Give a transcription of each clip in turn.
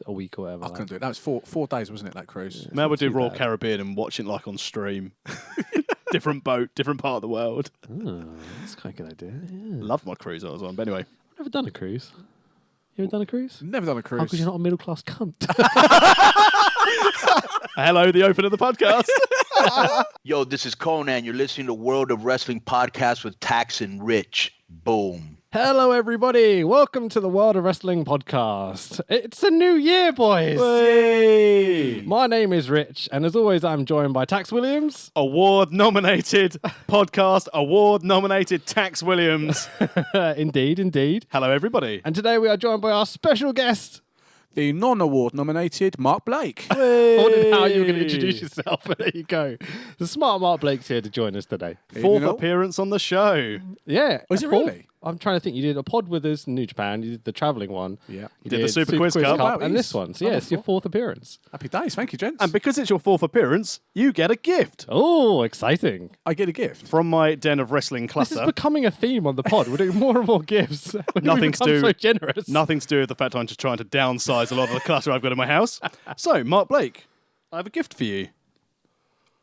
a week or whatever. I couldn't do it. That was four days, wasn't it, that cruise? Maybe we'll do Royal Caribbean and watch it like on stream. Different boat, different part of the world. Oh, that's quite a good idea. Yeah. Loved my cruise I was on, but anyway. I've never done a cruise. You ever done a cruise? Never done a cruise. How could you not a middle-class cunt? Hello, the open of the podcast. Yo, this is Conan. You're listening to World of Wrestling Podcast with Tax and Rich. Boom. Hello, everybody. Welcome to the World of Wrestling Podcast. It's a new year, boys. Hey. My name is Rich, and as always, I'm joined by Tax Williams. Award-nominated podcast, award-nominated Tax Williams. Indeed. Hello, everybody. And today we are joined by our special guest. The non-award nominated Mark Blake. I wondered how you were going to introduce yourself, but there you go. The smart Mark Blake's here to join us today. Fourth appearance on the show. Yeah. Was it really? I'm trying to think. You did a pod with us in New Japan. You did the travelling one. Yeah. You Did the Super Quiz Cup. Wow, and this one. So, yeah, it's your fourth appearance. Happy days. Thank you, gents. And because it's your fourth appearance, you get a gift Oh, exciting. I get a gift. from my den of wrestling This is clutter. becoming a theme on the pod. We're doing more and more gifts. Nothing to do- so generous. Nothing to do with the fact I'm just trying to downsize a lot of the clutter I've got in my house. So, Mark Blake, I have a gift for you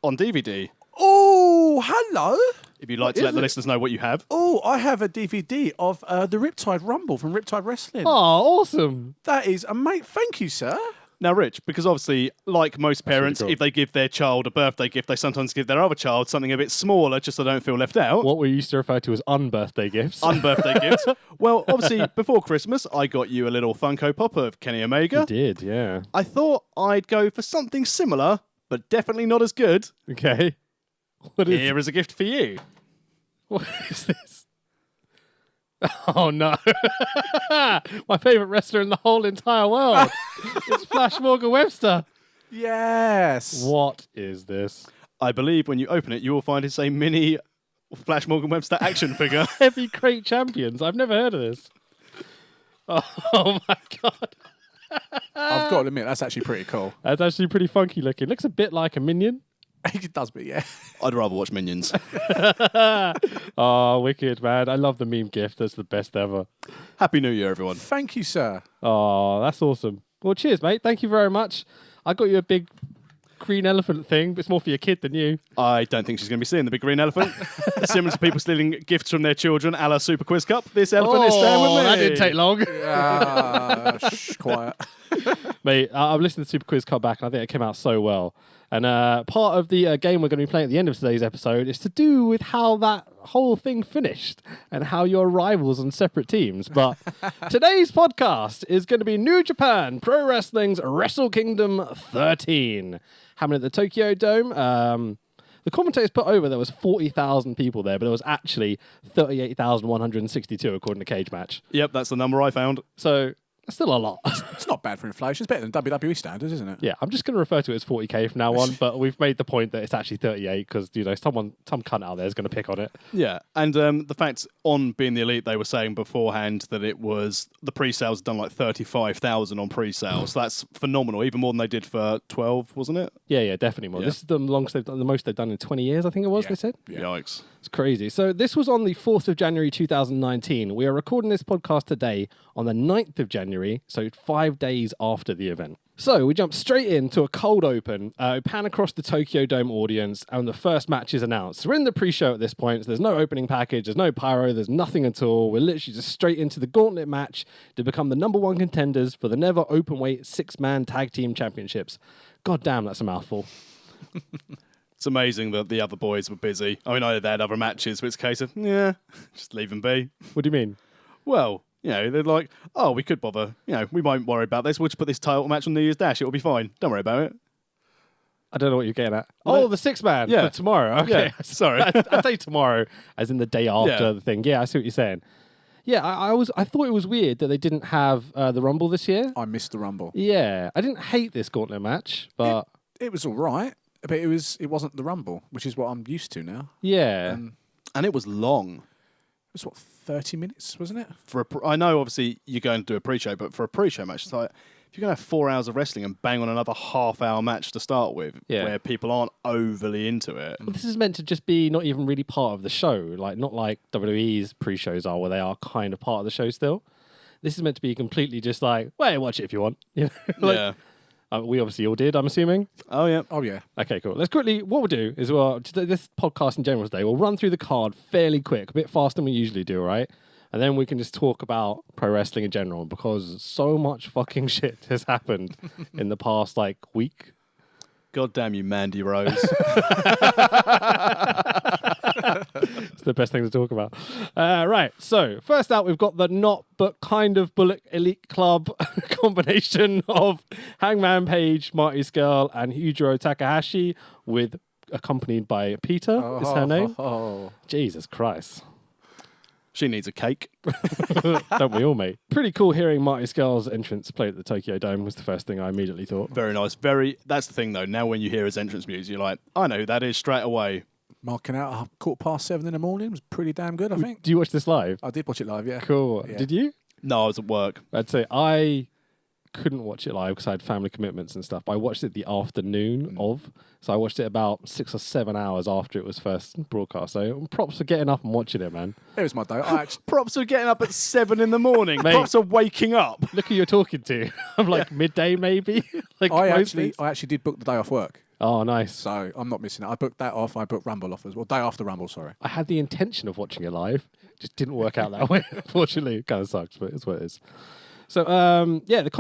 on DVD. Oh, hello. If you'd like to let the listeners know what you have. Oh, I have a DVD of the Riptide Rumble from Riptide Wrestling. Oh, awesome. That is amazing. Thank you, sir. Now, Rich, because obviously, like most parents, really cool. if they give their child a birthday gift, they sometimes give their other child something a bit smaller just so they don't feel left out. What we used to refer to as unbirthday gifts. Unbirthday gifts. Well, obviously, before Christmas, I got you a little Funko Pop of Kenny Omega. You did, yeah. I thought I'd go for something similar, but definitely not as good. Okay. Here is a gift for you. What is this? Oh, no. My favourite wrestler in the whole entire world. It's Flash Morgan Webster. Yes. What is this? I believe when you open it, you will find it's a mini Flash Morgan Webster action figure. Heavy Crate Champions. I've never heard of this. Oh my God. I've got to admit, that's actually pretty cool. That's actually pretty funky looking. Looks a bit like a minion. It does, but yeah. I'd rather watch Minions. Oh, wicked, man. I love the meme gift. That's the best ever. Happy New Year, everyone. Thank you, sir. Oh, that's awesome. Well, cheers, mate. Thank you very much. I got you a big green elephant thing, but it's more for your kid than you. I don't think she's going to be seeing the big green elephant. Similar to people stealing gifts from their children a la Super Quiz Cup. This elephant is staying with me. That didn't take long. Shh, quiet. Mate, I've listened to Super Quiz Cup back, and I think it came out so well. And part of the game we're going to be playing at the end of today's episode is to do with how that whole thing finished and how you're rivals on separate teams. But today's podcast is going to be New Japan Pro Wrestling's Wrestle Kingdom 13. Happening at the Tokyo Dome. The commentators put over there was 40,000 people there, but there was actually 38,162 according to Cage Match. Yep, that's the number I found. So that's still a lot. It's not bad for inflation. It's better than WWE standards, isn't it? Yeah, I'm just going to refer to it as 40k from now on, but we've made the point that it's actually 38 because, you know, some cunt out there is going to pick on it. Yeah, and the fact on Being the Elite, they were saying beforehand that it was the pre-sales done like 35,000 on pre-sales. So that's phenomenal, even more than they did for 12, wasn't it? Yeah, definitely more. Yeah. This is the longest they've done, the most they've done in 20 years, I think it was, they said. Yeah. Yikes. It's crazy. So this was on the 4th of January 2019. We are recording this podcast today on the 9th of January, so 5 days after the event. So we jump straight into a cold open, pan across the Tokyo Dome audience, and the first match is announced. We're in the pre-show at this point, so there's no opening package, there's no pyro, there's nothing at all. We're literally just straight into the gauntlet match to become the number one contenders for the Never Openweight 6-man Tag Team Championships. God damn, that's a mouthful. It's amazing that the other boys were busy. I mean, I know they had other matches, but it's a case of, yeah, just leave them be. What do you mean? Well, you know, they're like, oh, we could bother. You know, we won't worry about this. We'll just put this title match on New Year's Dash. It'll be fine. Don't worry about it. I don't know what you're getting at. Well, Oh, the 6-man yeah. for tomorrow. Okay, Yeah, sorry. I say tomorrow, as in the day after Yeah. the thing. Yeah, I see what you're saying. Yeah, I thought it was weird that they didn't have the Rumble this year. I missed the Rumble. Yeah, I didn't hate this gauntlet match, but It was all right, but it wasn't the Rumble, which is what I'm used to now. yeah. And it was long. It was, 30 minutes, wasn't it? I know, obviously, you're going to do a pre-show, but for a pre-show match, it's like, if you're going to have 4 hours of wrestling and bang on another half-hour match to start with, Yeah. where people aren't overly into it. Well, this is meant to just be not even really part of the show, like not like WWE's pre-shows are, where they are kind of part of the show still. This is meant to be completely just like, well, watch it if you want. You know? Like, yeah. we obviously all did, I'm assuming. Oh yeah. Oh yeah. Okay, cool. Let's quickly, what we'll do is this podcast in general today, we'll run through the card fairly quick, a bit faster than we usually do, right? And then we can just talk about pro wrestling in general because so much fucking shit has happened in the past, like, week. God damn you, Mandy Rose. It's the best thing to talk about. Right, so first out, we've got the not but kind of Bullet Elite Club combination of Hangman Page, Marty Scurll, and Yujiro Takahashi, accompanied by Peter, is her name. Jesus Christ. She needs a cake. Don't we all, mate? Pretty cool hearing Marty Scurll's entrance played at the Tokyo Dome was the first thing I immediately thought. Very nice. That's the thing, though. Now when you hear his entrance music, you're like, I know who that is straight away. Marking out 7:15 in the morning was pretty damn good, I think. Do you watch this live? I did watch it live, yeah. Cool. Yeah. Did you? No, I was at work. I'd say I couldn't watch it live because I had family commitments and stuff. But I watched it the afternoon of. So I watched it about 6 or 7 hours after it was first broadcast. So props for getting up and watching it, man. It was my day. Props for getting up at 7 in the morning. Mate. Props for waking up. Look who you're talking to. I'm like midday maybe. Like I most actually days. did book the day off work. Oh, nice. So I'm not missing it. I booked that off. I booked Rumble off as well. Day after Rumble, sorry. I had the intention of watching it live. Just didn't work out that way. Unfortunately, it kind of sucks, but it's what it is. So, the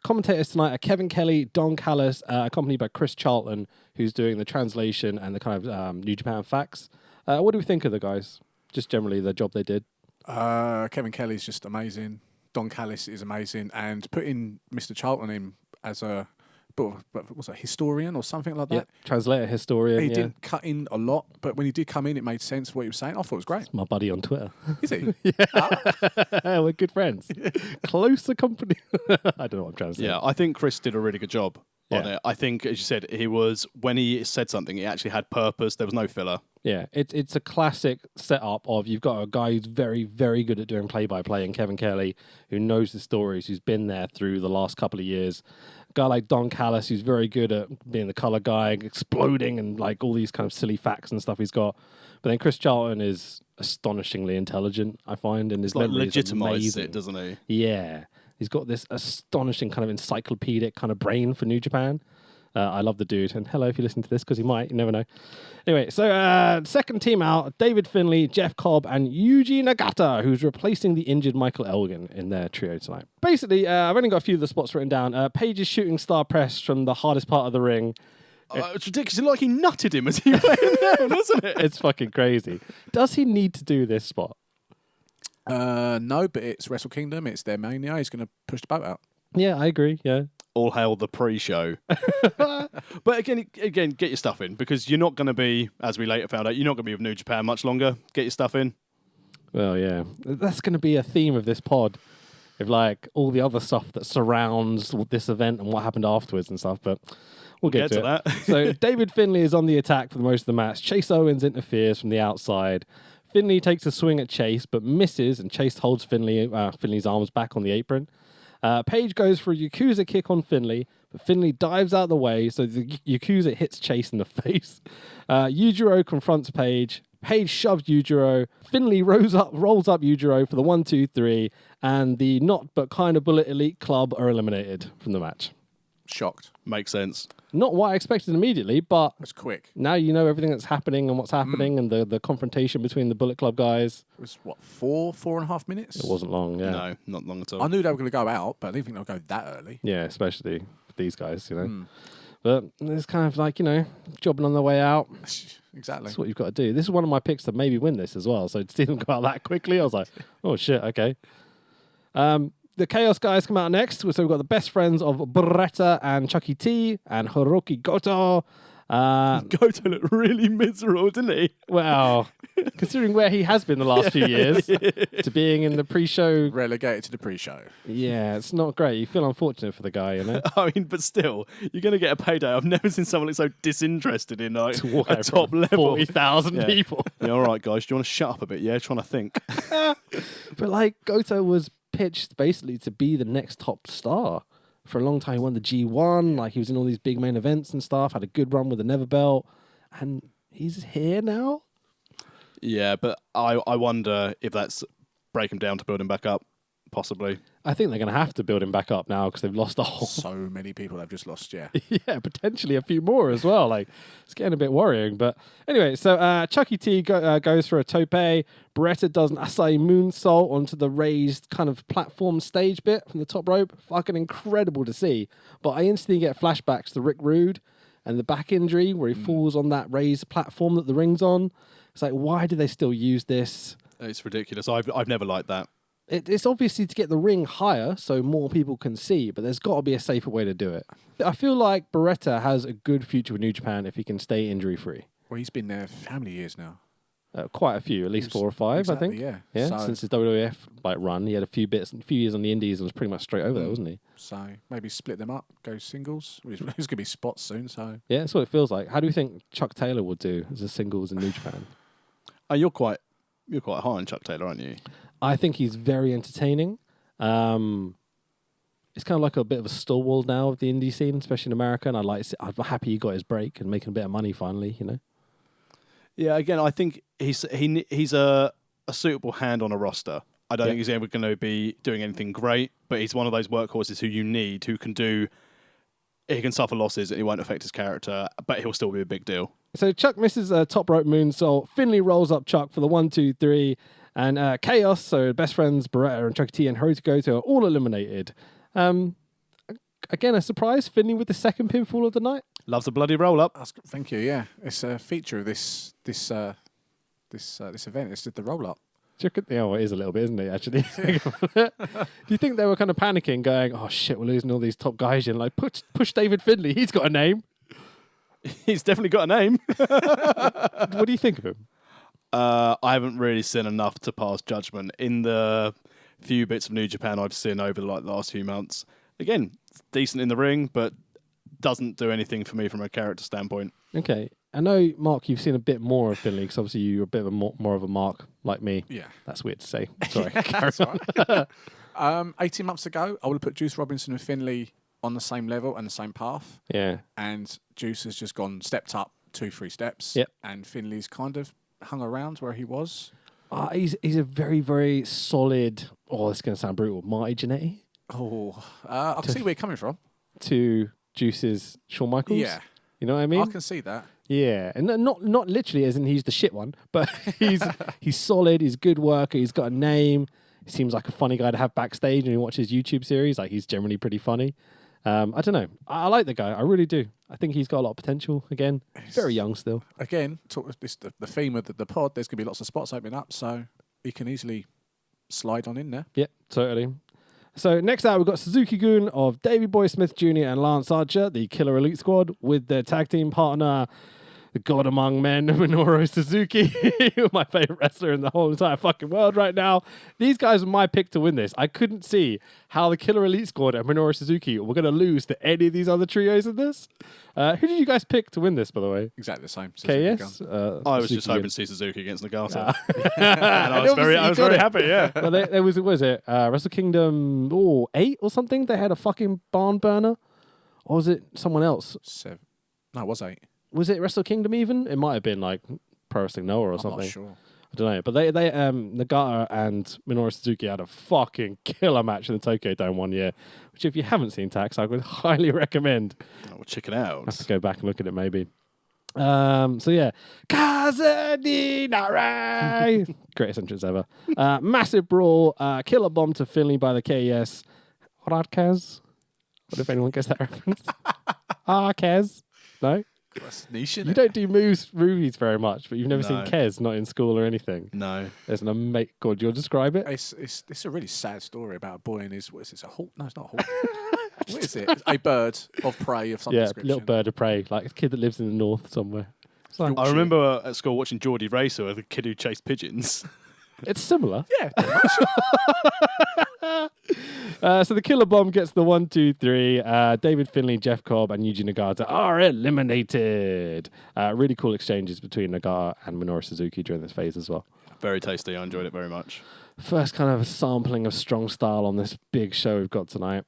commentators tonight are Kevin Kelly, Don Callis, accompanied by Chris Charlton, who's doing the translation and the kind of New Japan facts. What do we think of the guys? Just generally the job they did. Kevin Kelly's just amazing. Don Callis is amazing. And putting Mr. Charlton in as a was a historian or something like that. Yeah, translator, historian. He yeah. didn't cut in a lot, but when he did come in, it made sense of what he was saying. I thought it was great. My buddy on Twitter. Is he? We're good friends. Closer company. I don't know what I'm trying to say. Yeah, I think Chris did a really good job on Yeah. it. I think, as you said, when he said something, he actually had purpose. There was no filler. Yeah, it's a classic setup of you've got a guy who's very, very good at doing play-by-play in Kevin Kelly, who knows the stories, who's been there through the last couple of years. A guy like Don Callis, who's very good at being the color guy, exploding and like all these kind of silly facts and stuff he's got. But then Chris Charlton is astonishingly intelligent, I find, and his It's like memory is legitimizes amazing. it, doesn't he? Yeah, he's got this astonishing kind of encyclopedic kind of brain for New Japan. I love the dude, and hello if you listen to this, because he might, you never know. Anyway, so second team out, David Finlay, Jeff Cobb, and Yuji Nagata, who's replacing the injured Michael Elgin in their trio tonight. Basically, I've only got a few of the spots written down. Page's shooting star press from the hardest part of the ring. It's ridiculous. It's like he nutted him as he went down, wasn't it? It's fucking crazy. Does he need to do this spot? No, but it's Wrestle Kingdom. It's their mania. He's going to push the boat out. Yeah, I agree, yeah. All hail the pre-show. But again, get your stuff in, because you're not going to be, as we later found out, you're not going to be with New Japan much longer. Get your stuff in. Well, yeah. That's going to be a theme of this pod, of like all the other stuff that surrounds this event and what happened afterwards and stuff, but we'll get to that. So David Finlay is on the attack for the most of the match. Chase Owens interferes from the outside. Finlay takes a swing at Chase, but misses, and Chase holds Finlay's arms back on the apron. Page goes for a Yakuza kick on Finlay, but Finlay dives out of the way, so the Yakuza hits Chase in the face. Yujiro confronts Page. Page shoves Yujiro. Finlay rolls up Yujiro for the 1-2-3, and the not but kind of Bullet Elite Club are eliminated from the match. Shocked. Makes sense. Not what I expected immediately, but It's quick. now you know everything that's happening and what's happening, and the confrontation between the Bullet Club guys. It was, 4.5 minutes? It wasn't long, yeah. No, not long at all. I knew they were going to go out, but I didn't think they would go that early. Yeah, especially these guys, you know. But it's kind of like, jobbing on their way out. Exactly. That's what you've got to do. This is one of my picks to maybe win this as well. So to see them go out that quickly, I was like, oh shit, okay. The Chaos guys come out next. So we've got the best friends of Beretta and Chucky T and Hiroki Goto. Goto looked really miserable, didn't he? Well, considering where he has been the last few years to being in the pre-show. Relegated to the pre-show. Yeah, it's not great. You feel unfortunate for the guy, you know? I mean, but still, you're going to get a payday. I've never seen someone look so disinterested in like To walk a out top from level. 40,000 Yeah. people. Yeah, all right, guys. Do you want to shut up a bit? Yeah, trying to think. But like, Goto was pitched basically to be the next top star. For a long time, he won the G1. Like, he was in all these big main events and stuff. Had a good run with the Never Belt. And he's here now? Yeah, but I wonder if that's break him down to build him back up. possibly. I think they're going to have to build him back up now because they've lost a whole. So many people have just lost, yeah. Yeah, potentially a few more as well. Like, it's getting a bit worrying. But anyway, so Chucky T goes for a tope. Beretta does an Asai moonsault onto the raised kind of platform stage bit from the top rope. Fucking incredible to see. But I instantly get flashbacks to Rick Rude and the back injury where he falls on that raised platform that the ring's on. It's like, why do they still use this? It's ridiculous. I've never liked that. It's obviously to get the ring higher so more people can see, but there's got to be a safer way to do it. I feel like Beretta has a good future with New Japan if he can stay injury-free. Well, he's been there for how many years now? Quite a few, at least 4 or 5, exactly, I think. yeah. Yeah, So- since his WWF run, he had a few years on the Indies and was pretty much straight over there, wasn't he? So maybe split them up, go singles. There's going to be spots soon, so... Yeah, that's what it feels like. How do you think Chuck Taylor would do as a singles in New Japan? You're quite high on Chuck Taylor, aren't you? I think he's very entertaining. It's kind of like a bit of a stalwart now of the indie scene, especially in America. And I'm happy he got his break and making a bit of money finally. You know. Yeah. Again, I think he's a suitable hand on a roster. I don't think he's ever going to be doing anything great, but he's one of those workhorses who you need, who can do. He can suffer losses and it won't affect his character, but he'll still be a big deal. So Chuck misses a top rope moonsault. Finley rolls up Chuck for the 1, 2, 3. And Chaos, so best friends Beretta and Chucky T and Hiroto Goto are all eliminated. Again, a surprise. Finley with the second pinfall of the night. Loves a bloody roll up. Thank you, yeah. It's a feature of this event. It's the roll-up. Yeah, well, it is a little bit, isn't it, actually? Do you think they were kind of panicking, going, oh, shit, we're losing all these top guys in? Like, push David Finley. He's got a name. He's definitely got a name. What do you think of him? I haven't really seen enough to pass judgment. In the few bits of New Japan I've seen over the last few months, again, decent in the ring, but doesn't do anything for me from a character standpoint. Okay. I know, Mark, you've seen a bit more of Finley, because obviously you're a bit of more of a Mark like me. Yeah. That's weird to say. Sorry. That's right. 18 months ago, I would have put Juice Robinson and Finley on the same level and the same path. Yeah. And Juice has just stepped up 2-3 steps. Yep. And Finley's kind of hung around where he was. He's a very, very solid, this is going to sound brutal, Marty Jannetty I can see where you're coming from. to Juice's Shawn Michaels. Yeah. You know what I mean? I can see that. Yeah, and not literally as in he's the shit one, but he's solid, he's a good worker, he's got a name. He seems like a funny guy to have backstage, and you watch his YouTube series, like he's generally pretty funny. I don't know. I like the guy. I really do. I think he's got a lot of potential. Again, very young still. Again, the theme of the pod, there's going to be lots of spots opening up, so he can easily slide on in there. Yeah, totally. So next out, we've got Suzuki-gun of Davey Boy Smith Jr. and Lance Archer, the Killer Elite Squad, with their tag team partner, the God Among Men, Minoru Suzuki, my favorite wrestler in the whole entire fucking world right now. These guys were my pick to win this. I couldn't see how the Killer Elite Squad and Minoru Suzuki were going to lose to any of these other trios in this. Who did you guys pick to win this, by the way? Exactly the same. KS? I was just hoping to see Suzuki against Nagata. And I was very happy, yeah. Well, there was it Wrestle Kingdom 8 or something? They had a fucking barn burner? Or was it someone else? 7. No, it was 8. Was it Wrestle Kingdom even? It might have been like Pro Wrestling Noah or something. I'm not sure. I don't know. But they Nagata and Minoru Suzuki had a fucking killer match in the Tokyo Dome one year, which if you haven't seen Tax, I would highly recommend. We'll check it out. I have to go back and look at it maybe. So yeah. Kazadi Narai! Greatest entrance ever. Massive brawl. Killer bomb to Finley by the KES. Alright, Kaz? What if anyone gets that reference? Kaz? No? That's niche, You don't do movies very much, but you've never seen No. Kez, not in school or anything. No. There's an amazing... God, you'll describe it? It's a really sad story about a boy and his... What is it? A hawk? No, it's not a hawk. What is it? A bird of prey of some Yeah, description. little bird of prey, like a kid that lives in the north somewhere. It's like, I remember at school watching Geordie Racer with a kid who chased pigeons. it's similar. Yeah, pretty much. So the Killer Bomb gets the 1, 2, 3. David Finley, Jeff Cobb, and Yuji Nagata are eliminated. Really cool exchanges between Nagata and Minoru Suzuki during this phase as well. Very tasty. I enjoyed it very much. First kind of sampling of strong style on this big show we've got tonight.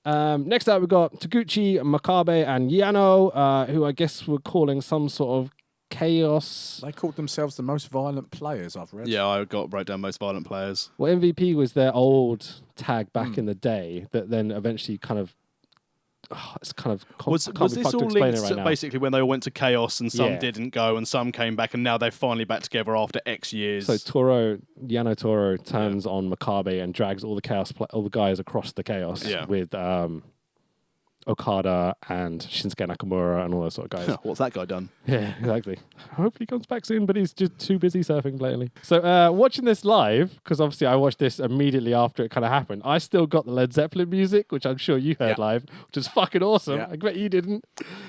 Next up, we've got Taguchi, Makabe, and Yano, who I guess we're calling some sort of Chaos. They called themselves the most violent wrestlers I've read. Yeah, I wrote down most violent players. Well, MVP was their old tag back in the day that then eventually kind of. It's kind of. Was this all linked to basically when they all went to Chaos and some Yeah. didn't go and some came back and now they're finally back together after X years? So Yano Toro turns on Makabe and drags all the guys across the Chaos with Okada and Shinsuke Nakamura and all those sort of guys. What's that guy done? Yeah, exactly. Hopefully he comes back soon, but he's just too busy surfing lately. So watching this live, because obviously I watched this immediately after it kind of happened, I still got the Led Zeppelin music, which I'm sure you heard live, which is fucking awesome. Yeah. I bet you didn't.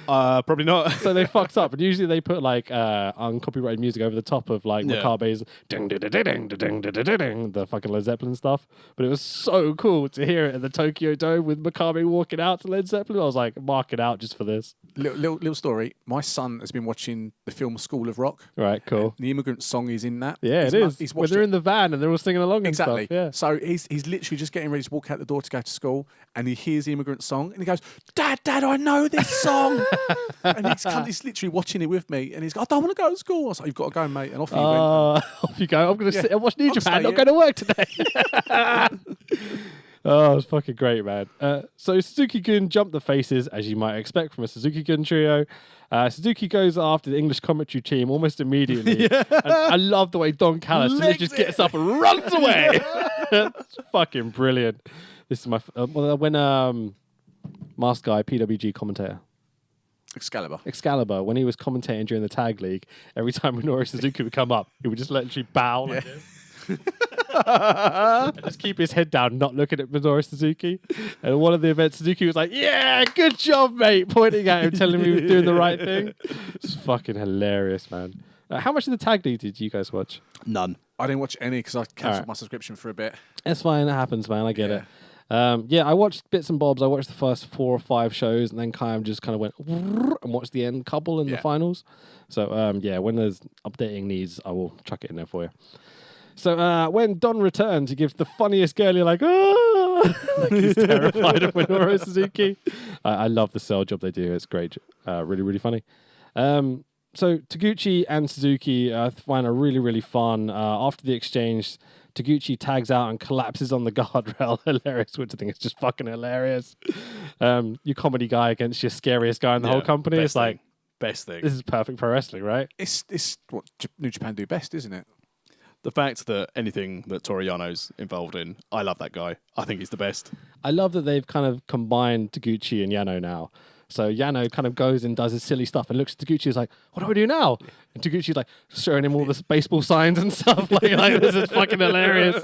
Probably not. So they fucked up. And usually they put like uncopyrighted music over the top of like Makabe's ding ding ding ding ding ding ding ding, the fucking Led Zeppelin stuff. But it was so cool to hear it in the Tokyo Dome with Makabe walking out to Led Zeppelin. I was like, mark it out just for this. Little story. My son has been watching the film School of Rock. Right, cool. The Immigrant Song is in that. Yeah, it is. He's When watched they're it. in the van and they're all singing along Exactly. and stuff. Yeah. So he's literally just getting ready to walk out the door to go to school, and he hears the Immigrant Song, and he goes, "Dad, I know this song." And he's literally watching it with me, and he's like, "I don't want to go to school." I was like, "You've got to go, mate." And off he went. Off you go. I'm going to sit and watch New I'll Japan. stay Not here. going to work today. Oh, it was fucking great, man. So Suzuki-gun jumped the faces, as you might expect from a Suzuki-gun trio. Suzuki goes after the English commentary team almost immediately. And I love the way Don Callis just gets up and runs away. It's fucking brilliant. This is my... when Mask Guy, PWG commentator, Excalibur, when he was commentating during the tag league, every time Minoru Suzuki would come up, he would just literally bow like this. And just keep his head down, not looking at Minoru Suzuki. And at one of the events, Suzuki was like, "Yeah, good job, mate," pointing at him, telling him he was doing the right thing. It's fucking hilarious, man. How much of the tag league did you guys watch? None. I didn't watch any because I cancelled my subscription for a bit. That's fine, that happens, man. I get it. I watched bits and bobs. I watched the first 4 or 5 shows and then kind of went and watched the end couple and the finals. So, when there's updating needs, I will chuck it in there for you. So when Don returns, he gives the funniest girly like, "Oh!" Like he's terrified of Minoru Suzuki. I love the sell job they do. It's great. Really, really funny. So Taguchi and Suzuki find a really, really fun. After the exchange, Taguchi tags out and collapses on the guardrail. Hilarious, which I think is just fucking hilarious. Your comedy guy against your scariest guy in the whole company. It's like, best thing. this is perfect pro wrestling, right? It's what New Japan do best, isn't it? The fact that anything that Toru Yano's involved in, I love that guy. I think he's the best. I love that they've kind of combined Taguchi and Yano now. So Yano kind of goes and does his silly stuff and looks at Taguchi and is like, "What do we do now?" And Taguchi's like showing him all the baseball signs and stuff. like this is fucking hilarious.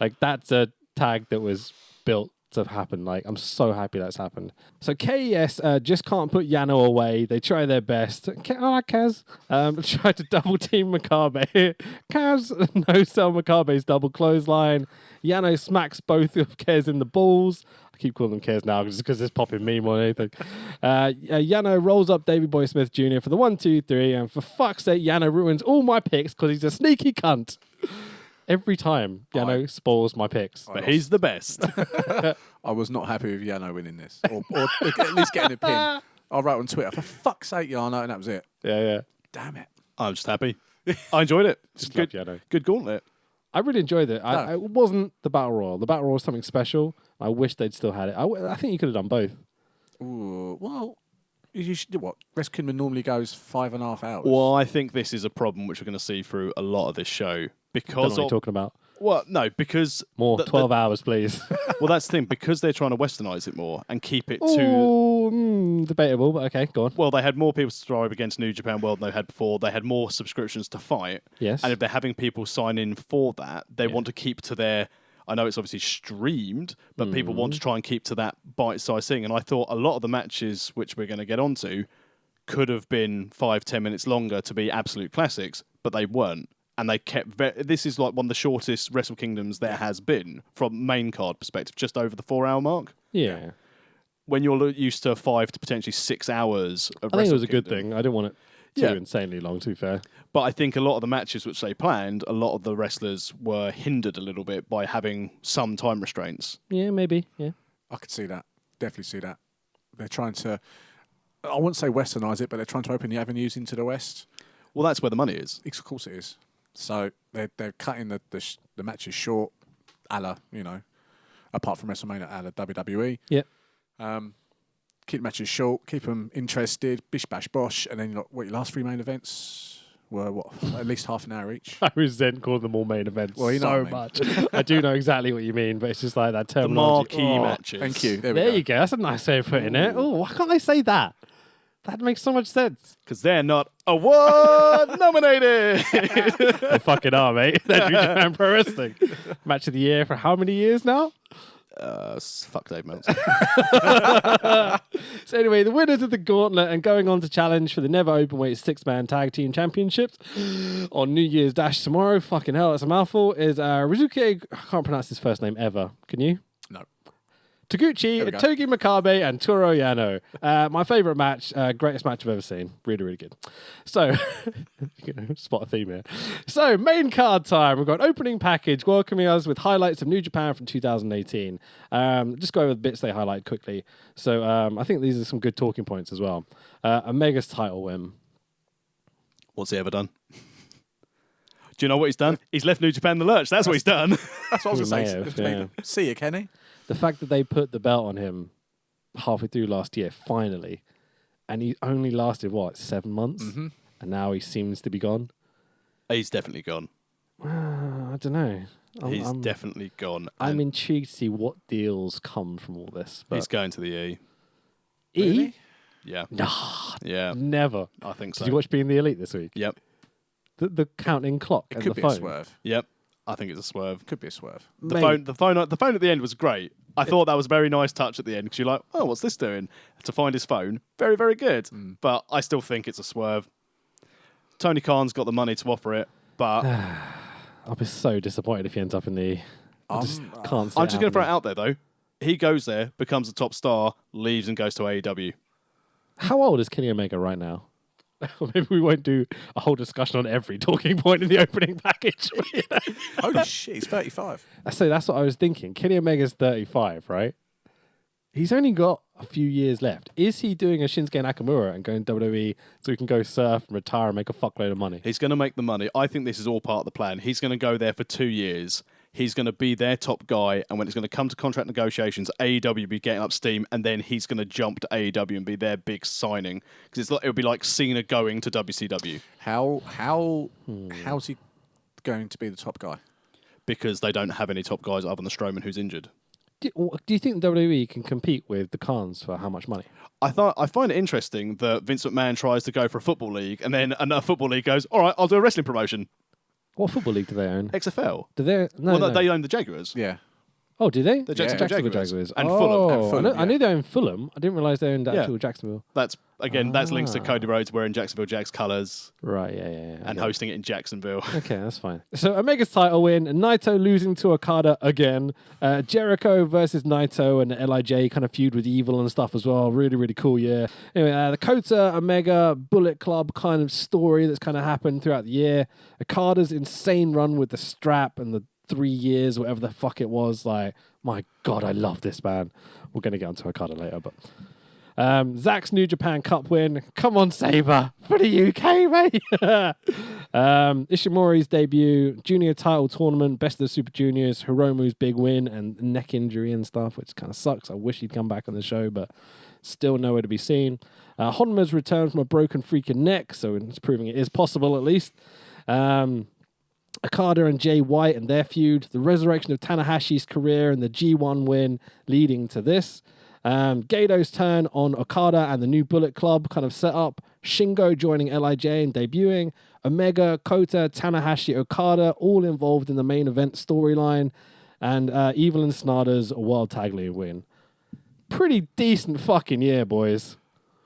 Like that's a tag that was built to happen. Like I'm so happy that's happened. So KES just can't put Yano away. They try their best. Kaz try to double team Makabe. Kaz no sell Makabe's double clothesline. Yano smacks both of Kez in the balls. I keep calling them Kez now just because it's popping me more than anything. Yano rolls up Davey Boy Smith Jr. for the 1, 2, 3, and for fuck's sake, Yano ruins all my picks because he's a sneaky cunt. Every time, Yano spoils my picks. But he's the best. I was not happy with Yano winning this, or at least getting a pin. I wrote on Twitter, "For fuck's sake, Yano," and that was it. Yeah. Damn it. I'm just happy. I enjoyed it. Just Good, love Yano. good gauntlet. I really enjoyed it. It wasn't the Battle Royal. The Battle Royal was something special. I wish they'd still had it. I think you could have done both. Ooh, well, you should do what? Wrestle Kingdom normally goes 5.5 hours. Well, I think this is a problem which we're going to see through a lot of this show. Don't know Because what you're talking about. Well, no, because... More, 12 hours, please. Well, that's the thing. Because they're trying to westernise it more and keep it to... Ooh, debatable, but okay, go on. Well, they had more people subscribe against New Japan World than they had before. They had more subscriptions to fight. Yes. And if they're having people sign in for that, they want to keep to their... I know it's obviously streamed, but people want to try and keep to that bite-sized thing. And I thought a lot of the matches, which we're going to get onto, could have been 5-10 minutes longer to be absolute classics, but they weren't. And they kept... This is like one of the shortest Wrestle Kingdoms there has been from main card perspective, just over the 4-hour mark. Yeah. When you're used to 5 to potentially 6 hours of I think it was Wrestle a good Kingdom. thing. I didn't want it too insanely long, to be fair. But I think a lot of the matches which they planned, a lot of the wrestlers were hindered a little bit by having some time restraints. Yeah, maybe. Yeah. I could see that. Definitely see that. They're trying to... I wouldn't say westernise it, but they're trying to open the avenues into the West. Well, that's where the money is. Of course it is. So they're cutting the matches short, apart from WrestleMania, a la WWE. Yeah. Keep the matches short, keep them interested, bish bash bosh, and then your last 3 main events were at least half an hour each. I resent calling them all main events Well, you know so what I much. I do know exactly what you mean, but it's just like that The terminology. marquee matches. Thank you. There There you go. That's a nice way of putting it. Oh, why can't they say that? That makes so much sense. Because they're not award nominated. They fucking are, mate. They're New Japan Pro Wrestling. Match of the year for how many years now? Fuck Dave Meltzer. So anyway, the winners of the gauntlet and going on to challenge for the Never Openweight 6-man tag team championships on New Year's Dash tomorrow. Fucking hell, that's a mouthful. Is Rizuke, I can't pronounce his first name ever. Can you? No. Taguchi, Togi Makabe, and Toro Yano. My favourite match, greatest match I've ever seen. Really, really good. So, spot a theme here. So, main card time. We've got an opening package welcoming us with highlights of New Japan from 2018. Just go over the bits they highlight quickly. So, I think these are some good talking points as well. Omega's title win. What's he ever done? Do you know what he's done? He's left New Japan in the lurch. That's what he's done. That's what I was going He to may say. have, yeah. See you, Kenny. The fact that they put the belt on him halfway through last year, finally, and he only lasted, 7 months? Mm-hmm. And now he seems to be gone. He's definitely gone. I don't know. He's definitely gone. I'm And intrigued to see what deals come from all this. But he's going to the E. E? Really? Yeah. Nah, Yeah. never. I think so. Did you watch Being the Elite this week? Yep. The counting clock It and could the be phone. a swerve. Yep. I think it's a swerve. Could be a swerve. The Mate, phone at the end was great. I thought that was a very nice touch at the end because you're like, oh, what's this doing? To find his phone, very, very good. But I still think it's a swerve. Tony Khan's got the money to offer it, but I'll be so disappointed if he ends up in the. I just can't. See I'm just going to throw it happening. out there though. He goes there, becomes a top star, leaves and goes to AEW. How old is Kenny Omega right now? Maybe we won't do a whole discussion on every talking point in the opening package. Holy shit, he's 35. So that's what I was thinking. Kenny Omega's 35, right? He's only got a few years left. Is he doing a Shinsuke Nakamura and going to WWE so he can go surf and retire and make a fuckload of money? He's going to make the money. I think this is all part of the plan. He's going to go there for 2 years. He's going to be their top guy, and when it's going to come to contract negotiations, AEW be getting up steam, and then he's going to jump to AEW and be their big signing because it'll be like Cena going to WCW How's he going to be the top guy? because they don't have any top guys other than Strowman who's injured. Do you think WWE can compete with the Khans for how much money? I find it interesting that Vince McMahon tries to go for a football league, and then another football league goes, "All right, I'll do a wrestling promotion." What football league do they own? XFL. Do they? No, Well, no. they own the Jaguars. Yeah. Oh, do they? The Jacksonville Jaguars. And oh, Fulham. And Fulham, I knew they owned Fulham. I didn't realise they owned Yeah. actual Jacksonville. That's links to Cody Rhodes wearing Jacksonville Jags colours Right, yeah. and hosting it in Jacksonville. Okay, that's fine. So Omega's title win, Naito losing to Okada again, Jericho versus Naito and LIJ kind of feud with Evil and stuff as well. Really, really cool year. Anyway, the Kota Omega Bullet Club kind of story that's kind of happened throughout the year. Okada's insane run with the strap and the 3 years, whatever the fuck it was. Like, my God, I love this man. We're going to get onto Okada later, but... Zack's New Japan Cup win. Come on, Sabre. For the UK, mate. Ishimori's debut. Junior title tournament. Best of the Super Juniors. Hiromu's big win and neck injury and stuff, which kind of sucks. I wish he'd come back on the show, but still nowhere to be seen. Honma's return from a broken freaking neck, so it's proving it is possible at least. Okada and Jay White and their feud. The resurrection of Tanahashi's career and the G1 win leading to this. Gado's turn on Okada and the new Bullet Club kind of set up. Shingo joining LIJ and debuting. Omega, Kota, Tanahashi, Okada all involved in the main event storyline. And Evil and Snarder's World Tag League win. Pretty decent fucking year, boys.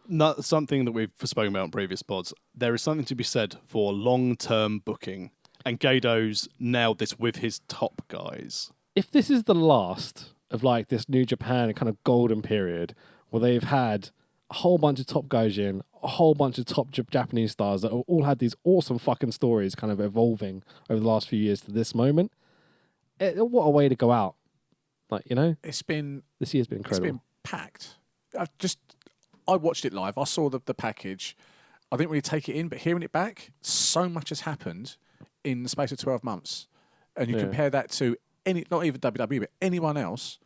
Not something that we've spoken about in previous pods. There is something to be said for long-term booking. And Gado's nailed this with his top guys. If this is the last of like this New Japan kind of golden period where they've had a whole bunch of top guys in, a whole bunch of top Japanese stars that all had these awesome fucking stories kind of evolving over the last few years to this moment, what a way to go out. Like, you know, This year's been incredible. been packed. I watched it live. I saw the package. I didn't really take it in, but hearing it back, so much has happened in the space of 12 months. And you compare that to not even WWE, but anyone else,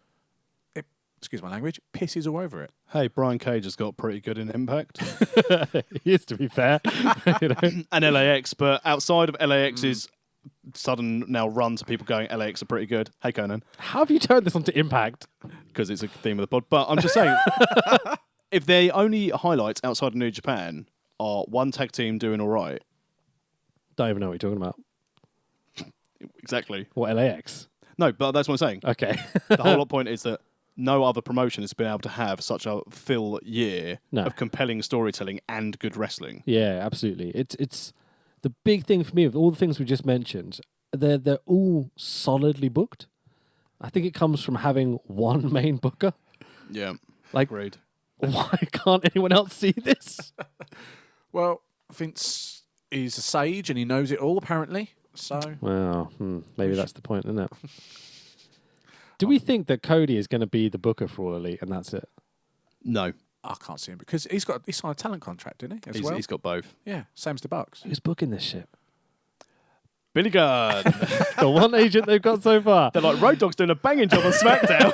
excuse my language, pisses all over it. Hey, Brian Cage has got pretty good in Impact. He is, to be fair. You know? And LAX, but outside of LAX's sudden now run to people going, LAX are pretty good. Hey, Conan. How have you turned this onto Impact? Because it's a theme of the pod. But I'm just saying, if the only highlights outside of New Japan are one tag team doing all right. Don't even know what you're talking about. Exactly. What, LAX? No, but that's what I'm saying. Okay. The whole point is that no other promotion has been able to have such a full year of compelling storytelling and good wrestling. Yeah, absolutely. It's the big thing for me of all the things we just mentioned. They're all solidly booked. I think it comes from having one main booker. Yeah, like, agreed. Why can't anyone else see this? Well, Vince is a sage and he knows it all, apparently. So, well, maybe that's the point, isn't it? Do we think that Cody is going to be the booker for All Elite and that's it? No. I can't see him because he signed a talent contract, didn't he? He's got both. Yeah, same as the Bucks. Who's booking this shit? Billy Gunn. The one agent they've got so far. They're like, Road Dogg's doing a banging job on SmackDown.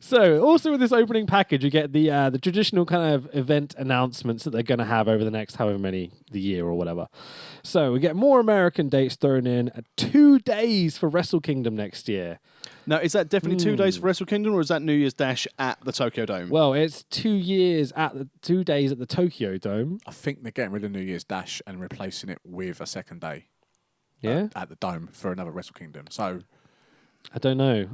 So, also with this opening package, you get the traditional kind of event announcements that they're going to have over the next however many, the year or whatever. So, we get more American dates thrown in. 2 days for Wrestle Kingdom next year. Now, is that definitely 2 days for Wrestle Kingdom, or is that New Year's Dash at the Tokyo Dome? Well, it's 2 days at the Tokyo Dome. I think they're getting rid of New Year's Dash and replacing it with a second day. Yeah, at the Dome for another Wrestle Kingdom. So I don't know.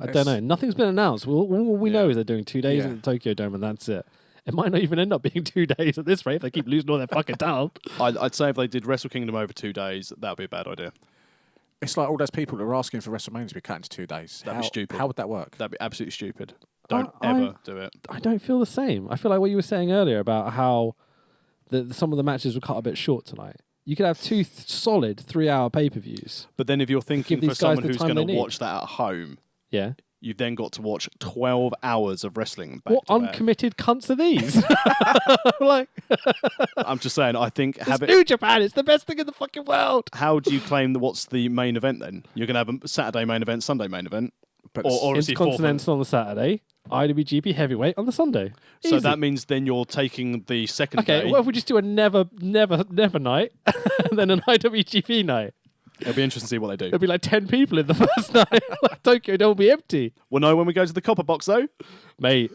Nothing's been announced. All we know is they're doing 2 days at the Tokyo Dome, and that's it. It might not even end up being 2 days at this rate if they keep losing all their fucking talent. I'd say if they did Wrestle Kingdom over 2 days, that would be a bad idea. It's like all those people that are asking for WrestleMania to be cut into 2 days. That'd be stupid. How would that work? That'd be absolutely stupid. Don't ever do it. I don't feel the same. I feel like what you were saying earlier about how some of the matches were cut a bit short tonight. You could have 2 solid 3-hour pay-per-views. But then if you're thinking for someone who's going to watch that at home, yeah, you've then got to watch 12 hours of wrestling back what to back. Uncommitted cunts are these? Like, I'm just saying, I think... It's New Japan, it's the best thing in the fucking world. How do you claim what's the main event then? You're going to have a Saturday main event, Sunday main event? But or Intercontinental on the Saturday, IWGP Heavyweight on the Sunday. So that means then you're taking the second day... Okay, what if we just do a never night and then an IWGP night? It'll be interesting to see what they do. There'll be like 10 people in the first night. Like, Tokyo Dome will be empty. We'll know when we go to the Copper Box, though. Mate,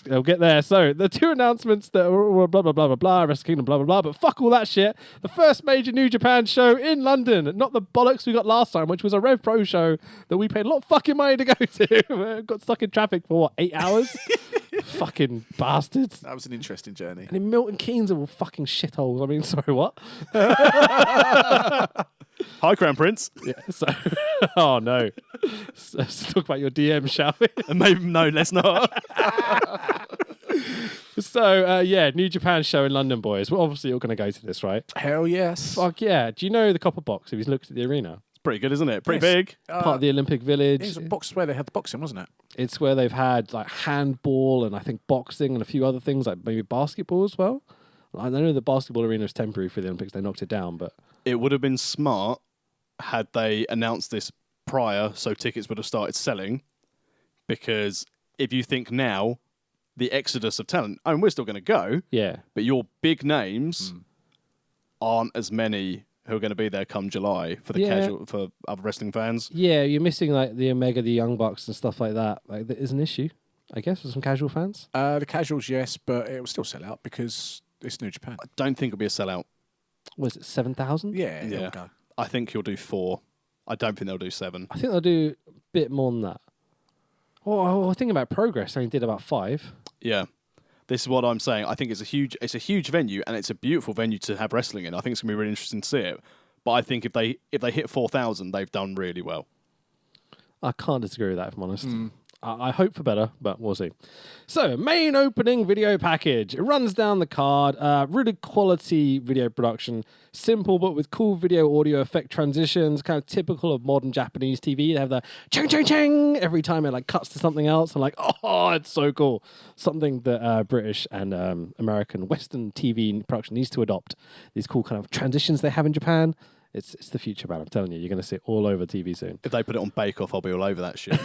they'll get there. So, the 2 announcements that were blah, blah, blah, blah, blah, Wrestle Kingdom, blah, blah, blah, but fuck all that shit. The first major New Japan show in London. Not the bollocks we got last time, which was a Rev Pro show that we paid a lot of fucking money to go to. Got stuck in traffic for, 8 hours? Fucking bastards. That was an interesting journey. And in Milton Keynes are all fucking shitholes. I mean, sorry, what? Hi, Crown Prince. Yeah, so, oh no. Let's talk about your DM, shall we? Maybe, no, let's not. So, New Japan show in London, boys. We're obviously all going to go to this, right? Hell yes. Fuck yeah. Do you know the Copper Box? Have you looked at the arena? It's pretty good, isn't it? Pretty Yes. big. Part of the Olympic Village. It was a box where they had the boxing, wasn't it? It's where they've had like handball and I think boxing and a few other things, like maybe basketball as well. I know the basketball arena is temporary for the Olympics. They knocked it down, but... It would have been smart had they announced this prior so tickets would have started selling, because if you think now, the exodus of talent, I mean, we're still going to go, yeah, but your big names aren't as many who are going to be there come July for the for other wrestling fans. Yeah, you're missing like the Omega, the Young Bucks and stuff like that. Like, that is an issue, I guess, for some casual fans. The casuals, yes, but it will still sell out because it's New Japan. I don't think it'll be a sellout. Was it 7,000? Yeah, it'll go. I think he'll do 4. I don't think they'll do 7. I think they'll do a bit more than that. Oh, I was thinking about Progress. They did about 5. Yeah. This is what I'm saying. I think it's a huge venue, and it's a beautiful venue to have wrestling in. I think it's going to be really interesting to see it. But I think if they hit 4,000, they've done really well. I can't disagree with that, if I'm honest. I hope for better, but we'll see. So, main opening video package. It runs down the card. Really quality video production. Simple, but with cool video audio effect transitions. Kind of typical of modern Japanese TV. They have the ching, ching, ching every time it like cuts to something else. I'm like, oh, it's so cool. Something that British and American Western TV production needs to adopt. These cool kind of transitions they have in Japan. It's the future, man. I'm telling you, you're going to see it all over TV soon. If they put it on Bake Off, I'll be all over that shit.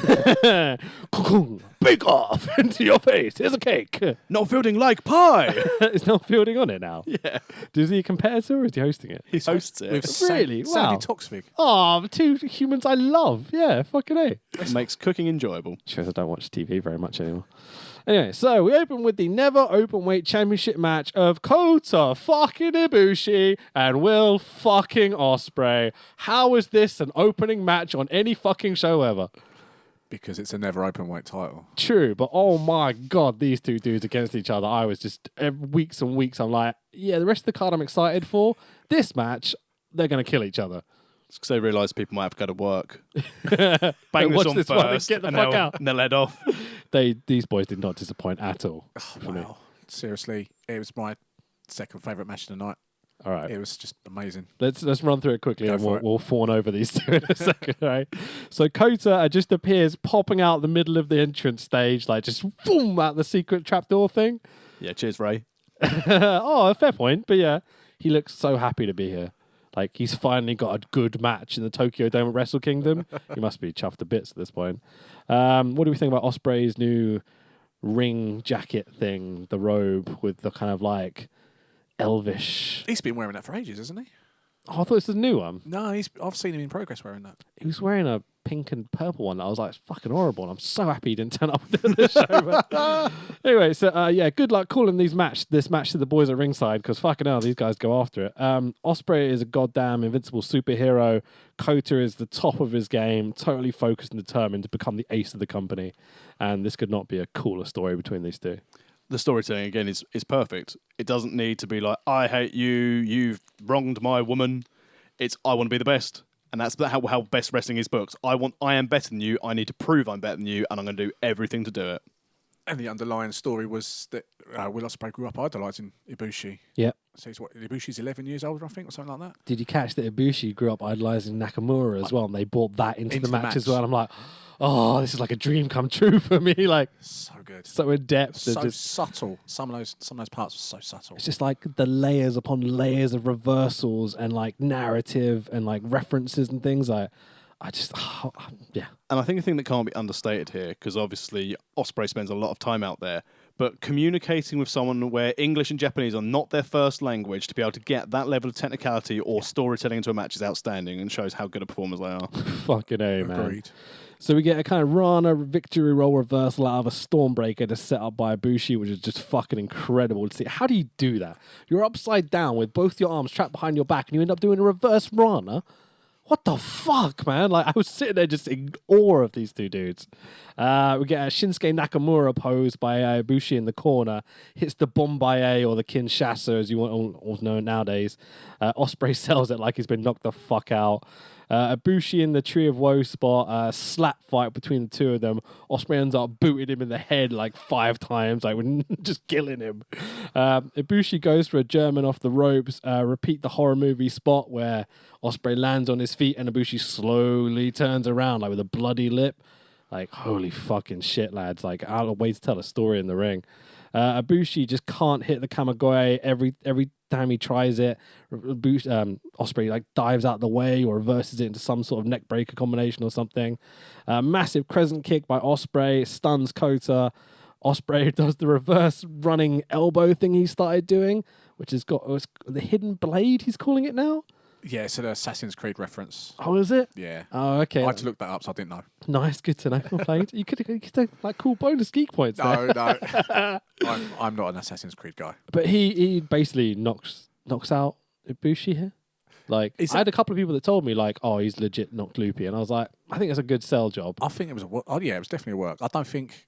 Bake Off into your face. Here's a cake. Not feeling like pie. It's not fielding on it now. Yeah. Is he a competitor or is he hosting it? He hosts it. With Really? Wow. Sandy Toksvig. Oh, two humans I love. Yeah, fucking A. It makes cooking enjoyable. Shows I don't watch TV very much anymore. Anyway, so we open with the never openweight championship match of Kota fucking Ibushi and Will fucking Ospreay. How is this an opening match on any fucking show ever? Because it's a never open weight title. True, but oh my god, these two dudes against each other. I was just weeks and weeks. I'm like, yeah, the rest of the card I'm excited for. This match, they're going to kill each other. It's because they realise people might have to go to work. Bang Bang watch this on this first, one and get the fuck out. And they'll head off. These boys did not disappoint at all. For me. Wow. Seriously, it was my second favourite match of the night. All right. It was just amazing. Let's run through it quickly Go and for it. we'll fawn over these two in a second, right? So Kota just appears popping out the middle of the entrance stage, like just boom out the secret trapdoor thing. Yeah, cheers, Ray. Oh, fair point. But yeah, he looks so happy to be here. Like he's finally got a good match in the Tokyo Dome at Wrestle Kingdom. He must be chuffed to bits at this point. What do we think about Ospreay's new ring jacket thing, the robe with the kind of like elvish? He's been wearing that for ages, hasn't he? Oh, I thought this was a new one. No, I've seen him in progress wearing that. He was wearing a pink and purple one. I was like, it's fucking horrible. And I'm so happy he didn't turn up to the show. But anyway, so yeah, good luck calling this match to the boys at ringside because fucking hell, these guys go after it. Ospreay is a goddamn invincible superhero. Kota is the top of his game, totally focused and determined to become the ace of the company. And this could not be a cooler story between these two. The storytelling, again, is perfect. It doesn't need to be like, I hate you, you've wronged my woman. It's, I want to be the best. And that's how best wrestling is booked. I am better than you, I need to prove I'm better than you, and I'm going to do everything to do it. And the underlying story was that Will Ospreay grew up idolising Ibushi. Yeah. So he's Ibushi's 11 years old, I think, or something like that. Did you catch that Ibushi grew up idolising Nakamura as well? And they brought that into the match as well. I'm like, oh, this is like a dream come true for me. Like, So good. so in depth. So just subtle. Some of those parts were so subtle. It's just like the layers upon layers of reversals and like narrative and like references and things. Yeah. And I think a thing that can't be understated here, because obviously Ospreay spends a lot of time out there, but communicating with someone where English and Japanese are not their first language to be able to get that level of technicality or storytelling into a match is outstanding and shows how good a performers they are. Fucking A, man. Agreed. So we get a kind of Rana victory roll reversal out of a Stormbreaker to set up by Ibushi, which is just fucking incredible to see. How do you do that? You're upside down with both your arms trapped behind your back and you end up doing a reverse Rana? What the fuck, man? Like, I was sitting there just in awe of these two dudes. We get a Shinsuke Nakamura pose by Ibushi in the corner. Hits the Bombaye or the Kinshasa, as you all know nowadays. Ospreay sells it like he's been knocked the fuck out. Ibushi in the Tree of Woe spot, slap fight between the two of them. Ospreay ends up booting him in the head like 5 times, like just killing him. Ibushi goes for a German off the ropes, repeat the horror movie spot where Ospreay lands on his feet and Ibushi slowly turns around like with a bloody lip. Like, holy fucking shit, lads. Like, out of way to tell a story in the ring. Ibushi just can't hit the Kamigoye every time he tries it. Ospreay like dives out the way or reverses it into some sort of neck breaker combination or something. Massive crescent kick by Ospreay, stuns Kota. Ospreay does the reverse running elbow thing he started doing, which has got the hidden blade, he's calling it now. Yeah, it's an Assassin's Creed reference. Oh, is it? Yeah. Oh, okay. I had to look that up, so I didn't know. Nice, good to know. Well played. You could have like cool bonus geek points there. No. I'm not an Assassin's Creed guy. But he basically knocks out Ibushi here. Like, I had a couple of people that told me, like, oh, he's legit knocked loopy. And I was like, I think it's a good sell job. I think it was it was definitely a work. I don't think...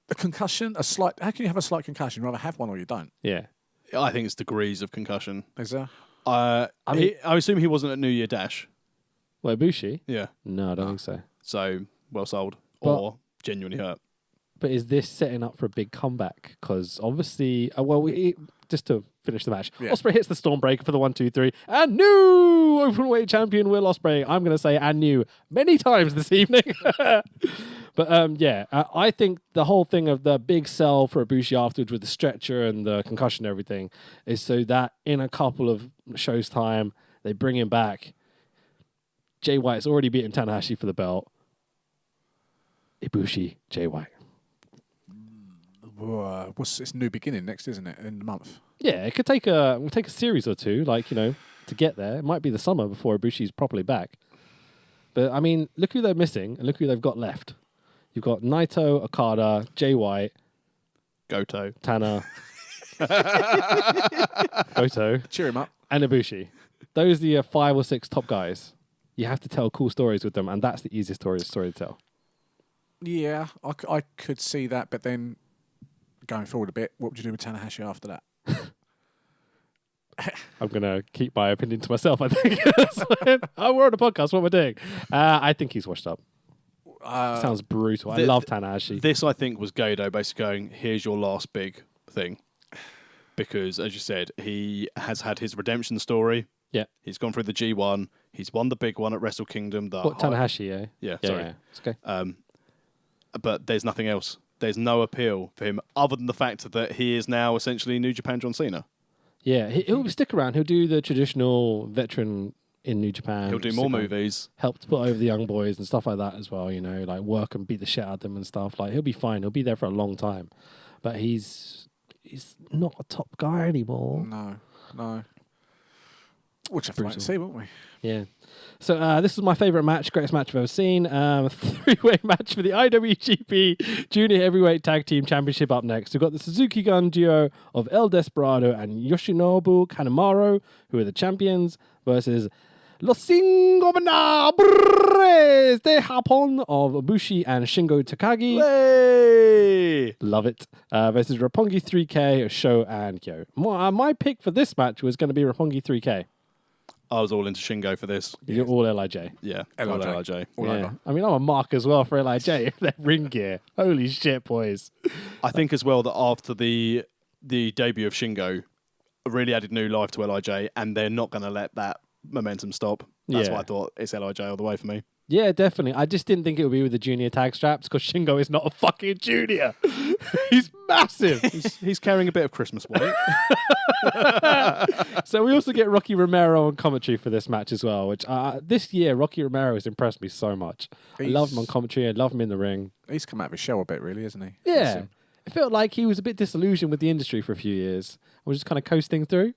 A concussion, how can you have a slight concussion? You either have one or you don't. Yeah. I think it's degrees of concussion. Is there? I assume he wasn't at New Year Dash. Well, Ibushi? Yeah. No, I don't think so. So well sold But- or genuinely hurt. But is this setting up for a big comeback? Because obviously, just to finish the match, Yeah. Ospreay hits the Stormbreaker for the 1-2-3, and new openweight champion Will Ospreay. I'm going to say and new many times this evening. But I think the whole thing of the big sell for Ibushi afterwards with the stretcher and the concussion and everything is so that in a couple of shows' time they bring him back. Jay White's already beaten Tanahashi for the belt. Ibushi, Jay White. It's new beginning next, isn't it? In the month. Yeah, it could take a series or two, to get there. It might be the summer before Ibushi's properly back. But I mean, look who they're missing and look who they've got left. You've got Naito, Okada, Jay White, Goto. Tana, Goto, Cheer him up. and Ibushi. Those are your 5 or 6 top guys. You have to tell cool stories with them, and that's the easiest story to tell. Yeah, I could see that, but then going forward a bit, what would you do with Tanahashi after that? I'm going to keep my opinion to myself, I think. We're on a podcast, what we're doing. I think he's washed up. Sounds brutal. I love Tanahashi. This, I think, was Goto basically going, here's your last big thing. Because, as you said, he has had his redemption story. Yeah. He's gone through the G1. He's won the big one at Wrestle Kingdom. Tanahashi, yeah? Yeah, sorry. Yeah. It's okay. But there's nothing else. There's no appeal for him other than the fact that he is now essentially New Japan John Cena. Yeah, he'll stick around. He'll do the traditional veteran in New Japan. He'll do more movies. Help to put over the young boys and stuff like that as well, like work and beat the shit out of them and stuff. Like, he'll be fine. He'll be there for a long time. But he's not a top guy anymore. No. We'll just have to wait and see, won't we? Yeah. So this was my favourite match, greatest match I've ever seen. 3-way match for the IWGP Junior Heavyweight Tag Team Championship up next. We've got the Suzuki Gun duo of El Desperado and Yoshinobu Kanemaru, who are the champions, versus Los Ingobernables de Japón of Ibushi and Shingo Takagi. Hey! Love it. Versus Roppongi 3K, Sho and Kyo. My pick for this match was going to be Roppongi 3K. I was all into Shingo for this. You're all LIJ. Yeah, LIJ. all LIJ. All Yeah. over. I mean, I'm a mark as well for LIJ. Their ring gear. Holy shit, boys. I think as well that after the debut of Shingo, really added new life to LIJ, and they're not going to let that momentum stop. That's Yeah. why I thought it's LIJ all the way for me. Yeah, definitely. I just didn't think it would be with the junior tag straps because Shingo is not a fucking junior. He's massive. He's carrying a bit of Christmas weight. So we also get Rocky Romero on commentary for this match as well, which this year, Rocky Romero has impressed me so much. I love him on commentary. I love him in the ring. He's come out of his shell a bit, really, hasn't he? Yeah. It felt like he was a bit disillusioned with the industry for a few years. Was just kind of coasting through.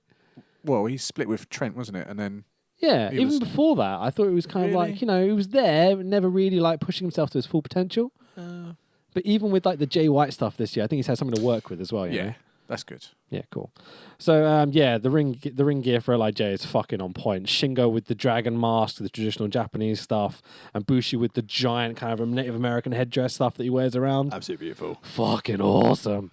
Well, he split with Trent, wasn't it? And then Yeah, He even was- before that, I thought it was kind of Really? like, he was there, but never really like pushing himself to his full potential. But even with like the Jay White stuff this year, I think he's had something to work with as well. you know? that's good. Yeah, cool. So the ring gear for LIJ is fucking on point. Shingo with the dragon mask, the traditional Japanese stuff, and Bushi with the giant kind of Native American headdress stuff that he wears around. Absolutely beautiful. Fucking awesome.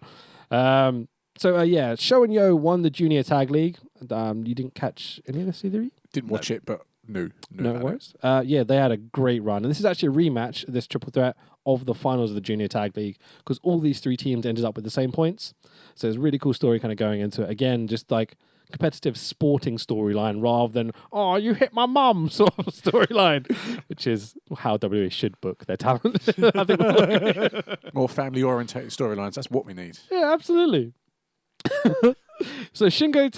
Sho and Yo won the Junior Tag League. You didn't catch any of this either? You? Didn't watch it, but knew No about it. worries. They had a great run. And this is actually a rematch, this triple threat, of the finals of the Junior Tag League, because all these 3 teams ended up with the same points. So it's a really cool story kind of going into it. Again, just like competitive sporting storyline rather than, oh, you hit my mum sort of storyline, which is how WWE should book their talent. I think we'll agree. More family-orientated storylines. That's what we need. Yeah, absolutely. So Shingo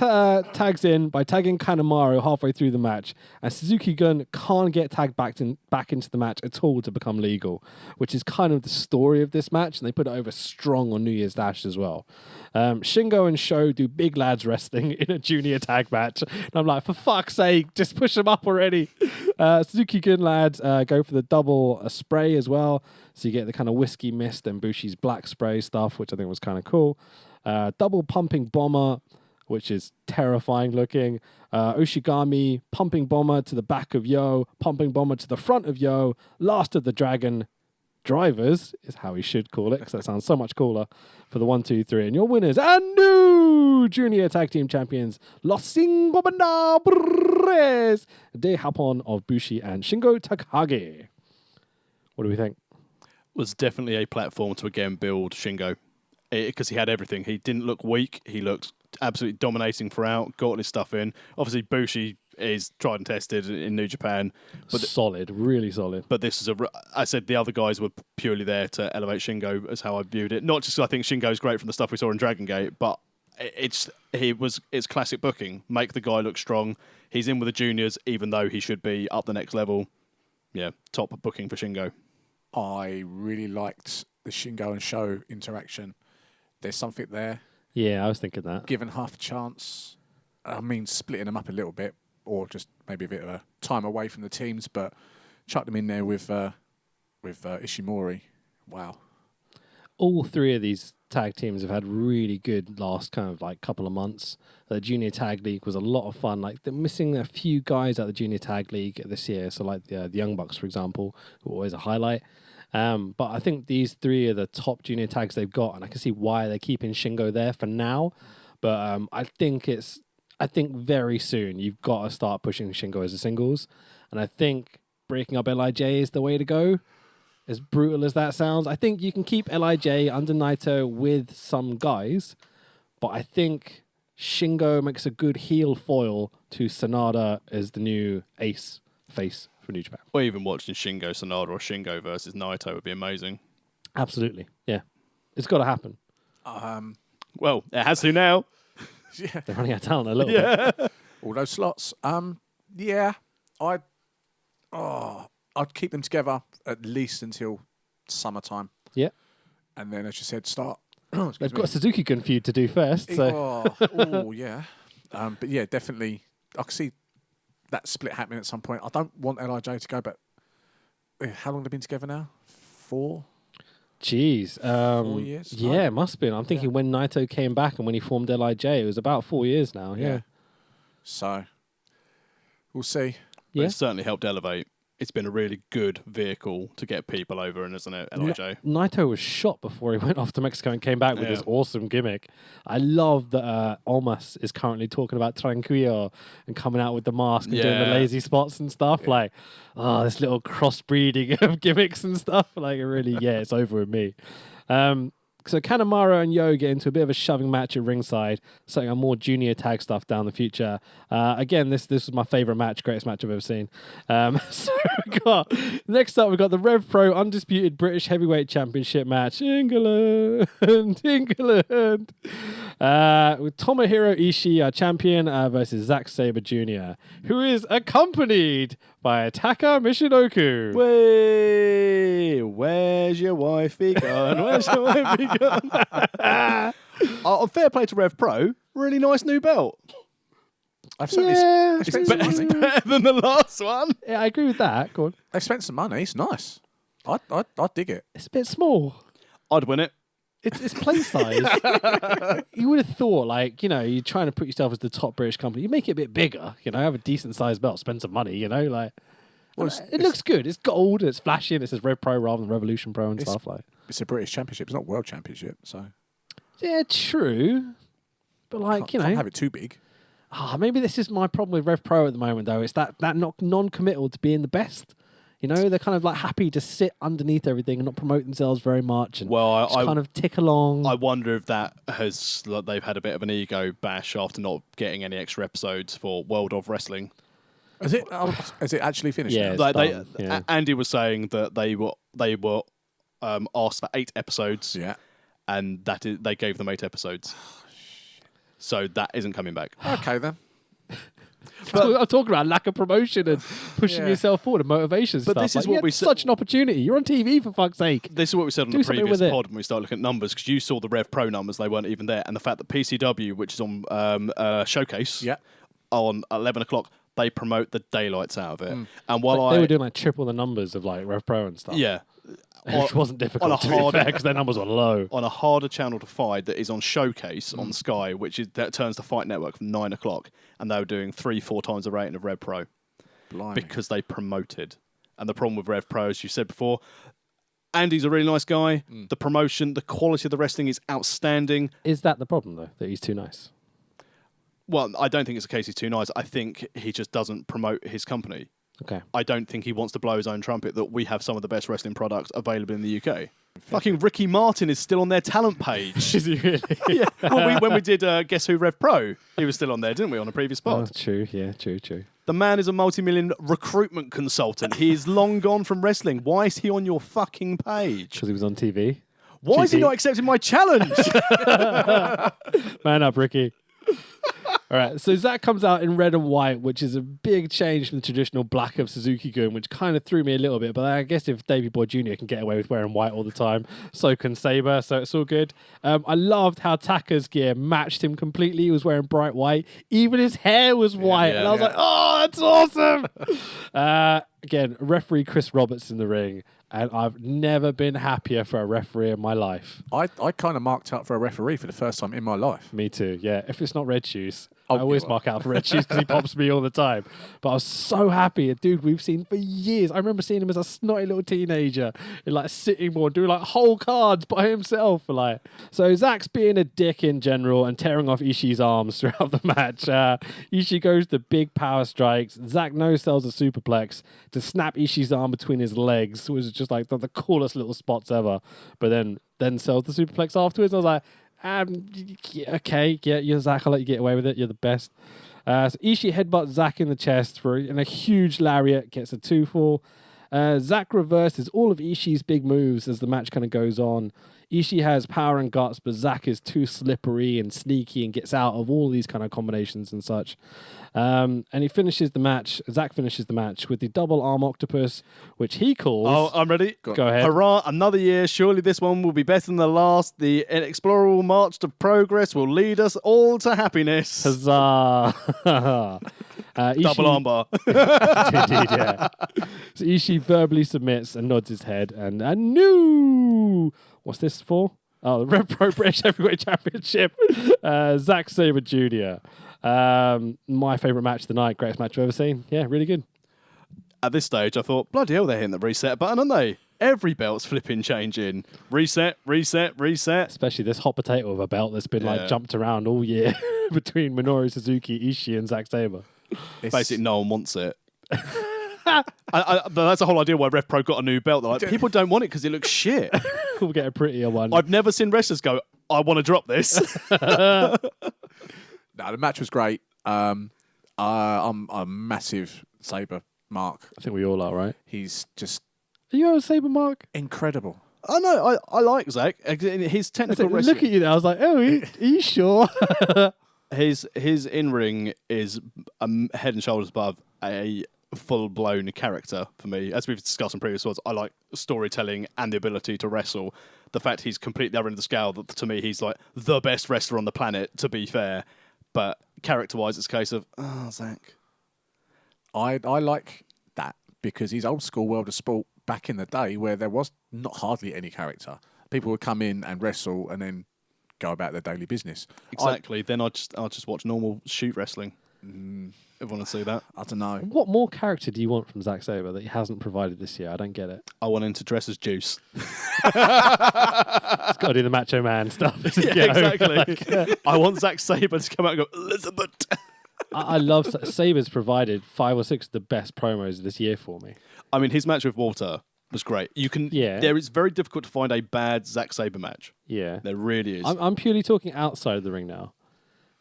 tags in by tagging Kanemaru halfway through the match, and Suzuki Gun can't get tagged back into the match at all to become legal, which is kind of the story of this match, and they put it over strong on New Year's Dash as well. Shingo and Sho do big lads wrestling in a junior tag match, and I'm like, for fuck's sake, just push them up already. Suzuki Gun lads go for the double spray as well, so you get the kind of whiskey mist and Bushi's black spray stuff, which I think was kind of cool. Double pumping bomber, which is terrifying looking. Ushigami pumping bomber to the back of Yo, pumping bomber to the front of Yo. Last of the Dragon drivers is how we should call it, because that sounds so much cooler, for the 1, 2, 3. And your winners and new Junior Tag Team Champions, Los Ingobernables de Japón of Bushi and Shingo Takagi. What do we think? was definitely a platform to again build Shingo, because he had everything. He didn't look weak. He looked absolutely dominating throughout. Got all his stuff in. Obviously, Bushi is tried and tested in New Japan, but solid, really solid. But this is I said the other guys were purely there to elevate Shingo, as how I viewed it. Not just 'cause I think Shingo's great from the stuff we saw in Dragon Gate, but it's classic booking. Make the guy look strong. He's in with the juniors, even though he should be up the next level. Yeah, top booking for Shingo. I really liked the Shingo and Sho interaction. There's something there. Yeah, I was thinking that. Given half a chance, I mean, splitting them up a little bit, or just maybe a bit of a time away from the teams, but chuck them in there with Ishimori. Wow. All three of these tag teams have had really good last kind of like couple of months. The Junior Tag League was a lot of fun. Like they're missing a few guys out of the Junior Tag League this year. So like the Young Bucks, for example, who are always a highlight. But I think these three are the top junior tags they've got, and I can see why they're keeping Shingo there for now. But I think very soon you've got to start pushing Shingo as a singles, and I think breaking up LIJ is the way to go. As brutal as that sounds, I think you can keep LIJ under Naito with some guys, but I think Shingo makes a good heel foil to Sanada as the new ace face for New Japan. Or even watching Shingo Sanada or Shingo versus Naito would be amazing. Absolutely, yeah. It's got to happen. Well, it has to now. Yeah. They're running out of talent a little bit. All those slots. Yeah. I'd keep them together at least until summertime. Yeah. And then, as you said, start. They've got a Suzuki-Gun feud to do first. So. Yeah. But yeah, definitely. I can see that split happening at some point. I don't want LIJ to go, but how long have they been together now? 4? Jeez. 4 years? Yeah, it must have been. I'm thinking when Naito came back and when he formed LIJ, it was about 4 years now. Yeah. So, we'll see. But Yeah. it's certainly helped elevate. It's been a really good vehicle to get people over, and isn't it, LIJ? Naito was shot before he went off to Mexico and came back with this awesome gimmick. I love that Almas is currently talking about Tranquillo and coming out with the mask and doing the lazy spots and stuff. Yeah. Like, this little crossbreeding of gimmicks and stuff. Like, it really, it's over with me. So Kanemaru and Yo get into a bit of a shoving match at ringside, setting up more junior tag stuff down the future. Again, this was my favourite match, greatest match I've ever seen. So next up, we've got the Rev Pro Undisputed British Heavyweight Championship match. England! With Tomohiro Ishii, our champion, versus Zack Sabre Jr., who is accompanied by Taka Michinoku. Wait, where's your wifey gone? Where's your wifey gone? Fair play to Rev Pro. Really nice new belt. I've certainly It's spent some money. better than the last one. Yeah, I agree with that. Go on. They've spent some money. It's nice. I dig it. It's a bit small. I'd win it. It's play size. You would have thought, like, you're trying to put yourself as the top British company. You make it a bit bigger, have a decent sized belt, spend some money, like. Well, it looks good. It's gold. It's flashy. And it says Rev Pro rather than Revolution Pro and stuff like. It's a British Championship. It's not World Championship. So. Yeah, true. But Can't have it too big. Maybe this is my problem with Rev Pro at the moment, though. It's that non-committal to being the best. They're kind of like happy to sit underneath everything and not promote themselves very much, and just kind of tick along. I wonder if that they've had a bit of an ego bash after not getting any extra episodes for World of Wrestling. Has it actually finished? Yeah, now? Andy was saying that they were asked for 8 episodes. Yeah, and they gave them 8 episodes. So that isn't coming back. Okay then. I'm talking about lack of promotion and pushing yourself forward and motivation stuff. But this is what we said. Such an opportunity. You're on TV, for fuck's sake. This is what we said on the previous pod when we started looking at numbers, because you saw the Rev Pro numbers, they weren't even there. And the fact that PCW, which is on Showcase, on 11 o'clock, they promote the daylights out of it. And while they were doing like triple the numbers of like Rev Pro and stuff. Yeah. Which wasn't difficult to be fair, because their numbers were low. On a harder channel to find that is on Showcase on Sky, that turns to Fight Network from 9 o'clock, and they were doing 3-4 times the rating of Rev Pro. Blimey. Because they promoted. And the problem with Rev Pro, as you said before, Andy's a really nice guy. The promotion, the quality of the wrestling is outstanding. Is that the problem, though, that he's too nice? Well, I don't think it's a case he's too nice. I think he just doesn't promote his company. Okay. I don't think he wants to blow his own trumpet that we have some of the best wrestling products available in the UK. Fucking Ricky Martin is still on their talent page. Is he really? Yeah. Well, when we did Guess Who Rev Pro, he was still on there, didn't we, on a previous Oh, pod? true. Yeah, true. The man is a multi-million recruitment consultant. He is long gone from wrestling. Why is he on your fucking page? Because he was on TV. Why is he GP. not accepting my challenge? Man up, Ricky. All right, so Zack comes out in red and white, which is a big change from the traditional black of Suzuki-gun, which kind of threw me a little bit. But I guess if Davey Boy Jr. can get away with wearing white all the time, so can Sabre, so it's all good. I loved how Taka's gear matched him completely. He was wearing bright white. Even his hair was white. And I was like, oh, that's awesome. Again, referee Chris Roberts in the ring. And I've never been happier for a referee in my life. I kind of marked out for a referee for the first time in my life. Me too, yeah. If it's not Red Shoes, Oh, I always yeah, mark out for Red Shoes because he pops me all the time. But I was so happy. A dude we've seen for years. I remember seeing him as a snotty little teenager in like sitting board doing like whole cards by himself. So Zack's being a dick in general and tearing off Ishii's arms throughout the match. Ishii goes to big power strikes. Zack no-sells a superplex to snap Ishii's arm between his legs, which is just like the coolest little spots ever. But then sells the superplex afterwards. I was like, okay, yeah, you're Zack. I'll let you get away with it. You're the best. So Ishii headbutts Zack in the chest in a huge lariat, gets a 2-fall. Zack reverses all of Ishii's big moves as the match kind of goes on. Ishii has power and guts, but Zack is too slippery and sneaky and gets out of all these kind of combinations and such. And he finishes the match. Zack finishes the match with the double arm octopus, which he calls. Oh, I'm ready. Go ahead. Hurrah, another year. Surely this one will be better than the last. The inexplorable march to progress will lead us all to happiness. Huzzah! Double armbar. Indeed, yeah. So Ishii verbally submits and nods his head. And no! What's this for? Oh, the Rev Pro British Heavyweight Championship. Zack Sabre Jr. My favourite match of the night. Greatest match I've ever seen. Yeah, really good. At this stage, I thought, bloody hell, they're hitting the reset button, aren't they? Every belt's flipping changing. Reset, reset, reset. Especially this hot potato of a belt that's been Yeah. jumped around all year between Minoru Suzuki, Ishii, and Zack Sabre. Basically, no one wants it. But that's the whole idea why Rev Pro got a new belt. They're like, people don't want it because it looks shit. We'll get a prettier one. I've never seen wrestlers go, I want to drop this. No, the match was great. I'm a massive Sabre mark. I think we all are, right? He's just Are you a Sabre Mark? incredible. I know, I like Zack. His technical wrestling. Look at you there. I was like, oh, are you sure? His in-ring is head and shoulders above a full-blown character for me. As we've discussed in previous ones, I like storytelling and the ability to wrestle. The fact he's completely the other end of the scale, that to me, he's like the best wrestler on the planet, to be fair. But character-wise, it's a case of, oh, Zack. I like that because he's old school World of Sport back in the day where there was not hardly any character. People would come in and wrestle and then go about their daily business. Exactly. Then I'll just watch normal shoot wrestling. If I want to see that. I don't know. What more character do you want from Zack Sabre that he hasn't provided this year? I don't get it. I want him to dress as Juice. He's got to do the Macho Man stuff. Exactly. I want Zack Sabre to come out and go, Elizabeth. I love Sabre's provided 5 or 6 of the best promos this year for me. I mean, his match with Walter was great. Yeah. There is very difficult to find a bad Zack Sabre match. Yeah. There really is. I'm purely talking outside of the ring now.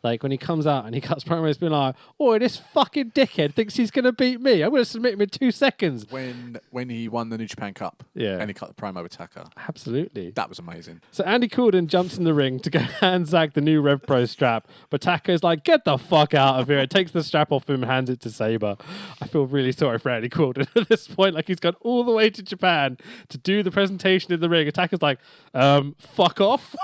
Like when he comes out and he cuts promos being like, oh, this fucking dickhead thinks he's going to beat me. I'm going to submit him in 2 seconds. When he won the New Japan Cup and he cut the promo attacker. Absolutely. That was amazing. So Andy Corden jumps in the ring to go hand Zack the new Rev Pro strap, but Taka's like, get the fuck out of here. It takes the strap off him and hands it to Sabre. I feel really sorry for Andy Corden at this point. Like he's gone all the way to Japan to do the presentation in the ring. And Taka's like, fuck off.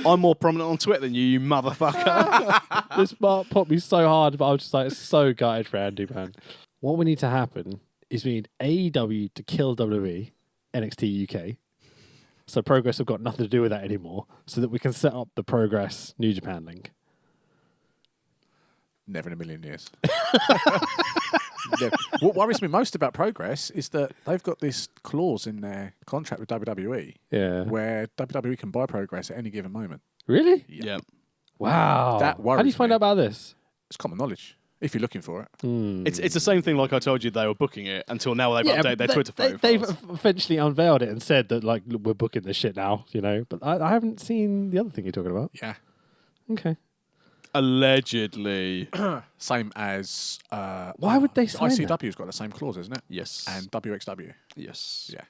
I'm more prominent on Twitter than you motherfucker. This part popped me so hard, but I was just like so gutted for Andy, man. What we need to happen is we need AEW to kill WWE, NXT UK. So Progress have got nothing to do with that anymore, so that we can set up the Progress New Japan link. Never in a million years. What worries me most about Progress is that they've got this clause in their contract with WWE where WWE can buy Progress at any given moment. Really? Yeah. Wow. That worries How do you find me. out about this? It's common knowledge. If you're looking for it. It's the same thing like I told you they were booking it until now they've updated their Twitter profiles. They've eventually unveiled it and said that, like, look, we're booking this shit now, you know. But I haven't seen the other thing you're talking about. Yeah. Okay. Allegedly. Same as... Why would they sign that? ICW's got the same clause, isn't it? Yes. And WXW. Yes. Yeah.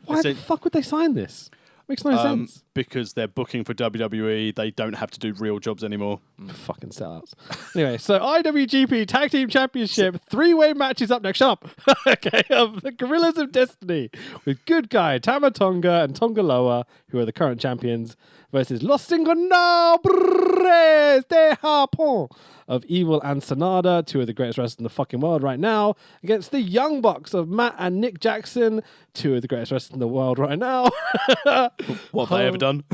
Why the fuck would they sign this? Makes no sense. Because they're booking for WWE. They don't have to do real jobs anymore. Fucking sellouts. Anyway, so IWGP Tag Team Championship 3-way matches up next. Shut up. Okay, of the Gorillas of Destiny with Good Guy, Tama Tonga, and Tonga Loa, who are the current champions, versus Los Cinco Nombres de Japón of Evil and Sonada, two of the greatest wrestlers in the fucking world right now, against the Young Bucks of Matt and Nick Jackson, two of the greatest wrestlers in the world right now. What have they ever done?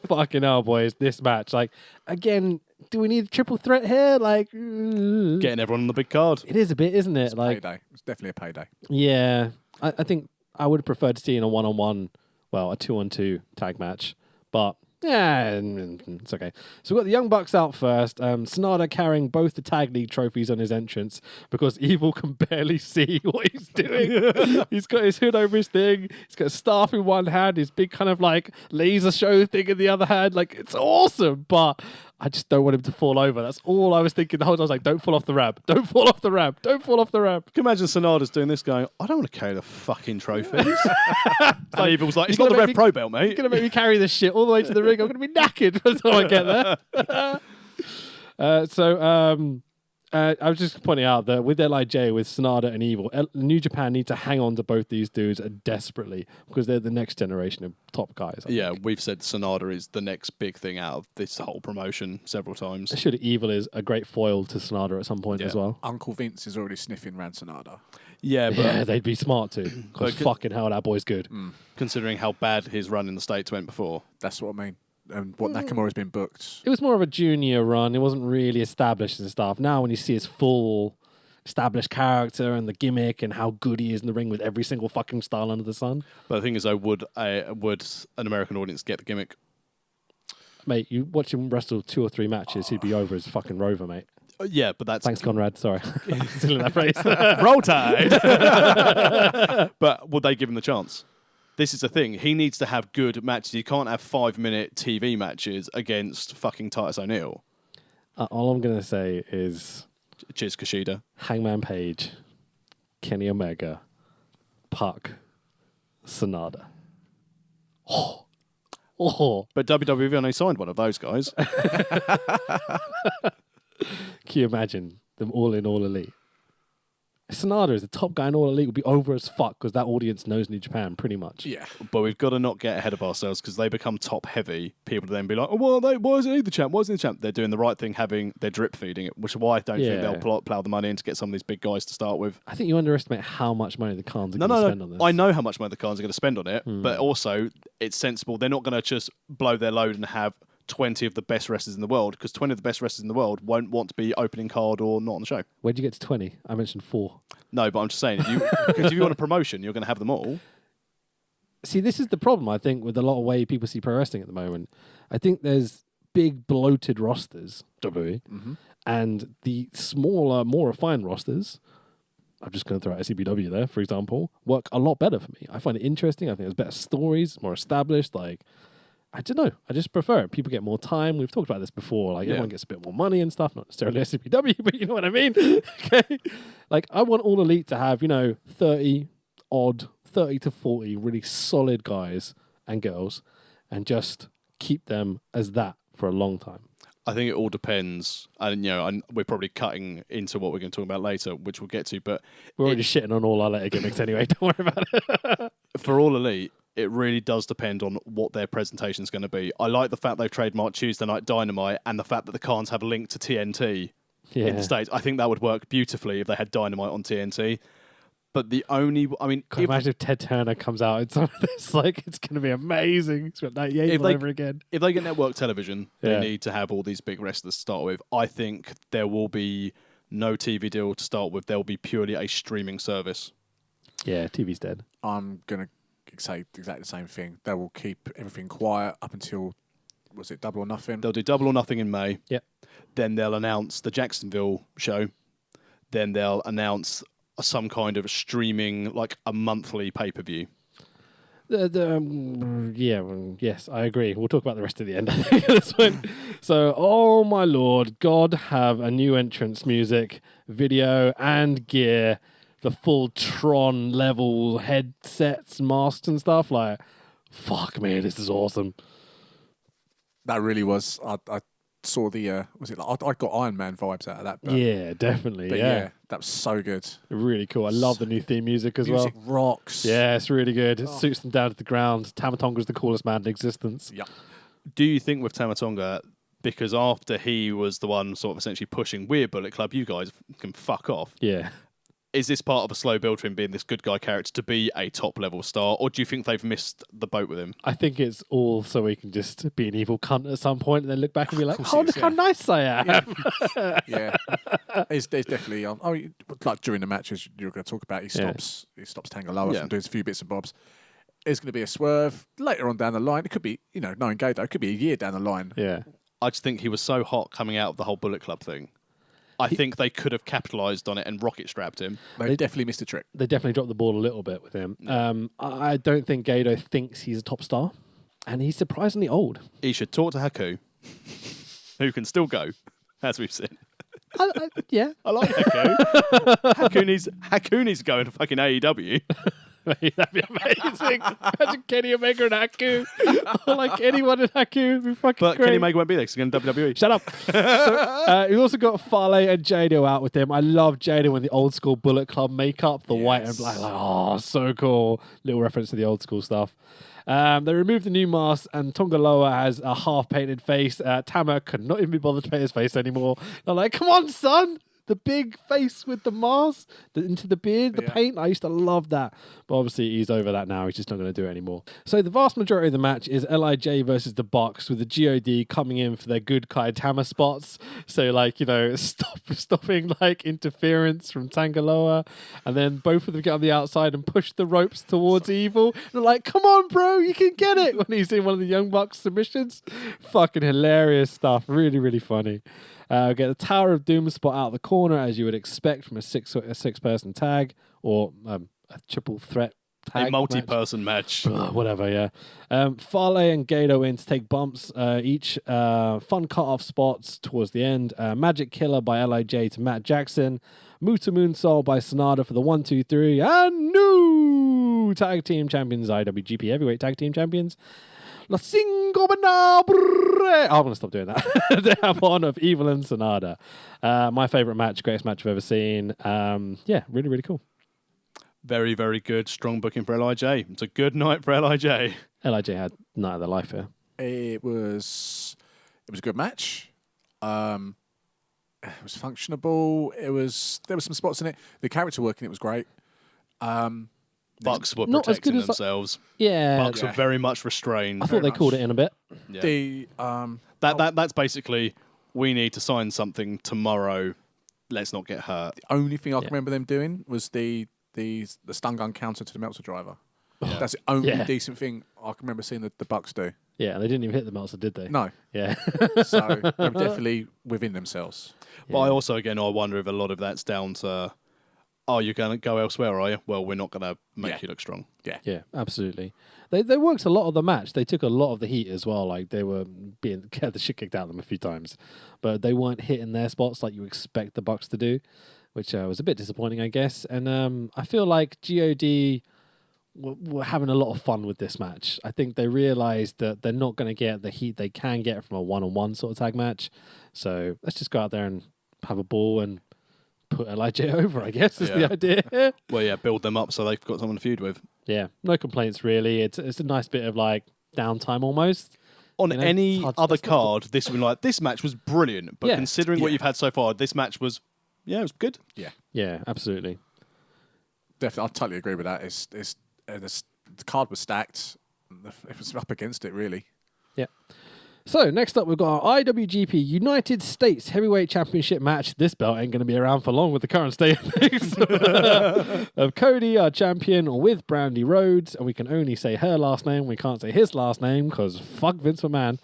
Fucking hell, boys. This match. Like, again, do we need a triple threat here? Like, Getting everyone on the big card. it is a bit, isn't it? It's Like, payday. It's definitely a payday. yeah. I think I would have preferred to see in a 1-on-1, well, a 2-on-2 tag match. But, yeah, it's okay. So we've got the Young Bucks out first. Sonada carrying both the tag league trophies on his entrance because Evil can barely see what he's doing. He's got his hood over his thing. He's got a staff in one hand, his big kind of like laser show thing in the other hand. Like, it's awesome, but I just don't want him to fall over. That's all I was thinking the whole time. I was like, don't fall off the ramp. Don't fall off the ramp. Don't fall off the ramp. Can you imagine Sonada's doing this going, I don't want to carry the fucking trophies. And Evil's like, it's You're not the gonna Rev Pro belt, mate. You're going to make me carry this shit all the way to the ring. I'm going to be knackered by the time I get there. I was just pointing out that with LIJ, with Sonada and Evil, New Japan need to hang on to both these dudes desperately because they're the next generation of top guys. I think. We've said Sonada is the next big thing out of this whole promotion several times. Should Evil is a great foil to Sonada at some point as well. Uncle Vince is already sniffing around Sonada. Yeah, but Yeah, they'd be smart too. Because fucking hell, that boy's good. considering how bad his run in the States went before. That's what I mean. And what Nakamura's been booked. It was more of a junior run. It wasn't really established and stuff. Now when you see his full established character and the gimmick and how good he is in the ring with every single fucking style under the sun. But the thing is, though, would an American audience get the gimmick? Mate, you watch him wrestle 2 or 3 matches, he'd be over as fucking Rover, mate. Yeah, but that's... Thanks, Conrad. Sorry. Still in that phrase. Roll Tide! But would they give him the chance? This is the thing. He needs to have good matches. He can't have 5-minute TV matches against fucking Titus O'Neil. All I'm going to say is... Cheers, Kushida. Hangman Page, Kenny Omega, Puck, Sonada. Oh. But WWE only signed one of those guys. Can you imagine them all in All Elite? Sonada is the top guy in All Elite would be over as fuck because that audience knows New Japan pretty much. Yeah. But we've got to not get ahead of ourselves because they become top heavy. People then be like, oh, well, why isn't he the champ? Why isn't he the champ? They're doing the right thing, they're drip feeding it, which is why I don't think they'll plow the money in to get some of these big guys to start with. I think you underestimate how much money the Khans are going to spend on this. I know how much money the Khans are going to spend on it, but also it's sensible. They're not going to just blow their load and have 20 of the best wrestlers in the world, because 20 of the best wrestlers in the world won't want to be opening card or not on the show. Where'd you get to 20? I mentioned 4. No, but I'm just saying, because if you want a promotion, you're going to have them all. See, this is the problem, I think, with a lot of way people see pro wrestling at the moment. I think there's big, bloated rosters, WWE, and the smaller, more refined rosters, I'm just going to throw out SCBW there, for example, work a lot better for me. I find it interesting. I think there's better stories, more established, I don't know. I just prefer it. People get more time. We've talked about this before. Everyone gets a bit more money and stuff. Not necessarily SCPW, but you know what I mean. Okay. I want All Elite to have, 30 to 40 really solid guys and girls and just keep them as that for a long time. I think it all depends. And, we're probably cutting into what we're going to talk about later, which we'll get to. But we're already shitting on all our letter gimmicks anyway. Don't worry about it. For All Elite, it really does depend on what their presentation is going to be. I like the fact they've trademarked Tuesday Night Dynamite and the fact that the Khans have a link to TNT in the States. I think that would work beautifully if they had Dynamite on TNT. But imagine if Ted Turner comes out in some of this. It's going to be amazing. It's got 98 all over again. If they get network television, they need to have all these big wrestlers to start with. I think there will be no TV deal to start with. There will be purely a streaming service. Yeah, TV's dead. I'm going to say exactly the same thing. They will keep everything quiet up until, was it Double or Nothing? They'll do Double or Nothing in May. Yep. Then they'll announce the Jacksonville show then they'll announce some kind of streaming, like a monthly pay-per-view. Yes, I agree. We'll talk about the rest at the end, I think, at this point. So, oh my lord, God have a new entrance music, video, and gear. The full Tron level headsets, masks, and stuff. Like, fuck me, this is awesome. That really was. I saw the was it like I got Iron Man vibes out of that. But, Yeah, definitely. but yeah, that was so good. really cool. I love the new theme music as Music well. rocks. Yeah, it's really good. It suits them down to the ground. Tamatonga's the coolest man in existence. Yeah. Do you think with Tamatonga, because after he was the one sort of essentially pushing Weird Bullet Club, you guys can fuck off? Yeah. Is this part of a slow build for him being this good guy character to be a top level star, or do you think they've missed the boat with him? I think it's all so he can just be an evil cunt at some point and then look back and be like, course oh, it is, look how nice I am. Yeah. There's definitely like during the matches you're going to talk about, he stops Tangaloa from doing a few bits and bobs. There's going to be a swerve later on down the line. It could be, knowing Gato, it could be a year down the line. Yeah. I just think he was so hot coming out of the whole Bullet Club thing. I think they could have capitalised on it and rocket strapped him. They definitely missed a trick. They definitely dropped the ball a little bit with him. I don't think Gato thinks he's a top star, and he's surprisingly old. He should talk to Haku, who can still go, as we've seen. Yeah. I like Haku. Haku needs to go into fucking AEW. That'd be amazing. Imagine Kenny Omega and Haku. Or like anyone in Haku would be fucking But great. Kenny Omega won't be there because he's going to WWE. Shut up. So, we've also got Fale and Jado out with him. I love Jado in the old school Bullet Club makeup, the white and black. Like, oh, so cool. Little reference to the old school stuff. They removed the new mask, and Tongaloa has a half-painted face. Tama could not even be bothered to paint his face anymore. They're like, come on, son. The big face with the mask, into the beard, the paint. I used to love that. But obviously, he's over that now. He's just not going to do it anymore. So the vast majority of the match is LIJ versus the Bucks, with the GOD coming in for their good Kai Tama spots. So, stopping, interference from Tangaloa. And then both of them get on the outside and push the ropes towards Evil. And they're like, come on, bro, you can get it. When he's in one of the Young Bucks submissions. Fucking hilarious stuff. Really, really funny. Get the Tower of Doom spot out of the corner, as you would expect from a six-person tag, or a triple threat tag. A multi-person match. Whatever, yeah. Fale and Gato in to take bumps each. Fun cut-off spots towards the end. Magic Killer by LIJ to Matt Jackson. Muta Moonsault by Sonata for the 1, 2, 3. And new tag team champions, IWGP Heavyweight Tag Team Champions. La Cinco Manabre. I'm going to stop doing that. They have one of Evil and Sonata. My favourite match, greatest match I've ever seen. Really, really cool. Very, very good. Strong booking for LIJ. It's a good night for LIJ. LIJ had night of their life here. It was a good match. It was functionable. There was some spots in it. The character work in it was great. Bucks were Not as good protecting as themselves. Yeah. Bucks were very much restrained. I thought they called it in a bit. Yeah. That's basically, we need to sign something tomorrow. Let's not get hurt. The only thing I can remember them doing was the stun gun counter to the Meltzer driver. Yeah. That's the only decent thing I can remember seeing the Bucks do. Yeah, and they didn't even hit the Meltzer, did they? No. Yeah. So they're definitely within themselves. But I also, again, I wonder if a lot of that's down to, oh, you're going to go elsewhere, are you? Well, we're not going to make you look strong. Yeah. Yeah, absolutely. They worked a lot of the match. They took a lot of the heat as well. Like, they were had the shit kicked out of them a few times. But they weren't hitting their spots like you expect the Bucks to do, which was a bit disappointing, I guess. And I feel like GOD were having a lot of fun with this match. I think they realised that they're not going to get the heat they can get from a one-on-one sort of tag match. So let's just go out there and have a ball and put LIJ over, I guess, is the idea. Well, yeah, build them up so they've got someone to feud with. Yeah, no complaints really. It's a nice bit of like downtime almost. On any other card, this would be like, this match was brilliant, but considering what you've had so far, this match was, it was good. Yeah, absolutely. Definitely, I totally agree with that. The card was stacked. It was up against it, really. Yeah. So next up, we've got our IWGP United States Heavyweight Championship match. This belt ain't going to be around for long with the current state of things. Of Cody, our champion, with Brandy Rhodes, and we can only say her last name. We can't say his last name because fuck Vince McMahon.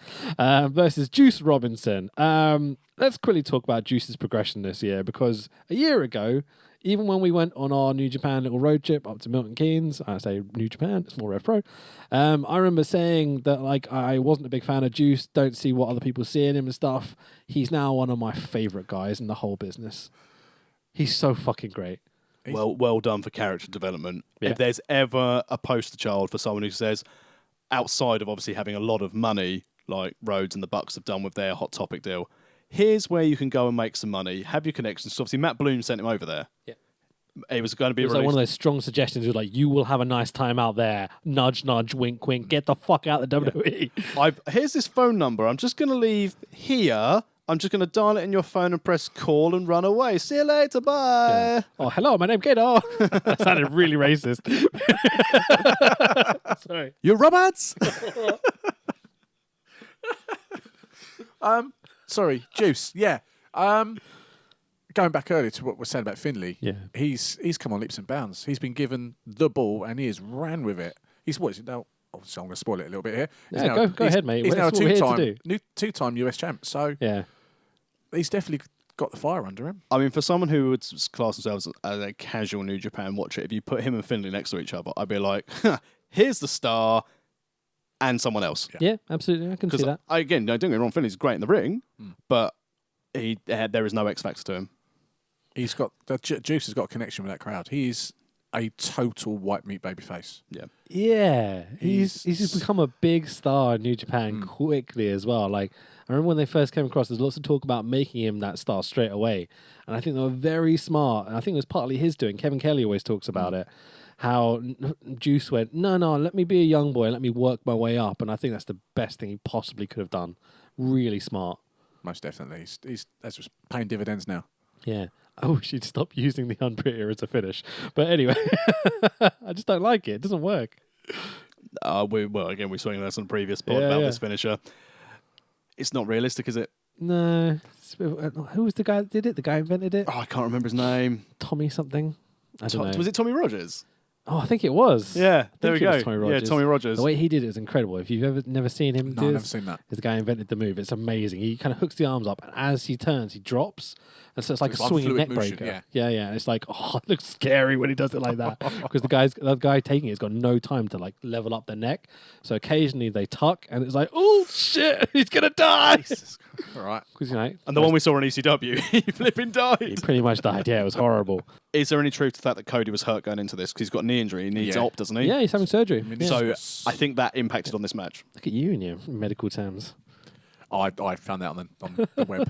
Versus Juice Robinson. Let's quickly talk about Juice's progression this year, because a year ago, even when we went on our New Japan little road trip up to Milton Keynes, I say New Japan, it's more Rev Pro. I remember saying that I wasn't a big fan of Juice, don't see what other people see in him and stuff. He's now one of my favourite guys in the whole business. He's so fucking great. Well done for character development. Yeah. If there's ever a poster child for someone who says, outside of obviously having a lot of money, like Rhodes and the Bucks have done with their Hot Topic deal, here's where you can go and make some money, have your connections. So obviously Matt Bloom sent him over there. Yeah. It was going to be It was like one of those strong suggestions of you will have a nice time out there. Nudge, nudge, wink, wink. Get the fuck out of the WWE. Here's this phone number. I'm just going to leave here. I'm just going to dial it in your phone and press call and run away. See you later. Bye. Yeah. Oh, hello, my name's Gator. That sounded really racist. Sorry. You're Roberts? Sorry, Juice. Yeah. Going back earlier to what we're saying about Finlay, Yeah. he's come on leaps and bounds. He's been given the ball and he has ran with it. He's what is it now? Oh, so I'm going to spoil it a little bit here. Yeah, go ahead, mate. He's now a That's what we're here to do. two-time US champ. So Yeah. he's definitely got the fire under him. I mean, for someone who would class themselves as a casual New Japan watcher, if you put him and Finlay next to each other, I'd be like, here's the star and someone else. Yeah, absolutely. I can see that. Again, don't get me wrong, Finlay's great in the ring, but there is no X factor to him. He's got Juice has got a connection with that crowd. He is a total white meat babyface. Yeah. Yeah, he's just become a big star in New Japan quickly as well. I remember when they first came across, there's lots of talk about making him that star straight away. And I think they were very smart. And I think it was partly his doing. Kevin Kelly always talks about it. How Juice went, no, let me be a young boy. Let me work my way up. And I think that's the best thing he possibly could have done. Really smart. Most definitely. He's that's just paying dividends now. Yeah. I wish he'd stop using the unprettier as a finish. But anyway, I just don't like it. It doesn't work. We swung this on the previous pod about this finisher. It's not realistic, is it? No. Who was the guy that did it? The guy who invented it? Oh, I can't remember his name. Tommy something? I don't know. Was it Tommy Rogers? Oh, I think it was. Yeah, there we think it go. was Tommy Rogers. Yeah, Tommy Rogers. The way he did it was incredible. If you've never seen him do No, I've this, never seen that. the guy who invented the move. It's amazing. He kind of hooks the arms up, and as he turns, he drops. And so it's like It's a like swinging fluid neck motion, breaker. Yeah. And it's like, it looks scary when he does it like that. Because the guy taking it has got no time to level up the neck. So occasionally they tuck, and it's like, oh shit, he's gonna die. All right. Because And the one we saw on ECW, he flipping he died. pretty much died. Yeah, it was horrible. Is there any truth to the fact that Cody was hurt going into this? Because he's got a knee injury. He needs op, doesn't he? Yeah, he's having surgery. Yeah. So I think that impacted on this match. Look at you and your medical terms. I found that on the web.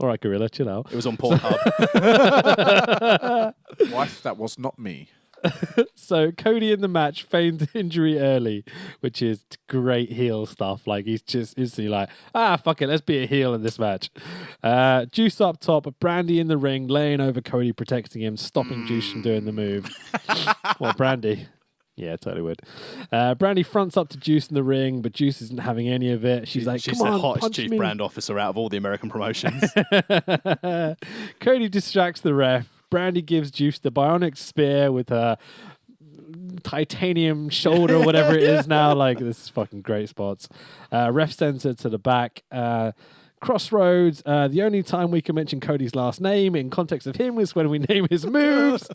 All right, Gorilla, chill out. It was on Pornhub. Wife, that was not me. So Cody in the match feigned injury early, which is great heel stuff. He's just instantly like, fuck it, let's be a heel in this match. Juice up top, Brandy in the ring, laying over Cody, protecting him, stopping Juice from doing the move. Well, Brandy. Yeah, totally would. Brandy fronts up to Juice in the ring, but Juice isn't having any of it. She's like, she's come on, the hottest punch chief me. brand officer out of all the American promotions. Cody distracts the ref. Brandy gives Juice the bionic spear with her titanium shoulder, whatever it is now. This is fucking great spots. Ref sends her to the back. Crossroads. The only time we can mention Cody's last name in context of him is when we name his moves.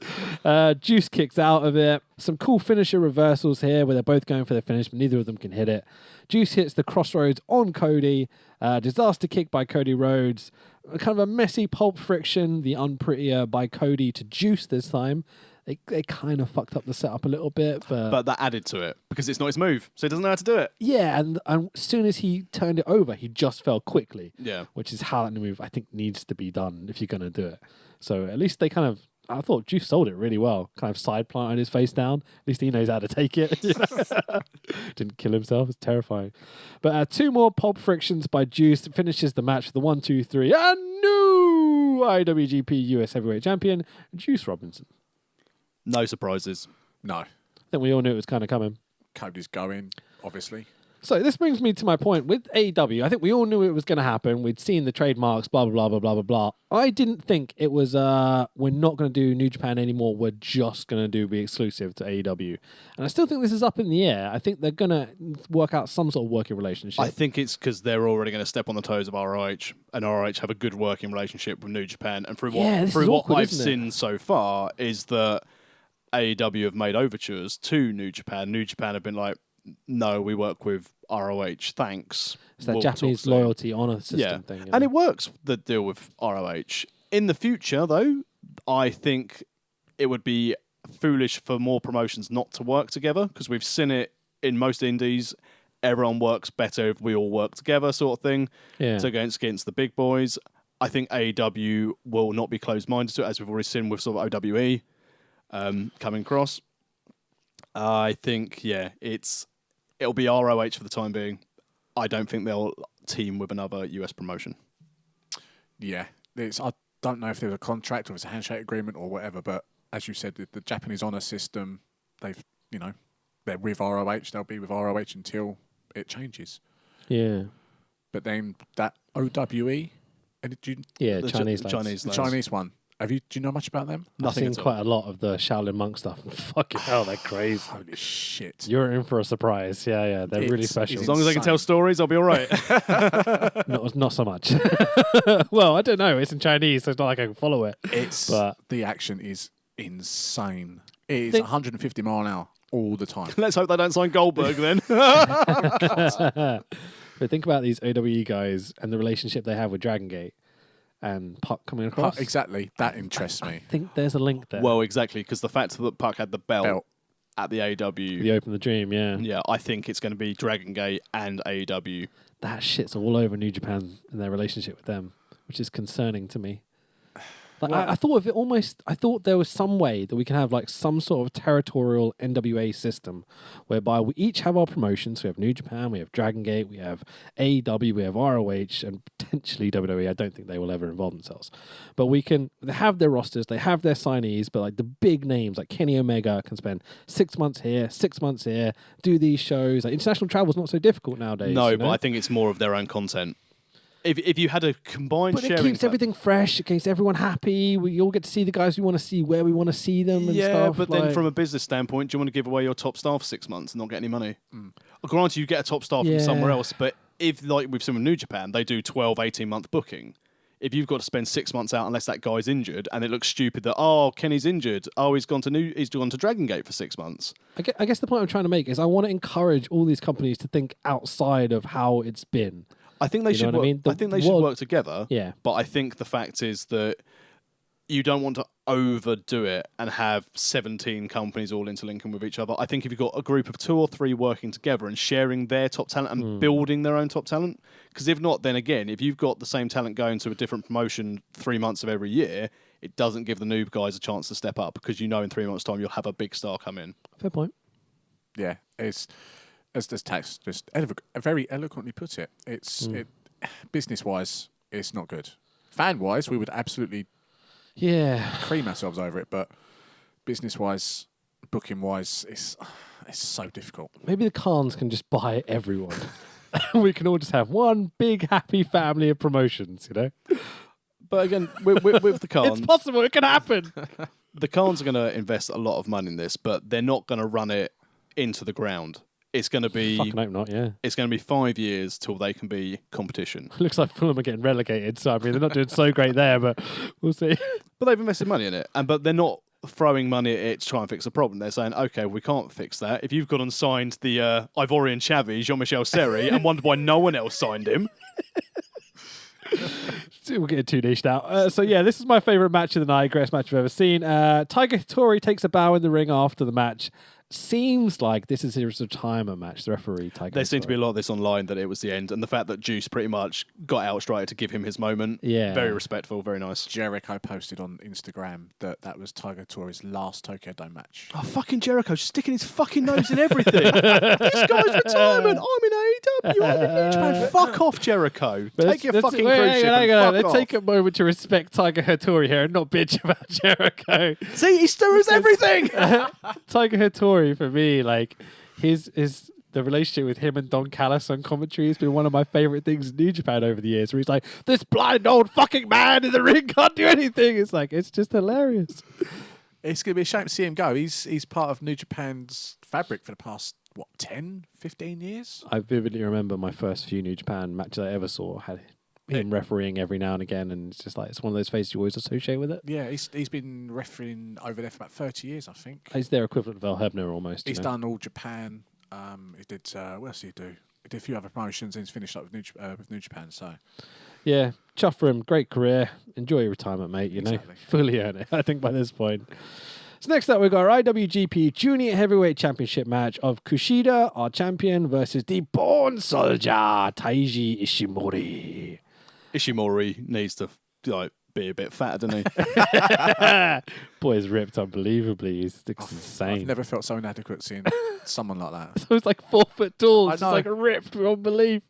Juice kicks out of it. Some cool finisher reversals here where they're both going for the finish, but neither of them can hit it. Juice hits the Crossroads on Cody. Disaster kick by Cody Rhodes. Kind of a messy pulp friction. The unprettier by Cody to Juice this time. They kind of fucked up the setup a little bit, but that added to it because it's not his move, so he doesn't know how to do it. Yeah, and as soon as he turned it over, he just fell quickly. Yeah, which is how that move I think needs to be done if you're going to do it. So at least they I thought Juice sold it really well. Kind of side planted his face down. At least he knows how to take it. Didn't kill himself. It's terrifying. But two more pulp frictions by Juice finishes the match with the 1, 2, 3. And new IWGP US Heavyweight Champion, Juice Robinson. No surprises. No. I think we all knew it was kind of coming. Cody's going, obviously. So this brings me to my point with AEW. I think we all knew it was going to happen. We'd seen the trademarks, blah, blah, blah, blah, blah, blah. I didn't think it was, we're not going to do New Japan anymore. We're just going to be exclusive to AEW. And I still think this is up in the air. I think they're going to work out some sort of working relationship. I think it's because they're already going to step on the toes of ROH, and ROH have a good working relationship with New Japan. And through what I've seen so far is that AEW have made overtures to New Japan. New Japan have been like, no, we work with ROH, thanks. It's that Japanese loyalty honor system thing. And it works, the deal with ROH. In the future, though, I think it would be foolish for more promotions not to work together, because we've seen it in most indies. Everyone works better if we all work together, sort of thing. Yeah. So against the big boys. I think AEW will not be closed-minded to it, as we've already seen with sort of OWE coming across. I think, it'll be ROH for the time being. I don't think they'll team with another US promotion. Yeah. I don't know if there's a contract or if it's a handshake agreement or whatever, but as you said, the Japanese honor system, they're with ROH, they'll be with ROH until it changes. Yeah. But then that OWE, the Chinese the Chinese one. Do you know much about them? I've seen quite a lot of the Shaolin Monk stuff. Fucking hell, they're crazy. Holy shit. You're in for a surprise. Yeah, they're really special. As long as they can tell stories, I'll be all right. Not so much. Well, I don't know. It's in Chinese, so it's not like I can follow it. The action is insane. It is 150 mile an hour all the time. Let's hope they don't sign Goldberg then. But think about these OWE guys and the relationship they have with Dragon Gate and Puck coming across. Exactly. That interests me. I think there's a link there. Well, exactly, because the fact that Puck had the belt at the AEW. The Open the Dream, yeah. Yeah, I think it's going to be Dragon Gate and AEW. That shit's all over New Japan and their relationship with them, which is concerning to me. Like, I thought of it almost. I thought there was some way that we can have like some sort of territorial NWA system, whereby we each have our promotions. We have New Japan, we have Dragon Gate, we have AEW, we have ROH, and potentially WWE. I don't think they will ever involve themselves, but we can. They have their rosters, they have their signees, but like the big names like Kenny Omega can spend 6 months here, 6 months here, do these shows. Like, international travel is not so difficult nowadays. No, but I think it's more of their own content. If you had a combined sharing... But it keeps everything fresh. It keeps everyone happy. We all get to see the guys we want to see, where we want to see them and stuff. Yeah, but then from a business standpoint, do you want to give away your top star for 6 months and not get any money? Granted, you get a top star from somewhere else, but if, like we've seen with New Japan, they do 12, 18-month booking. If you've got to spend 6 months out unless that guy's injured, and it looks stupid that, Kenny's injured, he's gone to Dragon Gate for 6 months. I guess the point I'm trying to make is I want to encourage all these companies to think outside of how it's been. I think they should. I think they should work together. Yeah. But I think the fact is that you don't want to overdo it and have 17 companies all interlinking with each other. I think if you've got a group of 2 or 3 working together and sharing their top talent and building their own top talent, because if not, then again, if you've got the same talent going to a different promotion 3 months of every year, it doesn't give the new guys a chance to step up, because in 3 months' time you'll have a big star come in. Fair point. Yeah, it's... As this text just very eloquently put it, business-wise, it's not good. Fan-wise, we would absolutely cream ourselves over it, but business-wise, booking-wise, it's so difficult. Maybe the Khans can just buy everyone. We can all just have one big happy family of promotions, But again, with the Khans... It's possible, it can happen. The Khans are going to invest a lot of money in this, but they're not going to run it into the ground. It's going to be... Fucking hope not, yeah. It's going to be 5 years till they can be competition. Looks like Fulham are getting relegated, so I mean, they're not doing so great there, but we'll see. But they've invested money in it, but they're not throwing money at it to try and fix a problem. They're saying, okay, we can't fix that. If you've gone and signed the Ivorian Chavy, Jean-Michel Seri, and wondered why no one else signed him... We're getting too niched out. So yeah, this is my favourite match of the night, greatest match I've ever seen. Tiger Hattori takes a bow in the ring after the match. Seems like this is his retirement match, the referee, Tiger There Hattori. seemed to be a lot of this online that it was the end, and the fact that Juice pretty much got out straight to give him his moment. Yeah. Very respectful, very nice. Jericho posted on Instagram that was Tiger Hattori's last Tokyo Dome match. Oh, fucking Jericho, sticking his fucking nose in everything. This guy's retirement. I'm in AEW. I'm in New Japan. Fuck off, Jericho. Take your fucking cruise ship and fuck Let's off. take a moment to respect Tiger Hattori here and not bitch about Jericho. See, he stirs everything. Tiger Hattori, for me, like, his the relationship with him and Don Callis on commentary has been one of my favorite things in New Japan over the years, where he's like, this blind old fucking man in the ring can't do anything. It's like, it's just hilarious. It's going to be a shame to see him go. He's part of New Japan's fabric for the past, 10, 15 years? I vividly remember my first few New Japan matches I ever saw had him refereeing every now and again, and it's just like, it's one of those faces you always associate with it. Yeah, he's been refereeing over there for about 30 years, I think. He's their equivalent of Al Hebner almost. He's done all Japan. He did, what else did he do? He did a few other promotions and he's finished up with New Japan, so... Yeah, chuff for him. Great career. Enjoy your retirement, mate. You know, fully earn it, I think, by this point. So next up, we've got our IWGP Junior Heavyweight Championship match of Kushida, our champion, versus the Born Soldier, Taiji Ishimori. Ishimori needs to be a bit fatter, doesn't he? Boy's ripped unbelievably. He's insane. I've never felt so inadequate seeing someone like that. So he's like 4 foot tall. I It's know. like ripped beyond belief.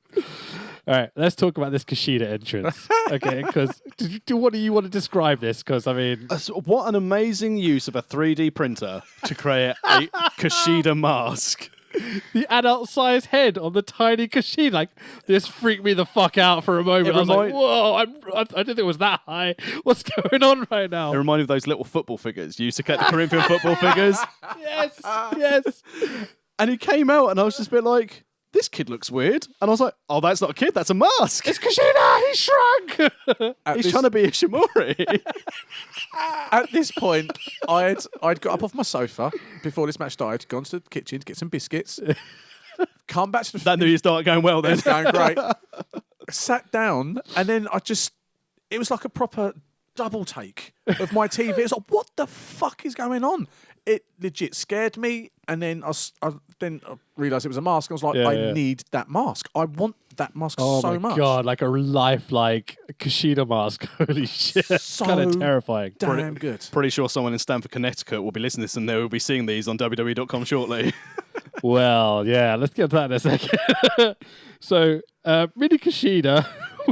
All right, let's talk about this Kushida entrance. Okay, because what do you want to describe this? Because, I mean... What an amazing use of a 3D printer to create a Kushida mask. The adult-sized head on the tiny Kushida. Like, this freaked me the fuck out for a moment. I was like, whoa, I didn't think it was that high. What's going on right now? It reminded me of those little football figures. You used to collect the Corinthian football figures. Yes. And he came out and I was just a bit like... This kid looks weird. And I was like, oh, that's not a kid, that's a mask. It's Kushida, he shrunk. He's trying to be Ishimori. At this point, I'd got up off my sofa before this match started, gone to the kitchen to get some biscuits, come back to the... That knew you started going well then. It's going great. Sat down, and then it was like a proper double take of my TV. It's like, what the fuck is going on? It legit scared me, and then I realised it was a mask. I was like, I need that mask. I want that mask so much. Oh my god, like a lifelike Kushida mask. Holy shit. So kind of terrifying. Damn good. Pretty sure someone in Stamford, Connecticut will be listening to this and they will be seeing these on WWE.com shortly. Well, yeah, let's get to that in a second. So, Mini Kushida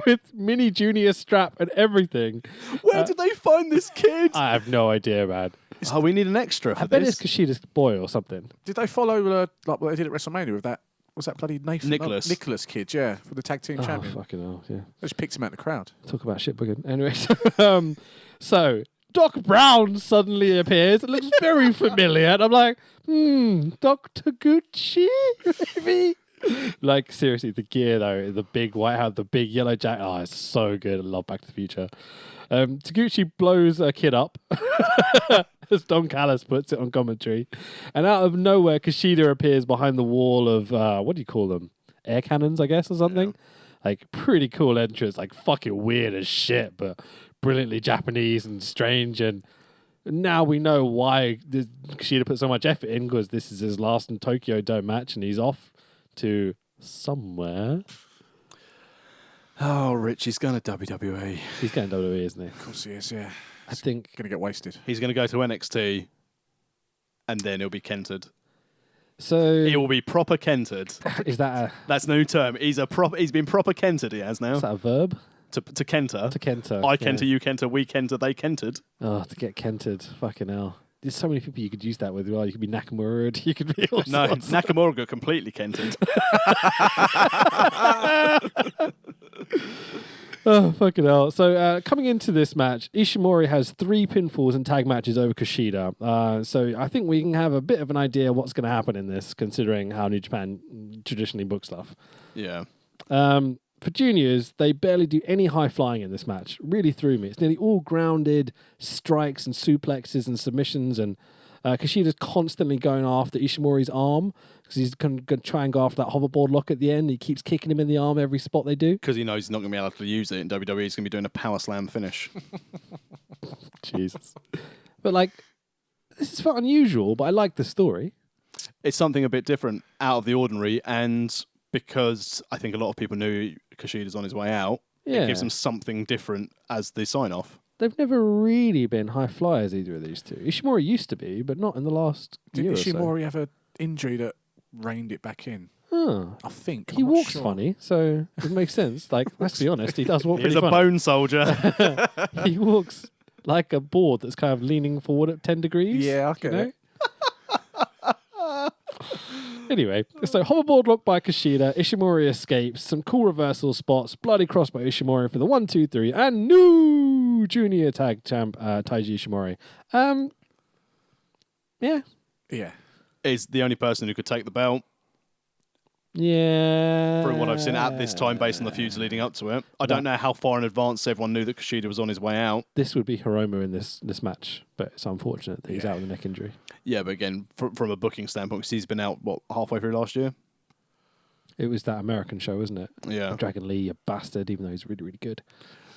with Mini Junior strap and everything. Where did they find this kid? I have no idea, man. Oh, we need an extra for I bet this. it's Kushida's boy or something. Did they follow like what they did at WrestleMania with that? Was that bloody Nathan? Nicholas. Nicholas kid, yeah, for the tag team champion. Fucking hell, yeah. They just picked him out of the crowd. Talk about shit booking. Anyway, so Doc Brown suddenly appears. It looks very familiar. And I'm like, Dr. Gucci, maybe? Like, seriously, the gear, though, the big white hat, the big yellow jacket. Oh, it's so good. I love Back to the Future. Taguchi blows a kid up, as Don Callis puts it on commentary. And out of nowhere, Kushida appears behind the wall of, what do you call them? Air cannons, I guess, or something? Yeah. Like, pretty cool entrance. Like, fucking weird as shit, but brilliantly Japanese and strange. And now we know why Kushida put so much effort in, because this is his last in Tokyo Dome match, and he's off to somewhere. Oh, Rich, he's going to WWE. He's going to WWE, isn't he? Of course he is, yeah. I think... Going to get wasted. He's going to go to NXT, and then he'll be kented. So... He will be proper kented. Is that a... That's no term. He's been proper kented, he has now. Is that a verb? To kenter. To kenter. I kenter, you kenter, we kenter, they kented. Oh, to get kented. Fucking hell. There's so many people you could use that with. Well, you could be Nakamura. You could be all No, sorts. Nakamura got completely kented. Oh, fucking hell. So, coming into this match, Ishimori has 3 pinfalls and tag matches over Kushida. So, I think we can have a bit of an idea what's going to happen in this, considering how New Japan traditionally books stuff. Yeah. For juniors, they barely do any high flying in this match. Really threw me. It's nearly all grounded strikes and suplexes and submissions, and Kushida's constantly going after Ishimori's arm because he's going to try and go after that hoverboard lock at the end. He keeps kicking him in the arm every spot they do. Because he knows he's not going to be able to use it in WWE. He's going to be doing a power slam finish. Jesus. But, like, this is unusual, but I like the story. It's something a bit different, out of the ordinary, and because I think a lot of people knew Kushida's on his way out, it gives them something different as the sign-off. They've never really been high flyers, either of these two. Ishimori used to be, but not in the last year or so. Did Ishimori have an injury that reined it back in? Oh. I think. He walks funny, so it makes sense. Like, let's be honest, he does walk He's pretty a funny. bone soldier. He walks like a board that's kind of leaning forward at 10 degrees. Yeah, I get it. Anyway, so hoverboard lock by Kushida, Ishimori escapes, some cool reversal spots, bloody cross by Ishimori for the 1, 2, 3, and new junior tag champ Taiji Ishimori. Yeah. Yeah. Is the only person who could take the belt Yeah. from what I've seen at this time based on the feuds leading up to it. I don't know how far in advance everyone knew that Kushida was on his way out. This would be Hiromu in this match, but it's unfortunate that he's out with a neck injury. Yeah, but again, from a booking standpoint, because he's been out, halfway through last year? It was that American show, wasn't it? Yeah. Dragon Lee, you bastard, even though he's really, really good.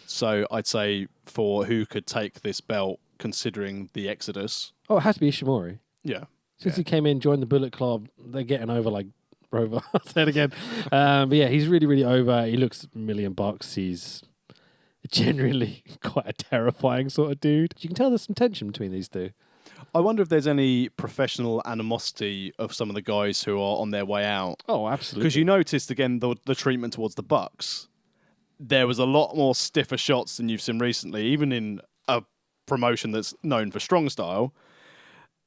So I'd say for who could take this belt, considering the Exodus. Oh, it has to be Ishimori. Yeah. Since he came in, joined the Bullet Club, they're getting over like Rover. I'll say it again. But yeah, he's really, really over. He looks $1,000,000. He's genuinely quite a terrifying sort of dude. You can tell there's some tension between these two. I wonder if there's any professional animosity of some of the guys who are on their way out. Oh, absolutely. Because you noticed, again, the treatment towards the Bucks. There was a lot more stiffer shots than you've seen recently, even in a promotion that's known for strong style.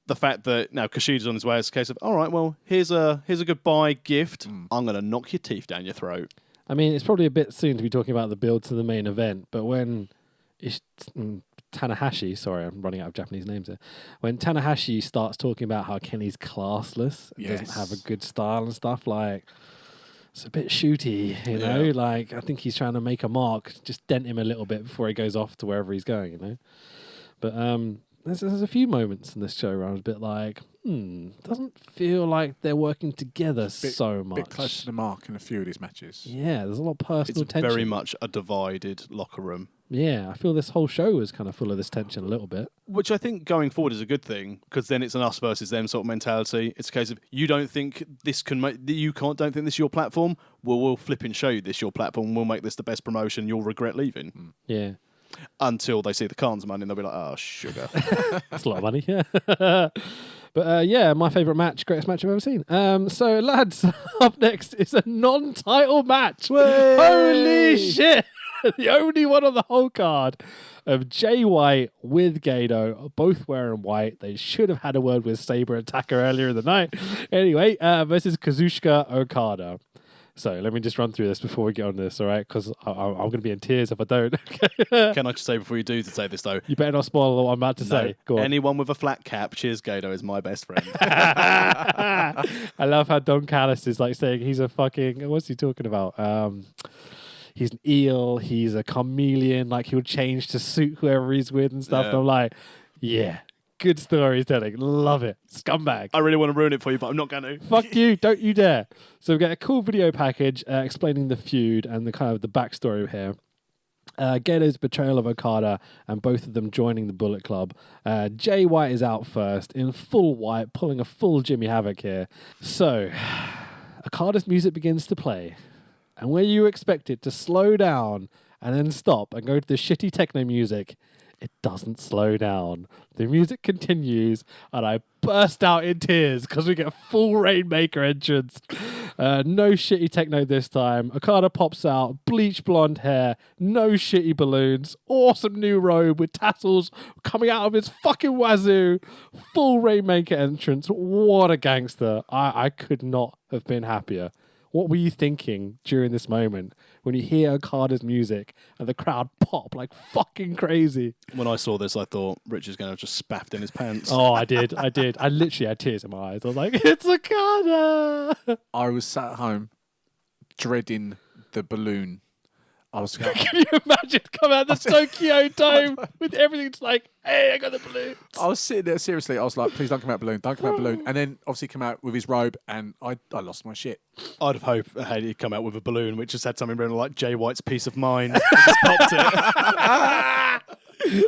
The fact that now Kushida's on his way is a case of, all right, well, here's a goodbye gift. I'm going to knock your teeth down your throat. I mean, it's probably a bit soon to be talking about the build to the main event, but when Tanahashi, sorry, I'm running out of Japanese names here. When Tanahashi starts talking about how Kenny's classless, doesn't have a good style and stuff, like, it's a bit shooty, you know? Like, I think he's trying to make a mark, just dent him a little bit before he goes off to wherever he's going, you know? But there's a few moments in this show where I was a bit like, doesn't feel like they're working together so much. A bit close to the mark in a few of these matches. Yeah, there's a lot of personal It's tension. very much a divided locker room. Yeah, I feel this whole show was kind of full of this tension a little bit. Which I think going forward is a good thing, because then it's an us versus them sort of mentality. It's a case of, you don't think this can make, don't think this is your platform? Well, we'll flip and show you this your platform. We'll make this the best promotion. You'll regret leaving. Yeah. Until they see the Khan's money and they'll be like, oh, sugar. That's a lot of money, yeah. But yeah, my favourite match, greatest match I've ever seen. So, lads, up next is a non-title match. Way! Holy shit! The only one on the whole card of Jay White with Gato, both wearing white. They should have had a word with Sabre and Taka earlier in the night. Anyway, versus Kazuchika Okada. So let me just run through this before we get on this, all right? Because I'm going to be in tears if I don't. Can I just say before you do to say this, though? You better not spoil what I'm about to say. Go on. Anyone with a flat cap, cheers, Gato, is my best friend. I love how Don Callis is like saying he's a fucking... What's he talking about? He's an eel. He's a chameleon. Like, he'll change to suit whoever he's with and stuff. Yeah. And I'm like, yeah, good storytelling. Love it. Scumbag. I really want to ruin it for you, but I'm not going to. Fuck you. Don't you dare. So we get a cool video package explaining the feud and the kind of the backstory here. Gato's betrayal of Okada and both of them joining the Bullet Club. Jay White is out first in full white, pulling a full Jimmy Havoc here. So, Okada's music begins to play. And where you expect it to slow down and then stop and go to the shitty techno music, it doesn't slow down. The music continues, and I burst out in tears because we get a full Rainmaker entrance. No shitty techno this time. Okada pops out, bleach blonde hair, no shitty balloons, awesome new robe with tassels coming out of his fucking wazoo. Full Rainmaker entrance. What a gangster. I could not have been happier. What were you thinking during this moment when you hear Okada's music and the crowd pop like fucking crazy? When I saw this, I thought Rich is going to just spaffed in his pants. Oh, I did. I literally had tears in my eyes. I was like, it's Okada. I was sat at home dreading the balloon. I was going, Can you imagine coming out of the Tokyo Dome with everything just like, hey, I got the balloons. I was sitting there seriously. I was like, please don't come out balloon, don't come out balloon. And then obviously come out with his robe, and I lost my shit. I'd have hoped he'd come out with a balloon which just had something written like Jay White's Peace of Mind. Just popped it.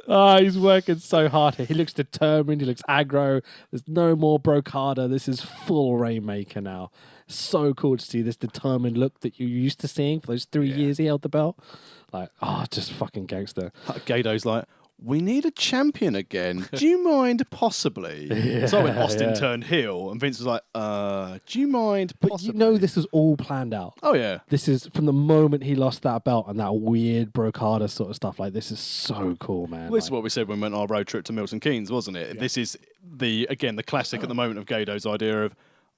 Oh, he's working so hard here. He looks determined. He looks aggro. There's no more brocada. This is full Rainmaker now. So cool to see this determined look that you're used to seeing for those 3 years he held the belt. Like, just fucking gangster. Gato's like, we need a champion again. Do you mind possibly? So when Austin turned heel and Vince was like, do you mind But possibly? you know this was all planned out. Oh, yeah. This is from the moment he lost that belt and that weird brocada sort of stuff. Like, this is so cool, man. Well, this is what we said when we went on our road trip to Milton Keynes, wasn't it? Yeah. This is the classic at the moment of Gato's idea of,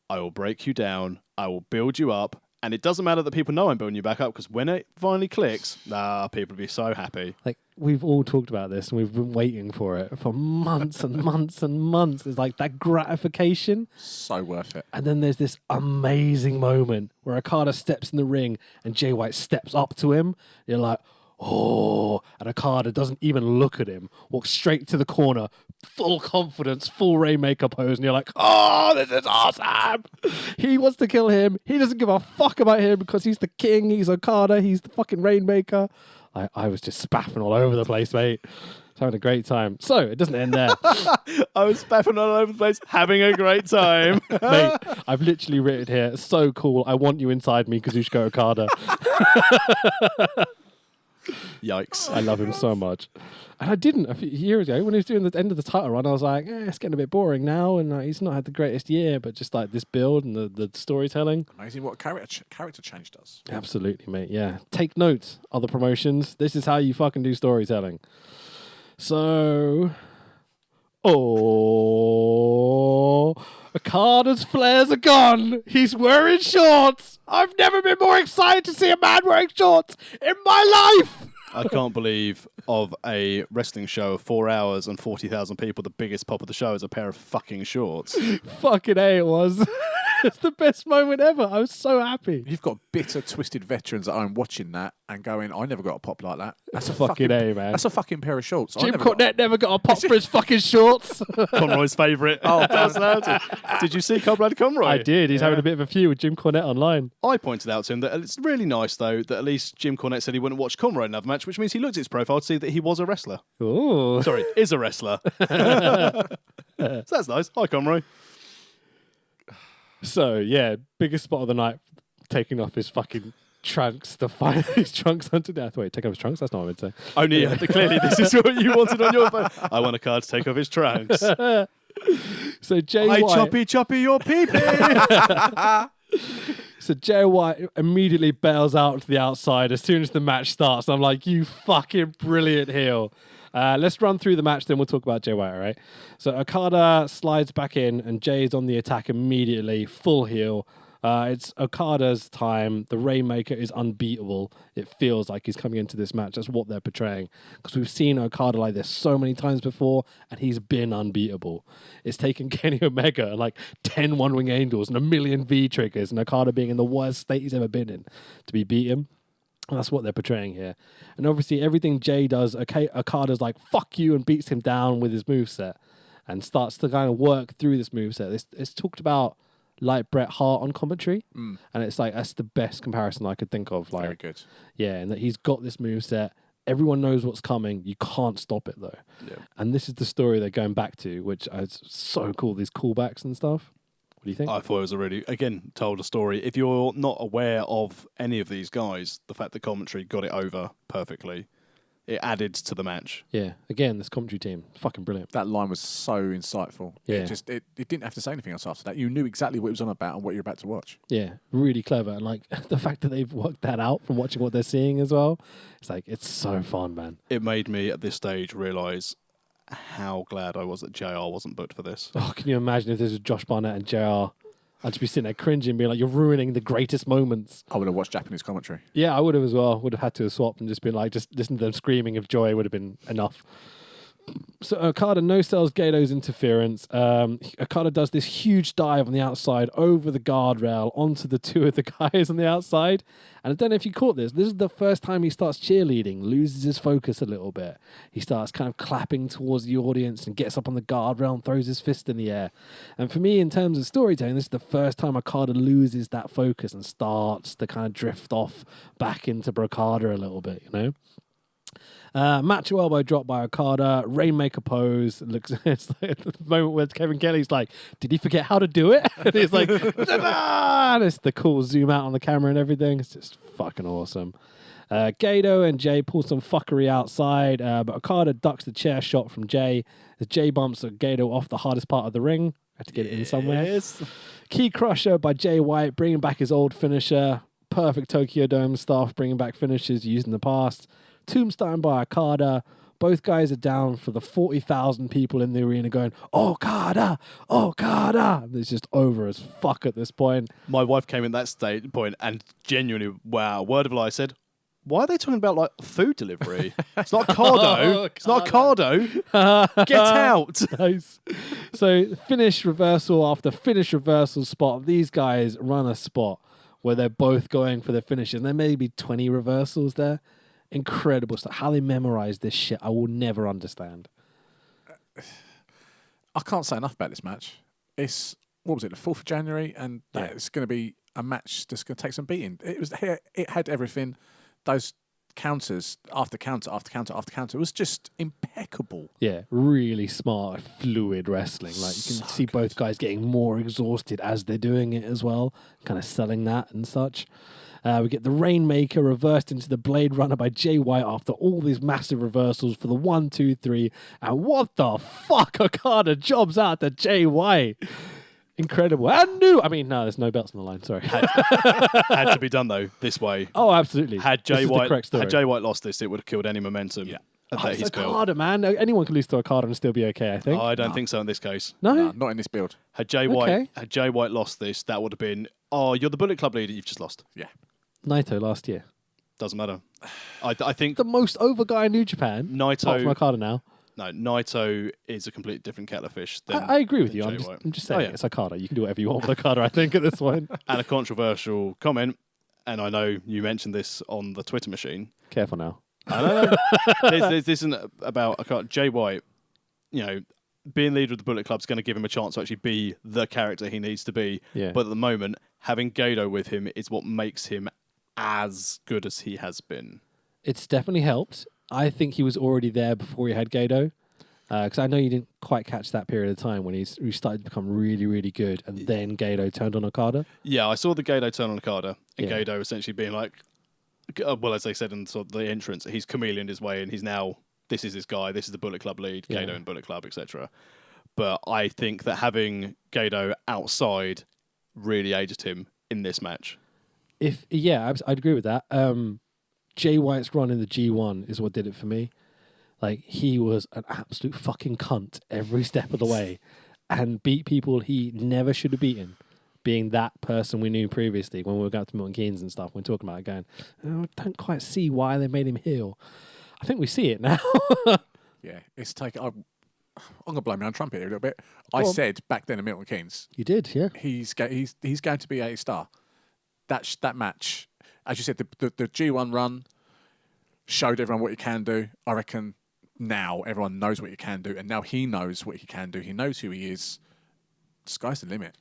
I will break you down. I will build you up. And it doesn't matter that people know I'm building you back up, because when it finally clicks, people will be so happy. Like, we've all talked about this and we've been waiting for it for months and months and months. It's like that gratification. So worth it. And then there's this amazing moment where Okada steps in the ring and Jay White steps up to him. You're like, oh, and Okada doesn't even look at him, walks straight to the corner, full confidence, full Rainmaker pose, and you're like, oh, this is awesome. He wants to kill him. He doesn't give a fuck about him because he's the king, he's Okada, he's the fucking Rainmaker. I was just spaffing all over the place, mate. Having a great time. So, it doesn't end there. I was spaffing all over the place, having a great time. Mate, I've literally written here, so cool, I want you inside me, Kazuchika Okada. Yikes. I love him so much. And I didn't a few years ago when he was doing the end of the title run. I was like, it's getting a bit boring now, and he's not had the greatest year, but just like this build and the storytelling. Amazing what character change does. Absolutely, mate. Yeah. Take note, other promotions. This is how you fucking do storytelling. So, Okada's flares are gone. He's wearing shorts. I've never been more excited to see a man wearing shorts in my life. I can't believe of a wrestling show of 4 hours and 40,000 people, the biggest pop of the show is a pair of fucking shorts. Fucking A, it was. It's the best moment ever. I was so happy. You've got bitter, twisted veterans at home watching that and going, I never got a pop like that. That's a fucking A, man. That's a fucking pair of shorts. Jim Cornette never got a pop for his fucking shorts. Conroy's favourite. Oh, did you see Cold Blooded Conroy? I did. He's having a bit of a feud with Jim Cornette online. I pointed out to him that it's really nice, though, that at least Jim Cornette said he wouldn't watch Conroy in another match, which means he looked at his profile to see that he was a wrestler. Ooh. Sorry, is a wrestler. So that's nice. Hi, Conroy. So, yeah, biggest spot of the night, taking off his fucking trunks to find his trunks onto death. Wait, take off his trunks? That's not what I meant to say. Only, clearly, this is what you wanted on your phone. I want a card to take off his trunks. So, Jay White... choppy your pee-pee. So, Jay White immediately bails out to the outside as soon as the match starts. I'm like, you fucking brilliant heel. Let's run through the match, then we'll talk about Jay White, all right? So Okada slides back in, and Jay's on the attack immediately, full heel. It's Okada's time. The Rainmaker is unbeatable. It feels like he's coming into this match. That's what they're portraying. Because we've seen Okada like this so many times before, and he's been unbeatable. It's taken Kenny Omega and like 10 One-Wing Angels and a million V-triggers, and Okada being in the worst state he's ever been in to be beaten. That's what they're portraying here. And obviously everything Jay does, Okada's like, fuck you, and beats him down with his moveset and starts to kind of work through this moveset. It's talked about like Bret Hart on commentary, and it's like, that's the best comparison I could think of. Like, very good. Yeah, and that he's got this moveset. Everyone knows what's coming. You can't stop it, though. Yeah. And this is the story they're going back to, which is so cool, these callbacks and stuff. What do you think? I thought it was told a story. If you're not aware of any of these guys, the fact that commentary got it over perfectly, it added to the match. Yeah, again, this commentary team, fucking brilliant. That line was so insightful. Yeah. It didn't have to say anything else after that. You knew exactly what it was on about and what you're about to watch. Yeah, really clever. And like the fact that they've worked that out from watching what they're seeing as well, it's like, it's so fun, man. It made me, at this stage, realise how glad I was that JR wasn't booked for this. Oh, can you imagine if this was Josh Barnett and JR? I'd just be sitting there cringing, being like, you're ruining the greatest moments. I would have watched Japanese commentary. Yeah, I would have as well. Would have had to have swapped and just been like, just listen to them screaming of joy would have been enough. So Okada no-sells Gaeto's interference. Okada does this huge dive on the outside over the guardrail onto the two of the guys on the outside. And I don't know if you caught this. This is the first time he starts cheerleading, loses his focus a little bit. He starts kind of clapping towards the audience and gets up on the guardrail and throws his fist in the air. And for me, in terms of storytelling, this is the first time Okada loses that focus and starts to kind of drift off back into Brocada a little bit, you know? Macho elbow drop by Okada, Rainmaker pose. Looks, it's like the moment where Kevin Kelly's like, did he forget how to do it? And he's like, ta-da! And it's the cool zoom out on the camera and everything. It's just fucking awesome. Gato and Jay pull some fuckery outside, but Okada ducks the chair shot from Jay as Jay bumps Gato off the hardest part of the ring. Had to get it in somewhere. Key crusher by Jay White, bringing back his old finisher. Perfect Tokyo Dome stuff, bringing back finishes used in the past. Tombstone by Okada, Both guys are down for the 40,000 people in the arena going, Okada, Okada. And it's just over as fuck at this point. My wife came in that point and genuinely, wow, word of a lie, said, why are they talking about like food delivery? It's not Cardo. It's not Cardo. Get out. Nice. So finish reversal after finish reversal spot. These guys run a spot where they're both going for the finishes. And there may be 20 reversals there. Incredible stuff. How they memorize this shit, I will never understand. I can't say enough about this match. It's, what was it, the 4th of January? And it's going to be a match that's going to take some beating. It had everything. Those counters, after counter, after counter, after counter, it was just impeccable. Yeah, really smart, fluid wrestling. Like you can see both guys getting more exhausted as they're doing it as well, kind of selling that and such. We get the Rainmaker reversed into the Blade Runner by Jay White after all these massive reversals for the 1, 2, 3. And what the fuck? Okada jobs out to Jay White. Incredible. And new. I mean, no, there's no belts on the line. Sorry. Had to be done though this way. Oh, absolutely. Had Jay White lost this, it would have killed any momentum. Yeah. It's Okada, man. Anyone can lose to Okada and still be okay, I think. I don't think so in this case. No? Not in this build. Had Jay White lost this, that would have been, you're the Bullet Club leader, you've just lost. Yeah. Naito last year. Doesn't matter. I think the most over guy in New Japan. Naito, apart from Okada now. No, Naito is a completely different kettle of fish. I agree with you. I'm just saying it's Okada. You can do whatever you want with Okada, I think, at this point. And a controversial comment, and I know you mentioned this on the Twitter machine. Careful now. I know. This isn't about Okada. Jay White, being leader of the Bullet Club is going to give him a chance to actually be the character he needs to be. Yeah. But at the moment, having Gato with him is what makes him as good as he has been. It's definitely helped. I think he was already there before he had Gato. Because I know you didn't quite catch that period of time when he started to become really, really good, and then Gato turned on Okada. Yeah, I saw the Gato turn on Okada, and Gato essentially being like, well, as they said in sort of the entrance, he's chameleoned his way, and he's now, this is his guy, this is the Bullet Club lead, Gato and Bullet Club, etc. But I think that having Gato outside really aided him in this match. I'd agree with that. Jay White's run in the G1 is what did it for me. Like, he was an absolute fucking cunt every step of the way and beat people he never should have beaten, being that person we knew previously when we were going to Milton Keynes and stuff. We're talking about it going, I don't quite see why they made him heel. I think we see it now. Yeah, it's taken. I'm going to blow my own trumpet here a little bit. I said back then at Milton Keynes. You did, yeah. He's going to be a star. That match, as you said, the G1 run showed everyone what he can do. I reckon now everyone knows what he can do, and now he knows what he can do. He knows who he is. The sky's the limit.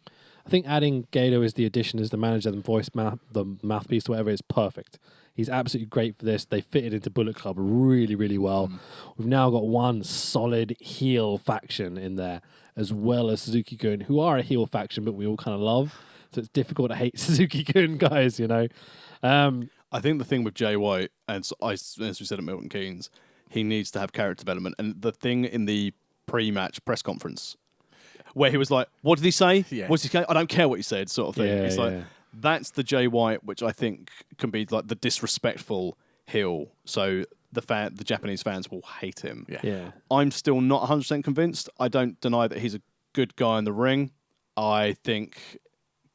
I think adding Gato as the addition as the manager, the mouthpiece, whatever, is perfect. He's absolutely great for this. They fitted into Bullet Club really, really well. We've now got one solid heel faction in there, as well as Suzuki-gun, who are a heel faction, but we all kind of love. So it's difficult to hate Suzuki-gun guys, I think the thing with Jay White, as we said at Milton Keynes, he needs to have character development. And the thing in the pre-match press conference, where he was like, what did he say? Yeah. What's he say? I don't care what he said, sort of thing. Yeah, it's like, that's the Jay White, which I think can be like the disrespectful heel. So the Japanese fans will hate him. Yeah. I'm still not 100% convinced. I don't deny that he's a good guy in the ring. I think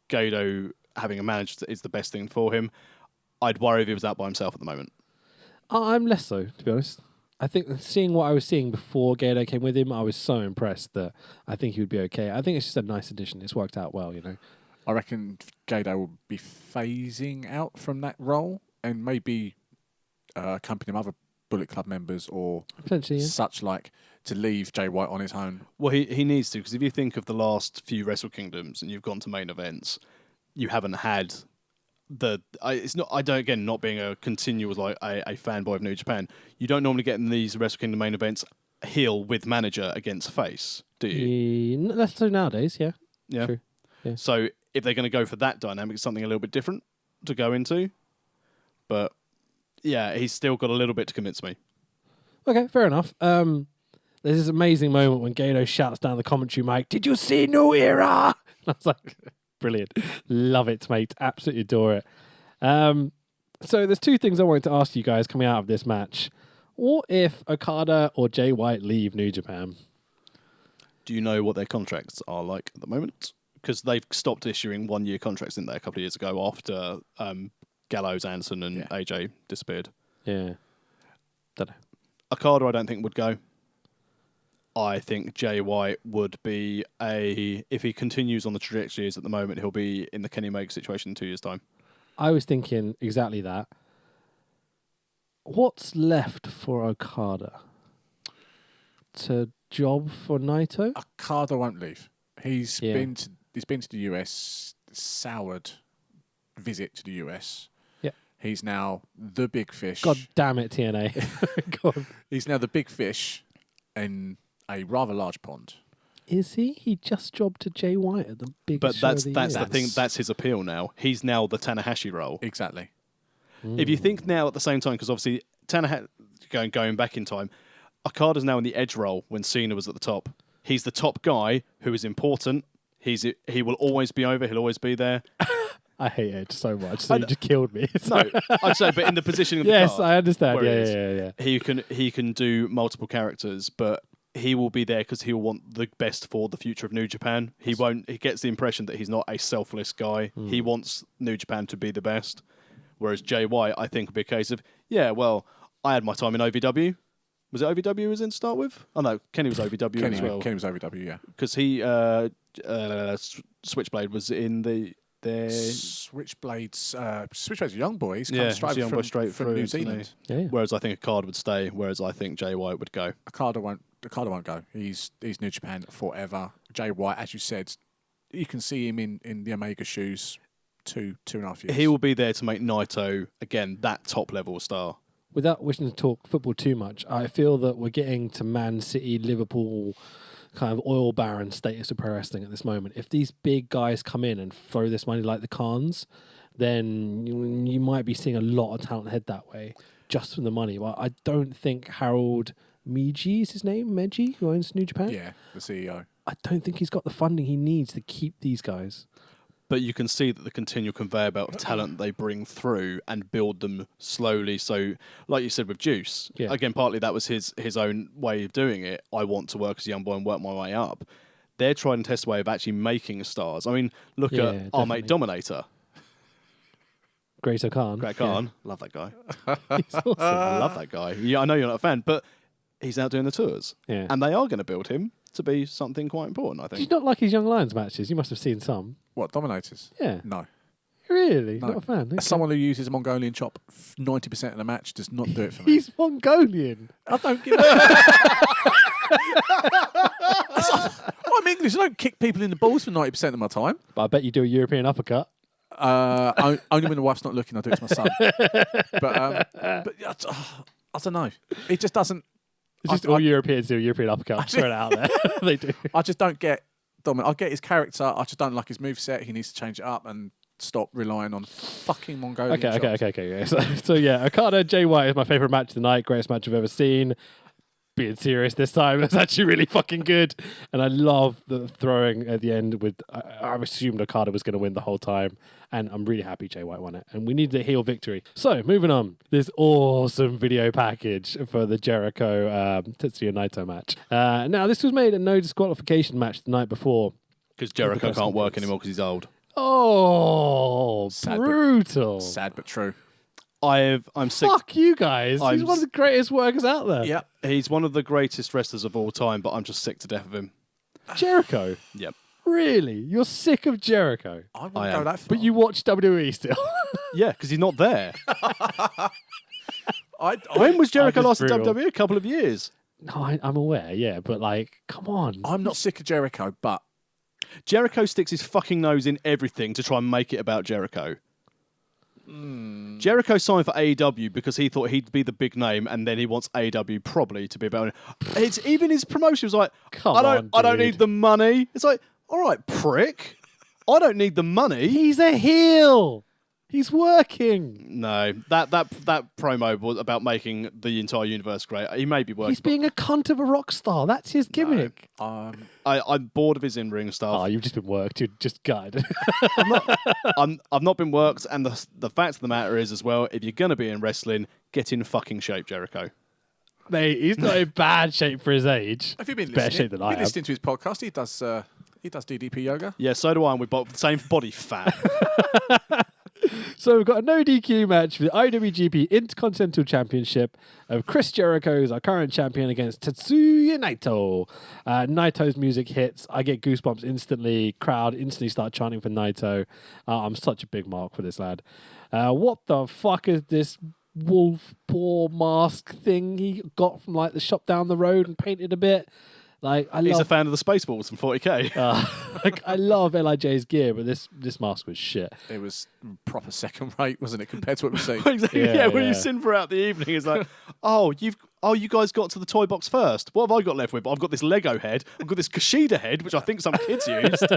Gato having a manager is the best thing for him. I'd worry if he was out by himself at the moment. I'm less so, to be honest. I think seeing what I was seeing before Gato came with him, I was so impressed that I think he would be okay. I think it's just a nice addition. It's worked out well, I reckon Gato will be phasing out from that role and maybe accompanying other Bullet Club members or potentially such like to leave Jay White on his own. Well, he needs to, because if you think of the last few Wrestle Kingdoms and you've gone to main events, you haven't had not being a continual like a fanboy of New Japan, you don't normally get in these Wrestle Kingdom main events heel with manager against face, do you? That's so nowadays, yeah. Yeah. True. Yeah. So if they're going to go for that dynamic, it's something a little bit different to go into. But yeah, he's still got a little bit to convince me. Okay, fair enough. There's this amazing moment when Gato shouts down the commentary mic, "Did you see New Era?" And I was like, brilliant. Love it, mate. Absolutely adore it. So there's two things I wanted to ask you guys coming out of this match. What if Okada or Jay White leave New Japan? Do you know what their contracts are like at the moment? Because they've stopped issuing 1-year contracts, didn't they, a couple of years ago after Gallows, Anderson, and AJ disappeared. Yeah. Don't know. Okada, I don't think would go. I think Jay White would be if he continues on the trajectory he is at the moment, he'll be in the Kenny Omega situation in 2 years' time. I was thinking exactly that. What's left for Okada? To job for Naito? Okada won't leave. He's been to the US, soured visit to the US. Yeah. He's now the big fish. God damn it, TNA. God. He's now the big fish in a rather large pond. Is he? He just jobbed to Jay White at the biggest But show that's of the year. the thing. That's his appeal now. He's now the Tanahashi role. Exactly. If you think now at the same time, because obviously Tanahashi going back in time, Okada's now in the edge role when Cena was at the top. He's the top guy who is important. He will always be over. He'll always be there. I hate Edge so much. So you just killed me. No, I'd say, but in the positioning of the Yes, card, I understand. where Yeah. he can do multiple characters, but he will be there because he'll want the best for the future of New Japan. He won't. He gets the impression that he's not a selfless guy. He wants New Japan to be the best. Whereas Jay White, I think, would be a case of, well, I had my time in OVW. Was it OVW he was in to start with? Oh no, Kenny was OVW as well. Kenny was OVW, yeah. Because he Switchblade was in the Switchblade's a young boy. He's come he's a straight young from, boy straight from through, New isn't he? Zealand. Yeah. Whereas I think Okada would stay. Whereas I think Jay White would go. Okada won't go. He's New Japan forever. Jay White, as you said, you can see him in the Omega shoes 2.5 years. He will be there to make Naito again that top level star. Without wishing to talk football too much, I feel that we're getting to Man City, Liverpool, kind of oil baron status of pro wrestling at this moment. If these big guys come in and throw this money like the Khans, then you might be seeing a lot of talent head that way just from the money. But I don't think Harold Meiji is his name, Meiji, who owns New Japan. Yeah, the CEO. I don't think he's got the funding he needs to keep these guys. But you can see that the continual conveyor belt of talent they bring through and build them slowly. So, like you said with Juice, again, partly that was his own way of doing it. I want to work as a young boy and work my way up. They're trying to test a way of actually making stars. I mean, look at our mate Dominator. Great Khan. Great Khan. Love that guy. He's awesome. I love that guy. Yeah, I know you're not a fan, but he's out doing the tours. Yeah. And they are going to build him to be something quite important, I Did think. you not like his Young Lions matches? You must have seen some. What, Dominators? Yeah. No. Really? No. Not a fan? Okay. As someone who uses a Mongolian chop 90% of the match does not do it for me. He's Mongolian. I don't give I'm English. I don't kick people in the balls for 90% of my time. But I bet you do a European uppercut. Only when the wife's not looking, I do it to my son. but I don't know. It just doesn't. It's just all Europeans do a European uppercut. I'm throwing it out there. They do. I just don't get Dominic. I get his character. I just don't like his moveset. He needs to change it up and stop relying on fucking Mongolian chops. Okay. So yeah, Okada Jay White is my favourite match of the night. Greatest match I've ever seen. Being serious this time, it's actually really fucking good. And I love the throwing at the end with, I assumed Okada was going to win the whole time. And I'm really happy Jay White won it. And we needed a heel victory. So, moving on. This awesome video package for the Jericho Tetsuya Naito match. Now, this was made a no disqualification match the night before. Because Jericho can't work anymore because he's old. Oh, Sad brutal. Sad but true. I'm sick. Fuck you guys. He's one of the greatest workers out there. Yep. He's one of the greatest wrestlers of all time, but I'm just sick to death of him. Jericho? Yep. Really? You're sick of Jericho? I wouldn't go that far. But you watch WWE still? Yeah, because he's not there. When was Jericho last in WWE? A couple of years. No, I'm aware, yeah, but like, come on. I'm not sick of Jericho, but Jericho sticks his fucking nose in everything to try and make it about Jericho. Jericho signed for AEW because he thought he'd be the big name, and then he wants AEW probably to be about it. It's even his promotion was like, I don't need the money. It's like, all right, prick. I don't need the money. He's a heel. He's working. No, that promo was about making the entire universe great. He may be working. He's being a cunt of a rock star. That's his gimmick. I'm bored of his in-ring stuff. Oh, you've just been worked. You're just gutted. I've not been worked, and the fact of the matter is as well, if you're going to be in wrestling, get in fucking shape, Jericho. Mate, he's not in bad shape for his age. Have you been Better listening? shape than I am. Listening to his podcast? He does DDP yoga. Yeah, so do I, and we're both the same body fat. So we've got a no DQ match for the IWGP Intercontinental Championship of Chris Jericho, who's our current champion, against Tetsuya Naito. Naito's music hits. I get goosebumps instantly. Crowd instantly start chanting for Naito. I'm such a big mark for this lad. What the fuck is this wolf paw mask thing he got from like the shop down the road and painted a bit? Like He's a fan of the Spaceballs from 40k. like I love LIJ's gear, but this mask was shit. It was proper second rate, wasn't it, compared to what we've seen? Exactly. Yeah, When yeah. you've seen throughout the evening, it's like, you guys got to the toy box first. What have I got left with? I've got this Lego head. I've got this Kushida head, which I think some kids used.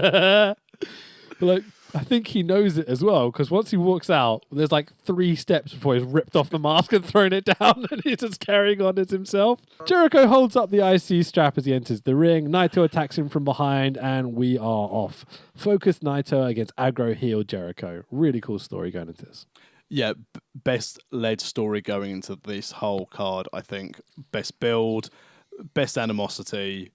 Like, I think he knows it as well, because once he walks out, there's like 3 steps before he's ripped off the mask and thrown it down, and he's just carrying on as himself. Jericho holds up the IC strap as he enters the ring. Naito attacks him from behind, and we are off. Focus Naito against aggro heel Jericho. Really cool story going into this. Yeah, best led story going into this whole card, I think. Best build, best animosity.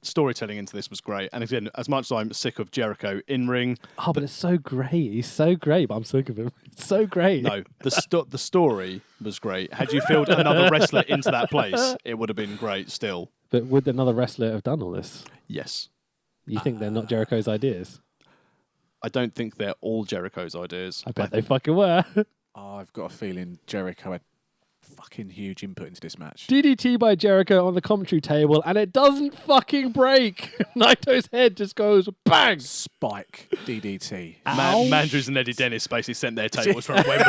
Storytelling into this was great. And again, as much as I'm sick of Jericho in ring, Oh, but it's so great. He's so great, but I'm sick of him. It's so great. no, the story was great. Had you filled another wrestler into that place, it would have been great still. But would another wrestler have done all this? Yes. You think they're not Jericho's ideas? I don't think they're all Jericho's ideas. I bet they fucking were. I've got a feeling Jericho had fucking huge input into this match. DDT by Jericho on the commentary table, and it doesn't fucking break. Naito's head just goes bang. Spike DDT. Mandrews and Eddie Dennis basically sent their tables from Wembley over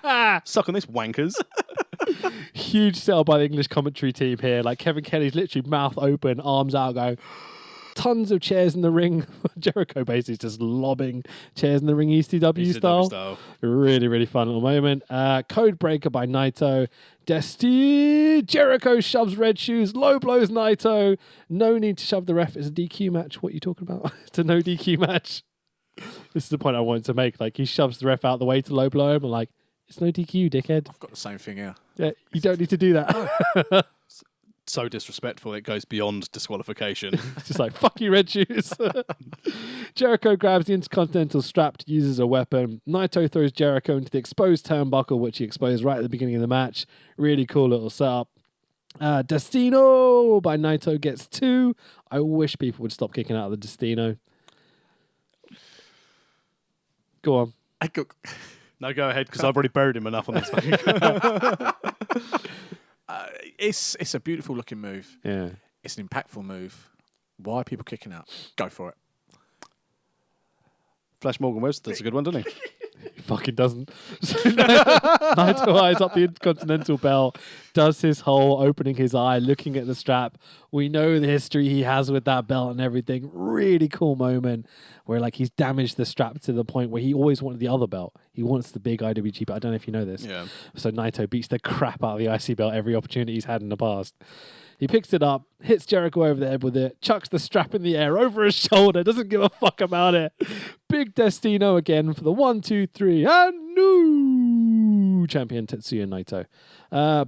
there. Suck on this, wankers. Huge sell by the English commentary team here. Like Kevin Kelly's literally mouth open, arms out, going. Tons of chairs in the ring. Jericho basically just lobbing chairs in the ring ECW style. Really, really fun little moment. Code breaker by Naito. Jericho shoves Red Shoes. Low blows Naito. No need to shove the ref. It's a DQ match. What are you talking about? It's a no DQ match. This is the point I wanted to make. Like, he shoves the ref out the way to low blow him. I'm like, it's no DQ, dickhead. I've got the same thing here. Yeah, you don't need to do that. So disrespectful, it goes beyond disqualification. It's just like, fuck you, Red Shoes. Jericho grabs the Intercontinental strap to use as a weapon. Naito throws Jericho into the exposed turnbuckle, which he exposed right at the beginning of the match. Really cool little setup. Destino by Naito gets 2. I wish people would stop kicking out of the Destino. Go on. No, go ahead, because I've already buried him enough on this one. It's a beautiful looking move. Yeah. It's an impactful move. Why are people kicking out? Go for it. Flash Morgan Webster does a good one, doesn't he? He fucking doesn't. So Naito eyes up the Intercontinental belt, does his whole opening his eye, looking at the strap. We know the history he has with that belt and everything. Really cool moment where like he's damaged the strap to the point where he always wanted the other belt. He wants the big IWGP. I don't know if you know this. Yeah. So Naito beats the crap out of the IC belt every opportunity he's had in the past. He picks it up, hits Jericho over the head with it, chucks the strap in the air over his shoulder, doesn't give a fuck about it. Big Destino again for the 1, 2, 3, and new champion Tetsuya Naito.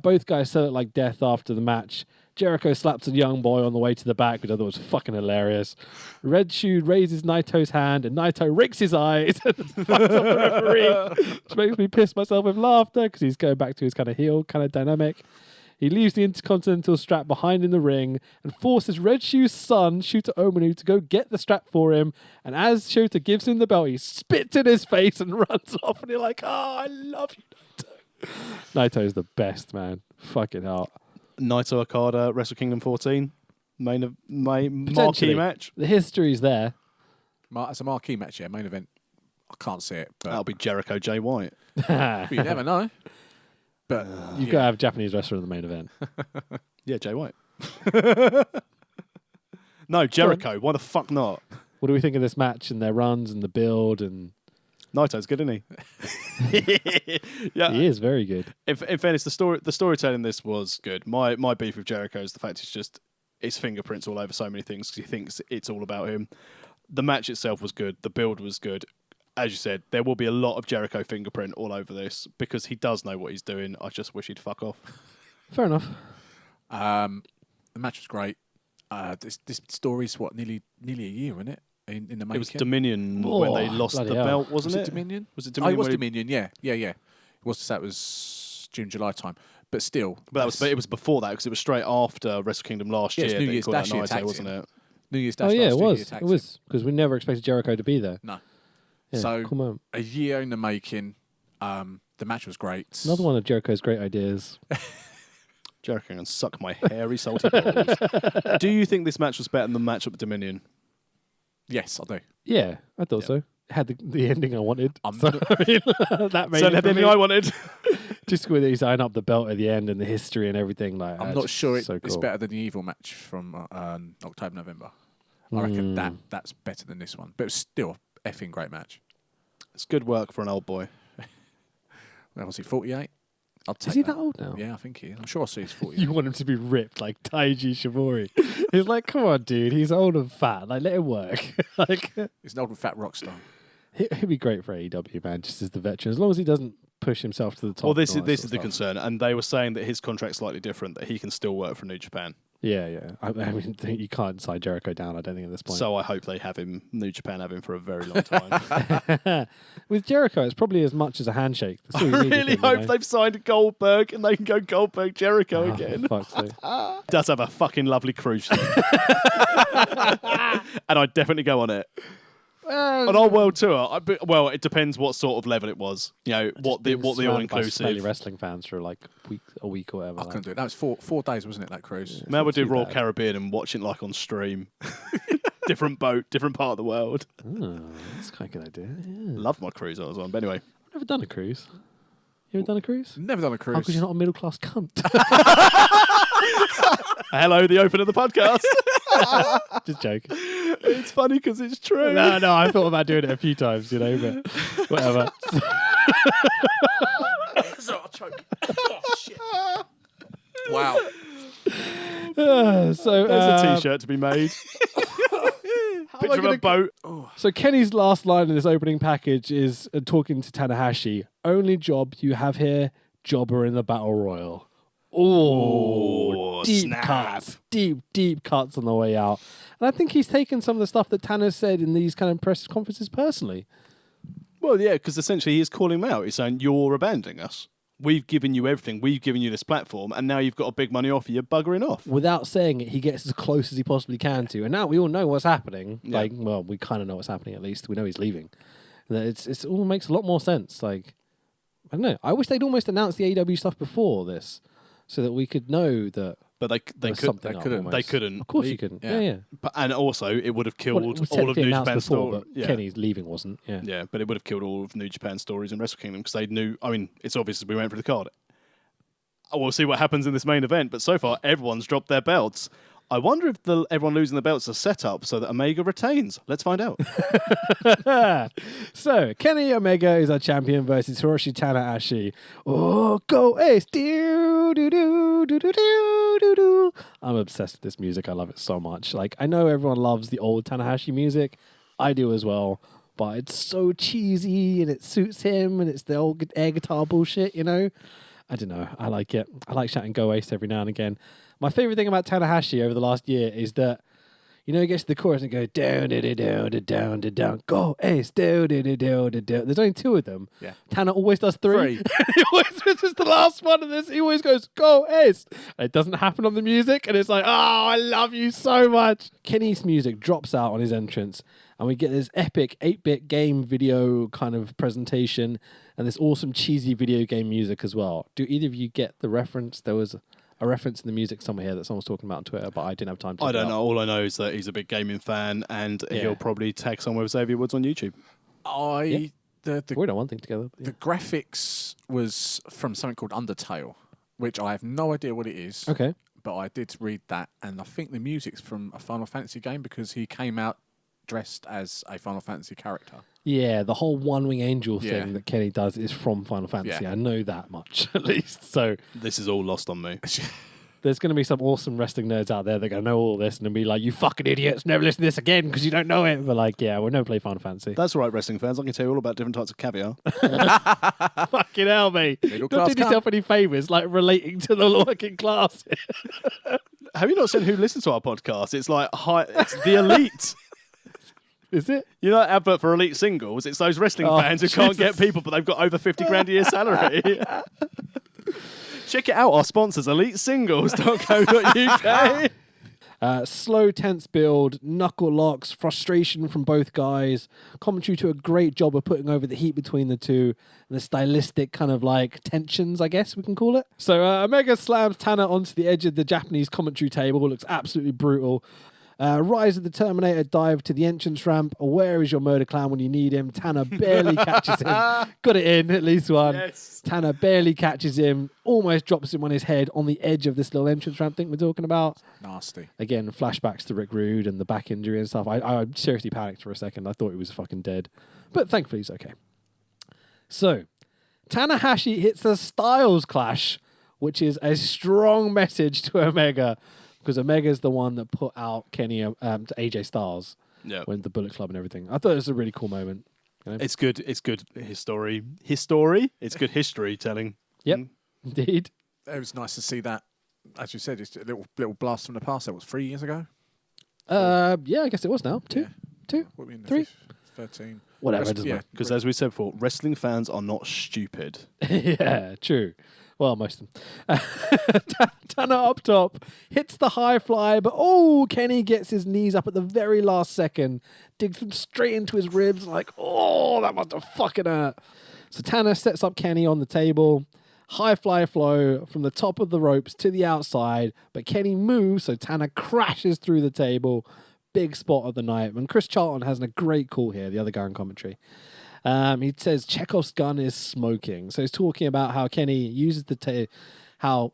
Both guys sell it like death after the match. Jericho slaps a young boy on the way to the back, which I thought was fucking hilarious. Red Shoe raises Naito's hand, and Naito rakes his eyes and fucks up the referee, which makes me piss myself with laughter because he's going back to his kind of heel kind of dynamic. He leaves the Intercontinental strap behind in the ring and forces Red Shoe's son, Shota Umino, to go get the strap for him. And as Shota gives him the belt, he spits in his face and runs off. And you're like, oh, I love you, Naito. Naito's the best, man. Fucking hell. Naito Okada, Wrestle Kingdom 14, marquee Potentially. match. The history's there. It's a marquee match, yeah, main event. I can't see it, but That'll be Jericho Jay White. you never know. But You've got to have a Japanese wrestler in the main event. Yeah, Jay White. No, Jericho. Why the fuck not? What do we think of this match and their runs and the build? And Naito's good, isn't he? Yeah. he is very good. In fairness, the storytelling in this was good. My beef with Jericho is the fact it's just his fingerprints all over so many things because he thinks it's all about him. The match itself was good. The build was good. As you said, there will be a lot of Jericho fingerprint all over this because he does know what he's doing. I just wish he'd fuck off. Fair enough. The match was great. This story's nearly a year, isn't it? In the making. It was Dominion when they lost the bloody hell. belt, wasn't Was it? it Dominion? Was it Oh, Dominion? it was where he- Dominion. Yeah. It was. That was June, July time. But still, But it was before that because it was straight after Wrestle Kingdom last Yeah, it's year. New that he Year's called out Dash he Naito, attacked wasn't him. it? New Year's Dash. Oh yeah, last it year, he was. attacked It was because we never expected Jericho to be there. him. No. Yeah, So cool moment. a year in the making. The match was great. Another one of Jericho's great ideas. Jericho can suck my hairy, salty balls. Do you think this match was better than the match at Dominion? Yes, I do. Yeah, I thought so. It had the ending I wanted. I'm So, not- I mean, that made So it the for ending me. I wanted. Just with his eyeing up the belt at the end and the history and everything. Like, I'm not just sure so it's cool. better than the Evil match from October, November. I reckon Hmm. that's better than this one. But it was still a effing great match. It's good work for an old boy. Well, was he 48? I'll take Is he that old now? Yeah, I think he is. I'm sure I'll see he's 48. You want him to be ripped like Taiji Shibori. He's like, come on, dude. He's old and fat. Like, let him work. Like, He's an old and fat rock star. he'd be great for AEW, man, just as the veteran. As long as he doesn't push himself to the top. Well, this and is all that this sort is of the stuff. concern, and they were saying that his contract's slightly different, that he can still work for New Japan. Yeah. I mean, you can't side Jericho down, I don't think, at this point. So I hope they have him, New Japan have him for a very long time. With Jericho, it's probably as much as a handshake. That's all I you need with really him, you hope know? they've signed Goldberg and they can go Goldberg Jericho Oh, again. for fuck's sake. Does have a fucking lovely cruise. And I'd definitely go on it. On our world tour, well, it depends what sort of level it was. You know, what the all Surrounded by smelly inclusive. wrestling fans for like a week or whatever. I couldn't do it. That was 4 days, wasn't it, that cruise? Now we'll do too Royal bad. Caribbean and watching like on stream. Different boat, different part of the world. Oh, that's quite a good idea. Yeah. Love my cruise I was on. But anyway, I've never done a cruise. You ever done a cruise? Never done a cruise. How could you not a middle class cunt? hello, the open of the podcast. Just joking. It's funny because it's true. No, I thought about doing it a few times, you know, but whatever. So I'll choke. Oh, shit. Wow. So There's a t-shirt to be made. am I Picture of gonna- a boat. So Kenny's last line in this opening package is talking to Tanahashi. Only job you have here, jobber in the battle royal. Oh, deep snap. cuts, deep cuts on the way out. And I think he's taken some of the stuff that Tanner said in these kind of press conferences personally. Well, yeah, because essentially he's calling him out. He's saying, you're abandoning us. We've given you everything. We've given you this platform, and now you've got a big money offer. You're buggering off. Without saying it, he gets as close as he possibly can to. And now we all know what's happening. Yeah. Like, well, we kind of know what's happening at least. We know he's leaving. And it's all makes a lot more sense. Like, I don't know. I wish they'd almost announced the AEW stuff before this so that we could know that But they there was could. something they up couldn't. almost. They couldn't. Of course you couldn't. Yeah. Yeah. But, and also, it would have Well, killed it was all of technically New announced Japan's before, story. but Kenny's leaving wasn't. Yeah. Yeah, but it would have killed all of New Japan stories in Wrestle Kingdom because they knew. I mean, it's obvious as we went through the card. We'll see what happens in this main event, but so far everyone's dropped their belts. I wonder if everyone losing the belts is a setup so that Omega retains. Let's find out. So Kenny Omega is our champion versus Hiroshi Tanahashi. Oh, go Ace! Do do do do do do do do. I'm obsessed with this music. I love it so much. Like I know everyone loves the old Tanahashi music. I do as well. But it's so cheesy and it suits him and it's the old air guitar bullshit, you know? I don't know. I like it. I like shouting Go Ace every now and again. My favorite thing about Tanahashi over the last year is that, you know, he gets to the chorus and goes down, down, down, down, down, Go Ace, down, down, down, down. There's only 2 of them. Yeah. Tana always does 3. 3. He always misses the last one of this. He always goes, Go Ace. And it doesn't happen on the music. And it's like, oh, I love you so much. Kenny's music drops out on his entrance. And we get this epic 8-bit game video kind of presentation and this awesome cheesy video game music as well. Do either of you get the reference? There was a reference in the music somewhere here that someone was talking about on Twitter, but I didn't have time to I look it don't up. know. All I know is that he's a big gaming fan and Yeah. he'll probably tag someone with Xavier Woods on YouTube. Yeah. We're done one thing together. The graphics was from something called Undertale, which I have no idea what it is. Okay. But I did read that, and I think the music's from a Final Fantasy game because he came out dressed as a Final Fantasy character. Yeah, the whole One Wing Angel Yeah. thing that Kenny does is from Final Fantasy. Yeah. I know that much, at least. So This is all lost on me. There's going to be some awesome wrestling nerds out there that are going to know all this and be like, you fucking idiots, never listen to this again because you don't know it. But like, yeah, we'll never play Final Fantasy. That's right, wrestling fans. I can tell you all about different types of caviar. Fucking hell, mate. Middle Don't class do yourself any favours, like relating to the working class. Have you not seen who listens to our podcast? It's like it's the elite. Is it? You know that advert for Elite Singles? It's those wrestling fans who can't get people, but they've got over 50 grand a year salary. Check it out, our sponsors, elitesingles.co.uk. Slow, tense build, knuckle locks, frustration from both guys. Commentary to a great job of putting over the heat between the two and the stylistic kind of like tensions, I guess we can call it. So Omega slams Tanner onto the edge of the Japanese commentary table. Looks absolutely brutal. Rise of the Terminator dive to the entrance ramp. Where is your murder clown when you need him? Tanner barely catches him. Got it in, at least one. Yes. Tanner barely catches him. Almost drops him on his head on the edge of this little entrance ramp thing we're talking about. Nasty. Again, flashbacks to Rick Rude and the back injury and stuff. I seriously panicked for a second. I thought he was fucking dead. But thankfully he's okay. So, Tanahashi hits a Styles Clash, which is a strong message to Omega. Because Omega's the one that put out Kenny to AJ Styles when the Bullet Club and everything. I thought it was a really cool moment. You know? It's good history. It's good history telling. Yep, indeed. It was nice to see that. As you said, it's a little blast from the past. That was 3 years ago. Yeah, I guess it was now. Two? What were we in the 3? 13. Whatever, it doesn't matter. Because as we said before, wrestling fans are not stupid. Yeah, true. Well, most of them. Tanner up top hits the high fly, but Kenny gets his knees up at the very last second, digs them straight into his ribs, like, that must have fucking hurt. So Tanner sets up Kenny on the table. High fly flow from the top of the ropes to the outside, but Kenny moves, so Tanner crashes through the table. Big spot of the night. And Chris Charlton has a great call here, the other guy in commentary. He says Chekhov's gun is smoking. So he's talking about how Kenny uses how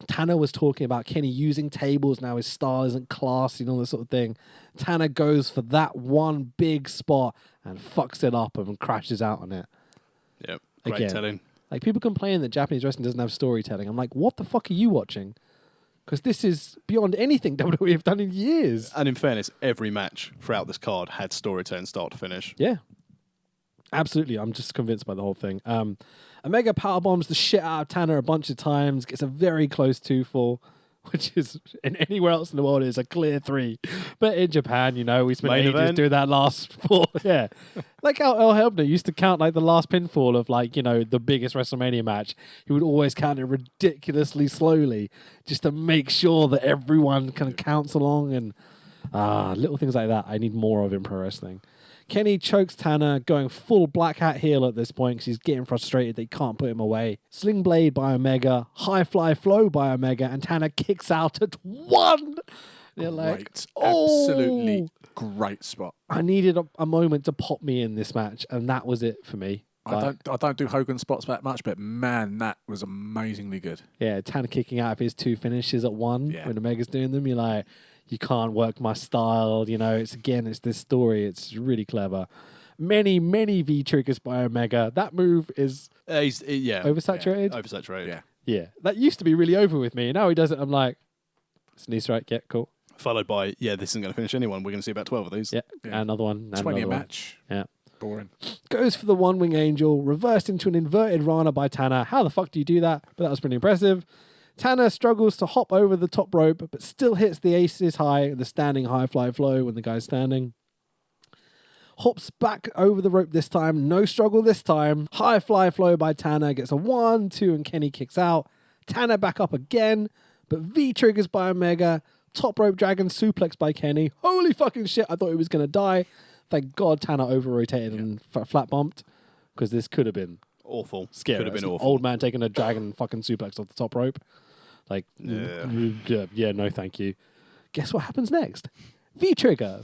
Tanner was talking about Kenny using tables, now his style isn't classy and all this sort of thing. Tanner goes for that one big spot and fucks it up and crashes out on it. Yep, great telling. Like, people complain that Japanese wrestling doesn't have storytelling. I'm like, what the fuck are you watching? Because this is beyond anything WWE have done in years. And in fairness, every match throughout this card had storytelling start to finish. Yeah. Absolutely. I'm just convinced by the whole thing. Omega powerbombs the shit out of Tanner a bunch of times, gets a very close 2-4, which is, in anywhere else in the world, is a clear 3. But in Japan, we spent ages doing that last 4. Yeah. Like how El Hebner used to count like the last pinfall of the biggest WrestleMania match. He would always count it ridiculously slowly just to make sure that everyone kind of counts along, and little things like that I need more of in pro wrestling. Kenny chokes Tanner, going full black hat heel at this point because he's getting frustrated that he can't put him away. Sling blade by Omega, high fly flow by Omega, and Tanner kicks out at 1. They're like, absolutely great spot. I needed a moment to pop me in this match, and that was it for me. I don't do Hogan spots that much, but man, that was amazingly good. Yeah, Tanner kicking out of his 2 finishes at 1 when Omega's doing them. You're like, you can't work my style, it's this story. It's really clever. Many V triggers by Omega. That move is oversaturated. Yeah, oversaturated. Yeah. That used to be really over with me. Now he does it. I'm like, it's a knee strike. Yeah, cool. Followed by, this isn't going to finish anyone. We're going to see about 12 of these. Yeah. Another one. 20 a match. Yeah. Boring. Goes for the one wing angel, reversed into an inverted Rana by Tanner. How the fuck do you do that? But that was pretty impressive. Tanner struggles to hop over the top rope, but still hits the aces high, the standing high fly flow when the guy's standing. Hops back over the rope this time. No struggle this time. High fly flow by Tanner. Gets a 1, 2, and Kenny kicks out. Tanner back up again, but V triggers by Omega. Top rope dragon suplex by Kenny. Holy fucking shit, I thought he was going to die. Thank God Tanner over-rotated and flat bumped, because this could have been awful. Scary. Could have been awful. Old man taking a dragon fucking suplex off the top rope. Like, no thank you. Guess what happens next? V-trigger.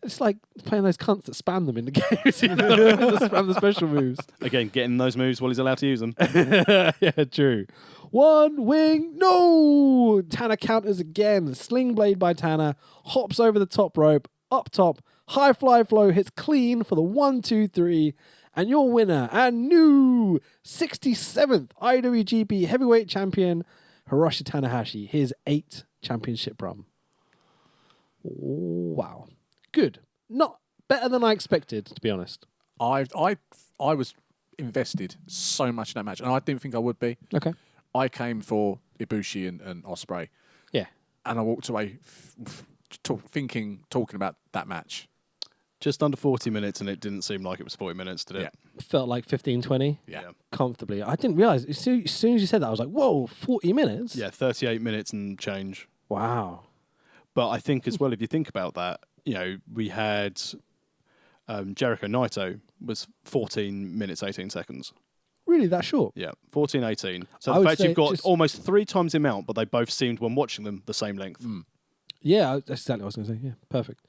It's like playing those cunts that spam them in the games, that spam the special moves. Again, getting those moves while he's allowed to use them. Yeah, true. 1 wing, no! Tanner counters again. Sling blade by Tanner. Hops over the top rope. Up top. High fly flow hits clean for the 1, 2, 3. And your winner and new 67th IWGP Heavyweight Champion, Hiroshi Tanahashi. His 8th championship run. Wow. Good. Not better than I expected, to be honest. I was invested so much in that match, and I didn't think I would be. Okay. I came for Ibushi and Ospreay, Yeah. and I walked away talking about that match. Just under 40 minutes, and it didn't seem like it was 40 minutes, did it? Yeah. Felt like 15, 20. Yeah. Comfortably. I didn't realise. As soon as you said that, I was like, whoa, 40 minutes? Yeah, 38 minutes and change. Wow. But I think as well, if you think about that, we had Jericho Naito was 14 minutes, 18 seconds. Really, that short? Yeah, 14, 18. So I the would fact say you've got just- almost 3 times the amount, but they both seemed, when watching them, the same length. Yeah, that's exactly what I was going to say. Yeah, perfect.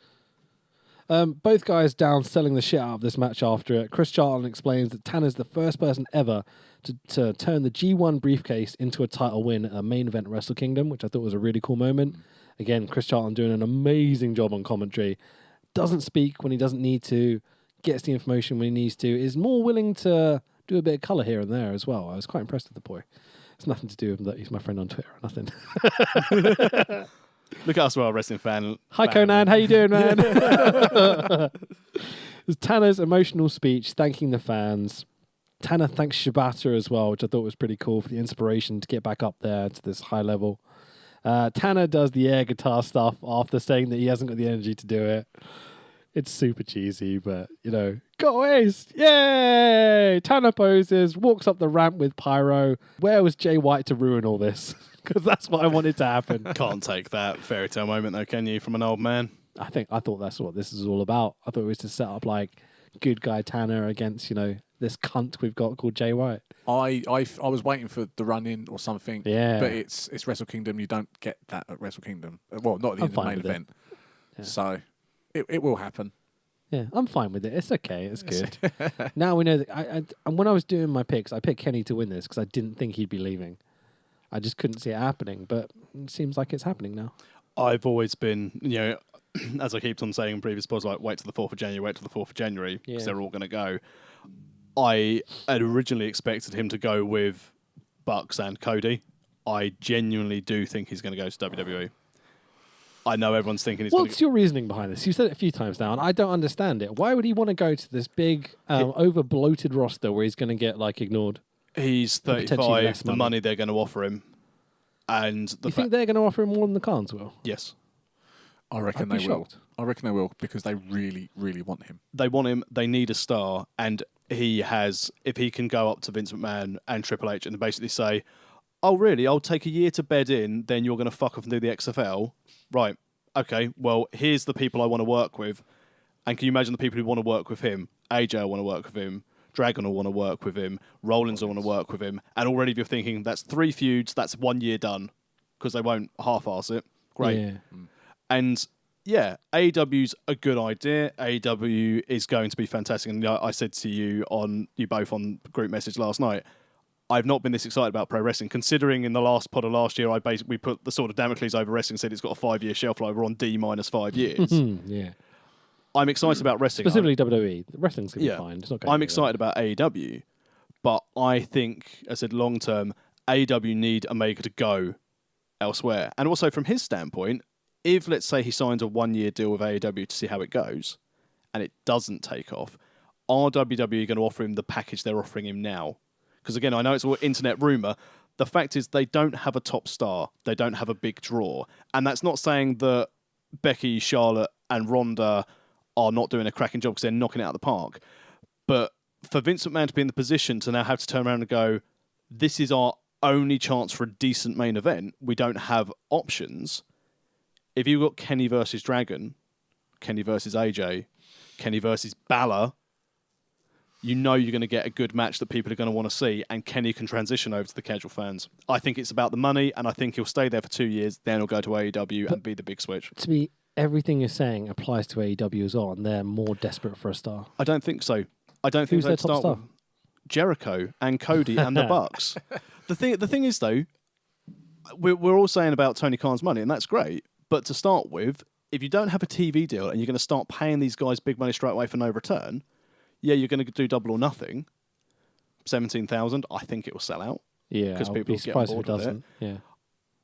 Both guys down selling the shit out of this match after it. Chris Charlton explains that Tanner's the first person ever to turn the G1 briefcase into a title win at a main event at Wrestle Kingdom, which I thought was a really cool moment. Again, Chris Charlton doing an amazing job on commentary. Doesn't speak when he doesn't need to, gets the information when he needs to, is more willing to do a bit of colour here and there as well. I was quite impressed with the boy. It's nothing to do with him that he's my friend on Twitter or nothing. Look at us, we're a wrestling fan. Hi, Conan. How you doing, man? There's Tanner's emotional speech thanking the fans. Tanner thanks Shibata as well, which I thought was pretty cool for the inspiration to get back up there to this high level. Tanner does the air guitar stuff after saying that he hasn't got the energy to do it. It's super cheesy, but, go Ace! Yay! Tanner poses, walks up the ramp with Pyro. Where was Jay White to ruin all this? Because that's what I wanted to happen. Can't take that fairy tale moment, though, can you, from an old man? I thought that's what this is all about. I thought it was to set up, good guy Tanner against, this cunt we've got called Jay White. I was waiting for the run-in or something. Yeah. But it's Wrestle Kingdom. You don't get that at Wrestle Kingdom. Well, not at the end of the main event. Yeah. So it will happen. Yeah, I'm fine with it. It's okay. It's good. Now we know that. And when I was doing my picks, I picked Kenny to win this because I didn't think he'd be leaving. I just couldn't see it happening, but it seems like it's happening now. I've always been, as I keep on saying in previous pods, wait till the 4th of January, because they're all going to go. I had originally expected him to go with Bucks and Cody. I genuinely do think he's going to go to WWE. I know everyone's thinking he's going to... What's your reasoning behind this? You've said it a few times now, and I don't understand it. Why would he want to go to this big, over-bloated roster where he's going to get, ignored? He's potentially 35, less the money. money they're going to offer him. And You think they're going to offer him more than the Khans will? Yes. I reckon I'd be they will. shocked. I reckon they will because they really, really want him. They want him, they need a star, and he has, if he can go up to Vince McMahon and Triple H and basically say, oh, really, I'll take a year to bed in, then you're going to fuck off and do the XFL? Right. Okay, well, here's the people I want to work with. And can you imagine the people who want to work with him? AJ will want to work with him. Dragon will want to work with him. Rollins will want to work with him. And already if you're thinking, that's 3 feuds, that's 1 year done. Because they won't half-ass it. Great. Yeah. And yeah, AEW's a good idea. AEW is going to be fantastic. And I said to you both on group message last night, I've not been this excited about pro wrestling, considering in the last pod of last year, we put the sort of Damocles over wrestling, said it's got a 5-year shelf life. We're on D-5 years. Yeah. I'm excited about wrestling. Specifically WWE. The wrestling's going to be fine. It's not going I'm excited about AEW, but I think, as I said, long term, AEW need a maker to go elsewhere. And also from his standpoint, if, let's say, he signs a 1-year deal with AEW to see how it goes, and it doesn't take off, are WWE going to offer him the package they're offering him now? Because again, I know it's all internet rumour. The fact is they don't have a top star. They don't have a big draw. And that's not saying that Becky, Charlotte and Ronda are not doing a cracking job because they're knocking it out of the park. But for Vince McMahon to be in the position to now have to turn around and go, this is our only chance for a decent main event. We don't have options. If you've got Kenny versus Dragon, Kenny versus AJ, Kenny versus Balor, you know you're going to get a good match that people are going to want to see, and Kenny can transition over to the casual fans. I think it's about the money, and I think he'll stay there for 2 years, then he'll go to AEW and be the big switch. To me, everything you're saying applies to AEW as well, and they're more desperate for a star. I don't think so. I don't Who's think their they'd top start star? with Jericho and Cody and the Bucks. The thing is, though, we're all saying about Tony Khan's money, and that's great. But to start with, if you don't have a TV deal and you're going to start paying these guys big money straight away for no return, yeah, you're going to do Double or Nothing. 17,000. I think it will sell out. Yeah, because I'll people be get on surprised if it board with it. doesn't. Yeah.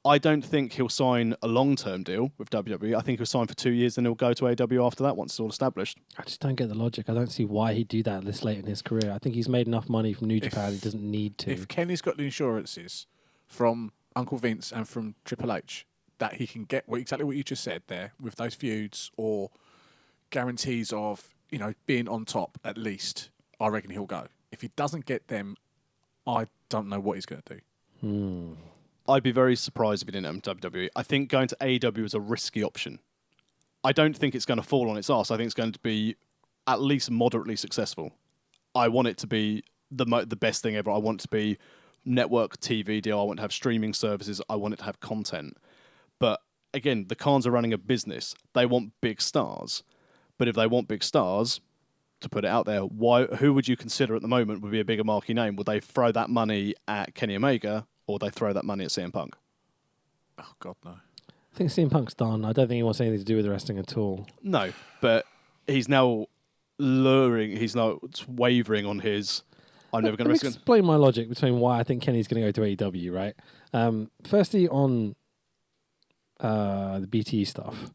I don't think he'll sign a long-term deal with WWE. I think he'll sign for 2 years, and he'll go to AEW after that once it's all established. I just don't get the logic. I don't see why he'd do that this late in his career. I think he's made enough money from New Japan. He doesn't need to. If Kenny's got the insurances from Uncle Vince and from Triple H, that he can get exactly what you just said there with those feuds or guarantees of, being on top at least, I reckon he'll go. If he doesn't get them, I don't know what he's going to do. I'd be very surprised if he didn't have WWE. I think going to AEW is a risky option. I don't think it's going to fall on its arse. I think it's going to be at least moderately successful. I want it to be the best thing ever. I want it to be network TV deal. I want to have streaming services. I want it to have content. But again, the Khans are running a business. They want big stars. But if they want big stars, to put it out there, who would you consider at the moment would be a bigger marquee name? Would they throw that money at Kenny Omega, or would they throw that money at CM Punk? Oh, God, no. I think CM Punk's done. I don't think he wants anything to do with the wrestling at all. No, but he's now luring, he's now wavering on his, I'm never going to Let me risk it. explain my logic between why I think Kenny's going to go to AEW, right? Firstly, on the BTE stuff,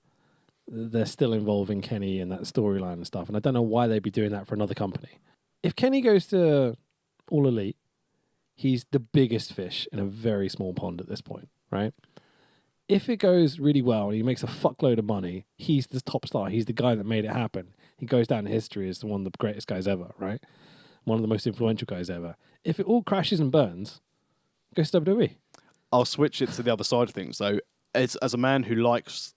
they're still involving Kenny in that storyline and stuff, and I don't know why they'd be doing that for another company. If Kenny goes to All Elite, he's the biggest fish in a very small pond at this point, right? If it goes really well and he makes a fuckload of money, he's the top star. He's the guy that made it happen. He goes down in history as one of the greatest guys ever, right? One of the most influential guys ever. If it all crashes and burns, goes to WWE. I'll switch it to the other side of things, though. As a man who likes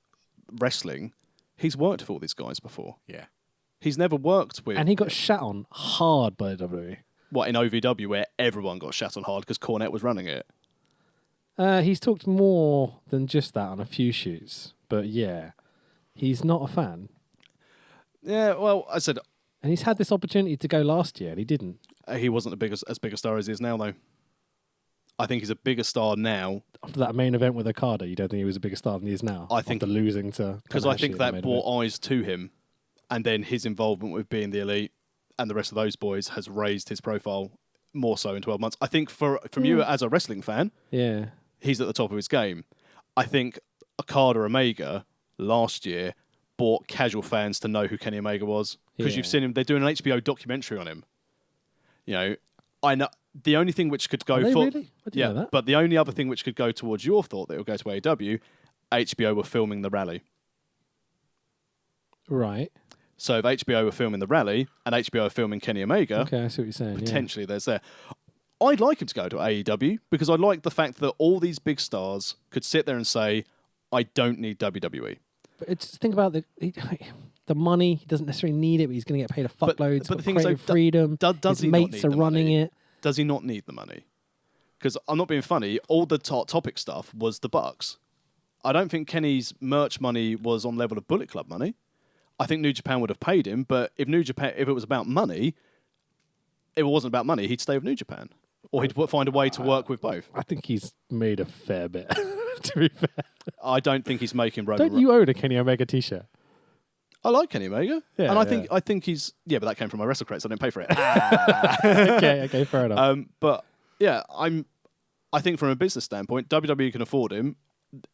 wrestling, he's worked with all these guys before. Yeah. He's never worked with... And he got shat on hard by the WWE. What, in OVW, where everyone got shat on hard because Cornette was running it? He's talked more than just that on a few shoots. But yeah, he's not a fan. Yeah, well, I said... And he's had this opportunity to go last year and he didn't. He wasn't as big a star as he is now, though. I think he's a bigger star now. After that main event with Okada, you don't think he was a bigger star than he is now? I think... After losing to... Because I think that brought eyes to him. And then his involvement with being the Elite and the rest of those boys has raised his profile more so in 12 months. I think from you as a wrestling fan, yeah, he's at the top of his game. I think Okada Omega last year brought casual fans to know who Kenny Omega was. Because you've seen him, they're doing an HBO documentary on him. I know the only thing which could go for... Really? I didn't know that. But the only other thing which could go towards your thought that it'll go to AEW, HBO were filming the rally. Right. So if HBO were filming the rally and HBO are filming Kenny Omega, Okay, I see what you're saying. potentially there's there. I'd like him to go to AEW because I like the fact that all these big stars could sit there and say, I don't need WWE. But it's think about the money. He doesn't necessarily need it, but he's going to get paid a fuckload. But the thing creative is, freedom. does His he not mates need are the running money? it. Does he not need the money? Because I'm not being funny. All the topic stuff was the Bucks. I don't think Kenny's merch money was on level of Bullet Club money. I think New Japan would have paid him, but if it was about money, if it wasn't about money, he'd stay with New Japan. Or he'd find a way to work with both. I think he's made a fair bit, to be fair. I don't think he's making Roman. Don't you own a Kenny Omega t-shirt? I like Kenny Omega. Yeah, and I think he's... Yeah, but that came from my Wrestle Crate, so I didn't pay for it. okay, fair enough. But, yeah, I think from a business standpoint, WWE can afford him.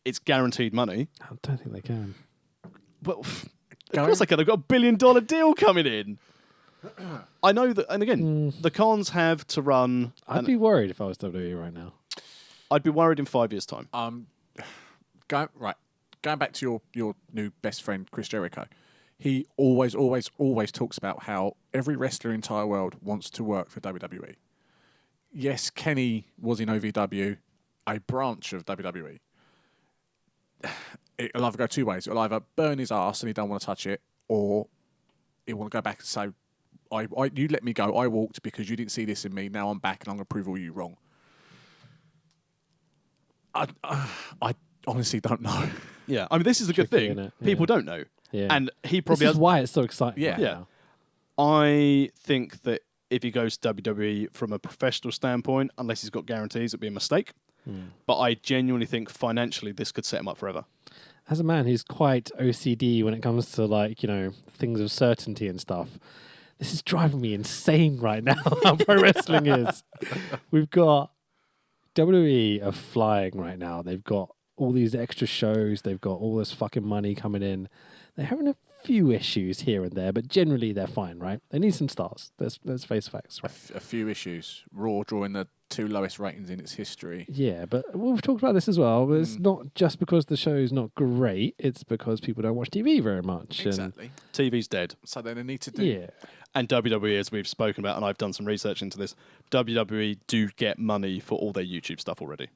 It's guaranteed money. I don't think they can. But... Of course they can. They've got $1 billion deal coming in. I know that, and again, the Khans have to run... I'd be worried if I was WWE right now. I'd be worried in 5 years' time. Going back to your new best friend, Chris Jericho, he always talks about how every wrestler in the entire world wants to work for WWE. Yes, Kenny was in OVW, a branch of WWE. It'll either go two ways. It'll either burn his ass and he don't want to touch it, or he'll want to go back and say, you let me go, I walked because you didn't see this in me, now I'm back and I'm going to prove all you wrong. I honestly don't know. Yeah, I mean, this is a good Tricky, thing. innit? People Yeah. don't know. Yeah. And he probably This is why it's so exciting. Yeah. right Yeah. now. I think that if he goes to WWE from a professional standpoint, unless he's got guarantees, it'd be a mistake. But I genuinely think financially this could set him up forever. As a man who's quite OCD when it comes to things of certainty and stuff, This is driving me insane right now, how pro wrestling is. We've got WWE are flying right now. They've got all these extra shows. They've got all this fucking money coming in. They're having a few issues here and there, but generally they're fine, right? They need some stars. Let's face facts, right? A few issues. Raw drawing the 2 lowest ratings in its history. Yeah, but we've talked about this as well. But it's not just because the show's not great. It's because people don't watch TV very much. Exactly. TV's dead. So then they need to do. Yeah. And WWE, as we've spoken about, and I've done some research into this, WWE do get money for all their YouTube stuff already.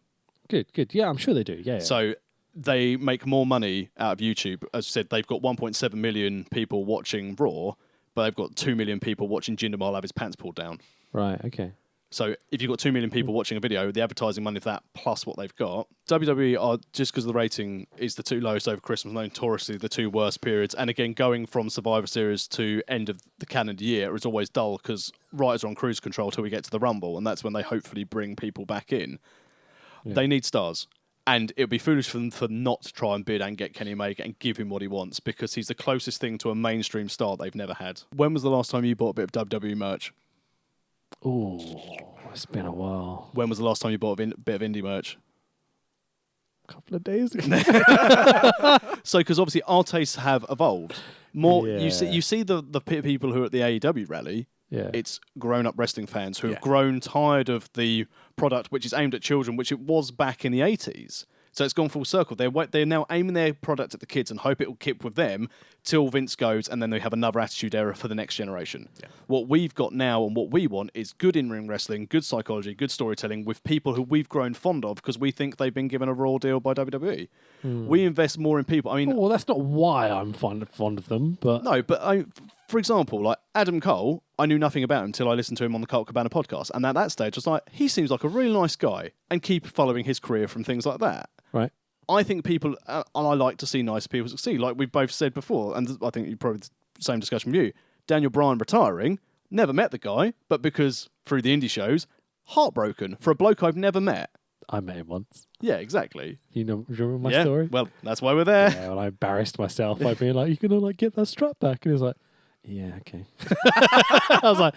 Good. Yeah, I'm sure they do. Yeah. So they make more money out of YouTube. As I said, they've got 1.7 million people watching Raw, but they've got 2 million people watching Jinder Mahal have his pants pulled down. Right, okay. So if you've got 2 million people watching a video, the advertising money for that plus what they've got, WWE are, just because the rating is the 2 lowest over Christmas, notoriously the 2 worst periods. And again, going from Survivor Series to end of the calendar year is always dull because writers are on cruise control till we get to the Rumble, and that's when they hopefully bring people back in. Yeah. They need stars. And it would be foolish for them for not to try and bid and get Kenny Omega and give him what he wants because he's the closest thing to a mainstream star they've never had. When was the last time you bought a bit of WWE merch? Oh, it's been a while. When was the last time you bought a bit of indie merch? A couple of days ago. So, because obviously our tastes have evolved. More, Yeah. you see the people who are at the AEW rally. Yeah. It's grown-up wrestling fans who have grown tired of the product which is aimed at children, which it was back in the 80s. So it's gone full circle. They're now aiming their product at the kids and hope it will keep with them till Vince goes, and then they have another attitude era for the next generation. Yeah. What we've got now and what we want is good in-ring wrestling, good psychology, good storytelling with people who we've grown fond of because we think they've been given a raw deal by WWE. We invest more in people. I mean, well, that's not why I'm fond of them, but no, but for example, like Adam Cole, I knew nothing about him until I listened to him on the Colt Cabana podcast, and at that stage, I was like, he seems like a really nice guy, and keep following his career from things like that. Right. I think people, and I like to see nice people succeed, like we've both said before, and I think you probably the same discussion with you. Daniel Bryan retiring, never met the guy, but because through the indie shows, heartbroken for a bloke I've never met. I met him once. Yeah, exactly. You remember my story? Well, that's why we're there. Yeah, well, I embarrassed myself by being like, "You're gonna get that strap back," and he was like, "Yeah, okay." I was like,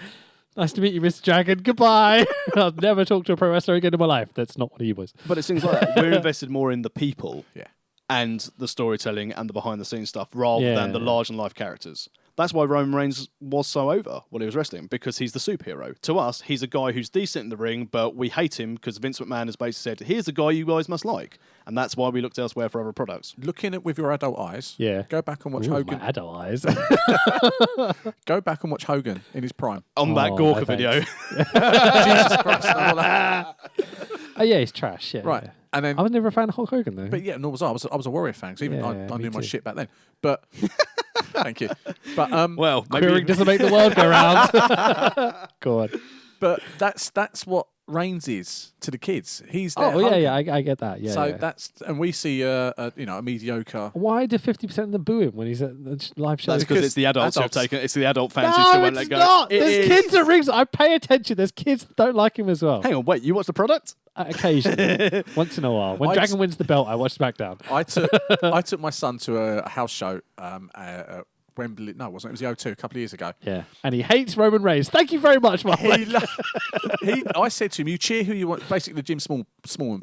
"Nice to meet you, Mr. Dragon. Goodbye." I'll never talk to a pro wrestler again in my life. That's not what he was. But it's things like that. We're invested more in the people Yeah. and the storytelling and the behind-the-scenes stuff rather than the large-in-life characters. That's why Roman Reigns was so over when he was wrestling, because he's the superhero. To us, he's a guy who's decent in the ring, but we hate him because Vince McMahon has basically said, here's a guy you guys must like. And that's why we looked elsewhere for other products. Looking at with your adult eyes, Yeah. go back and watch Ooh, Hogan. my adult eyes. Go back and watch Hogan in his prime. On that Oh, Gorka no, video. Jesus Christ. No, like- Oh yeah, he's trash. Yeah, Right. yeah. And then I was never a fan of Hulk Hogan though. But yeah, nor was I. I was a Warrior fan. 'Cause even Yeah, I me knew my too. shit back then. But thank you. But Well, Queering maybe doesn't make the world go round. Go on. but that's what Reigns is to the kids. He's there. Oh yeah, I get that. Yeah. So yeah. that's and we see a mediocre. Why do 50% of them boo him when he's at the live show? that's because it's the adults who've adults- taken. It's the adult fans who No, still won't let it's go. not. It There's is. kids at rings. I pay attention. There's kids that don't like him as well. Hang on, wait. You watch the product? Occasionally, once in a while. When I Dragon wins the belt, I watch SmackDown. I took my son to a house show at Wembley. No, it wasn't. It was the O2 a couple of years ago. Yeah, and he hates Roman Reigns. Thank you very much, Mark. I said to him, "You cheer who you want." Basically, the Jim Smallman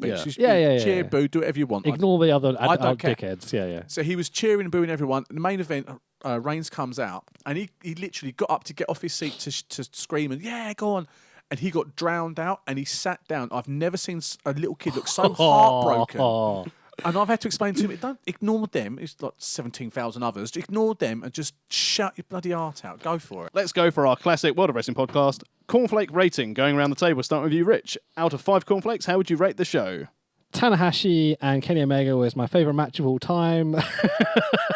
bitch. Yeah. Just Yeah. cheer, boo, do whatever you want. Ignore the other I don't adult care. dickheads. Yeah. So he was cheering and booing everyone. The main event, Reigns comes out, and he literally got up to get off his seat to scream and yeah, go on. And he got drowned out, and he sat down. I've never seen a little kid look so heartbroken. Oh. And I've had to explain to him, don't ignore them. It's like 17,000 others. Ignore them and just shout your bloody heart out. Go for it. Let's go for our classic World of Wrestling podcast. Cornflake rating, going around the table. Starting with you, Rich. Out of 5 cornflakes, how would you rate the show? Tanahashi and Kenny Omega was my favourite match of all time.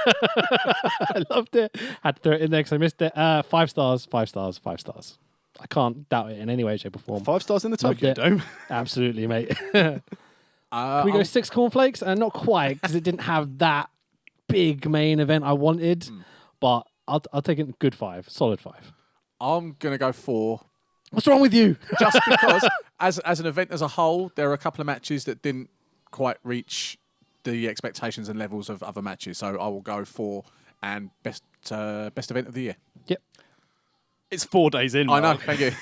I loved it. Had to throw it in there because I missed it. 5 stars, 5 stars, 5 stars. I can't doubt it in any way, shape, or form. 5 stars in the Loved Tokyo it. Dome. Absolutely, mate. Can we go 6 cornflakes? And not quite, because it didn't have that big main event I wanted. But I'll take it good 5, solid 5. I'm going to go 4. What's wrong with you? Just because, as an event as a whole, there are a couple of matches that didn't quite reach the expectations and levels of other matches. So I will go 4 and best event of the year. Yep. It's 4 days in. I know. Mark. Thank you.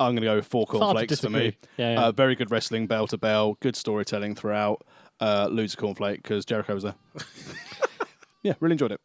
I'm going to go with 4 hard to cornflakes for me. disagree. Yeah. Very good wrestling, bell to bell, good storytelling throughout. Lose a cornflake because Jericho was there. Yeah, really enjoyed it.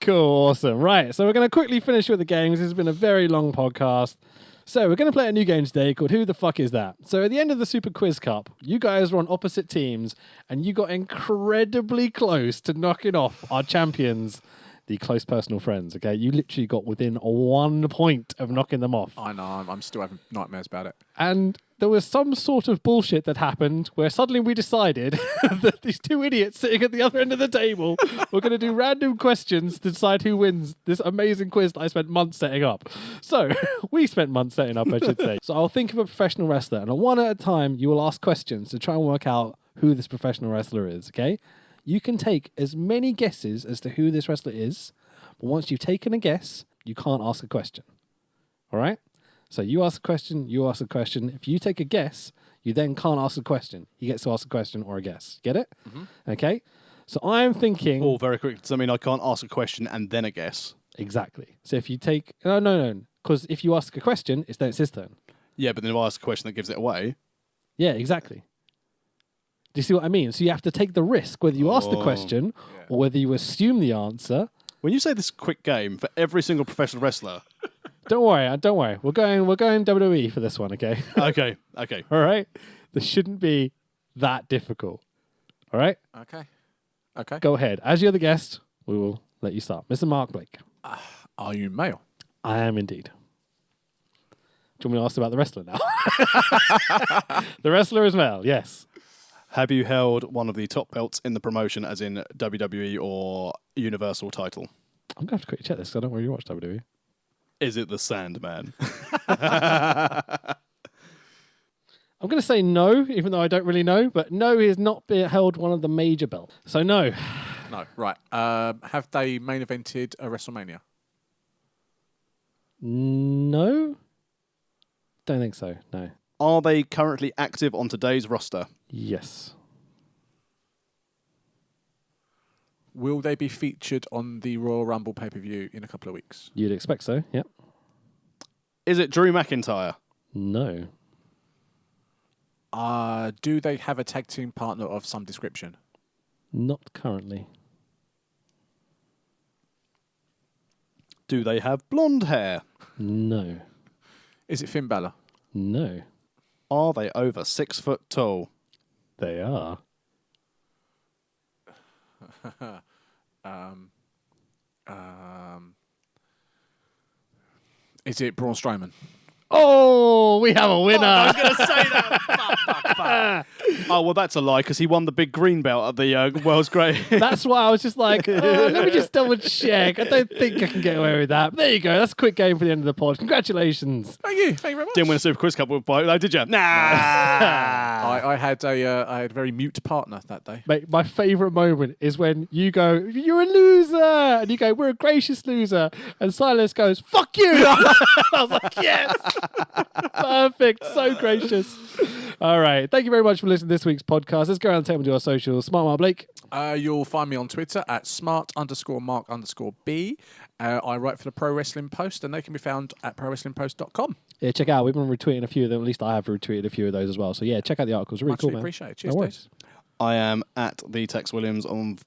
Cool, awesome. Right, so we're going to quickly finish with the games. This has been a very long podcast. So we're going to play a new game today called Who the Fuck Is That? So at the end of the Super Quiz Cup, you guys were on opposite teams and you got incredibly close to knocking off our champions, the close personal friends, okay? You literally got within 1 point of knocking them off. I know. I'm still having nightmares about it. And there was some sort of bullshit that happened where suddenly we decided that these 2 idiots sitting at the other end of the table were going to do random questions to decide who wins this amazing quiz that I spent months setting up. So we spent months setting up, I should say. So I'll think of a professional wrestler, and one at a time, you will ask questions to try and work out who this professional wrestler is, okay? You can take as many guesses as to who this wrestler is, but once you've taken a guess, you can't ask a question. All right? So you ask a question, you ask a question. If you take a guess, you then can't ask a question. He gets to ask a question or a guess. Get it? Mm-hmm. Okay? So I'm thinking... Oh, very quick. Does that mean I can't ask a question and then a guess? Exactly. So if you take... No. Because if you ask a question, it's his turn. Yeah, but then if I ask a question that gives it away... Yeah, exactly. Do you see what I mean? So you have to take the risk, whether you ask the question or whether you assume the answer. When you say this quick game for every single professional wrestler... Don't worry. We're going WWE for this one, okay? Okay. All right? This shouldn't be that difficult. All right? Okay. Go ahead. As you're the guest, we will let you start. Mr. Mark Blake. Are you male? I am indeed. Do you want me to ask about the wrestler now? The wrestler is male, yes. Have you held one of the top belts in the promotion, as in WWE or Universal title? I'm going to have to quickly check this because I don't really watch WWE. Is it the Sandman? I'm going to say no, even though I don't really know. But no, he has not held one of the major belts. So no. No. Right. Have they main evented a WrestleMania? No. Don't think so, no. Are they currently active on today's roster? Yes. Will they be featured on the Royal Rumble pay-per-view in a couple of weeks? You'd expect so, yep. Is it Drew McIntyre? No. Do they have a tag team partner of some description? Not currently. Do they have blonde hair? No. Is it Finn Balor? No. Are they over 6 foot tall? They are. Is it Braun Strowman? Oh, we have a winner. I was going to say that. Fuck. Oh, well, that's a lie, because he won the big green belt at the World's Great. That's why I was just like, let me just double check. I don't think I can get away with that. But there you go. That's a quick game for the end of the pod. Congratulations. Thank you very much. Didn't win a Super Quiz Cup, did you? Nah. I had a very mute partner that day. Mate, my favourite moment is when you go, you're a loser. And you go, we're a gracious loser. And Silas goes, fuck you. I was like, yes. Perfect. So gracious. All right. Thank you very much for listening to this week's podcast. Let's go around the table and do our socials. Smart Mark Blake. You'll find me on Twitter at smart_mark_B. I write for the Pro Wrestling Post, and they can be found at prowrestlingpost.com. Yeah, check out. We've been retweeting a few of them. At least I have retweeted a few of those as well. So yeah, check out the articles. Really cool, man. Appreciate it. Cheers, No worries. I am at the Tex Williams on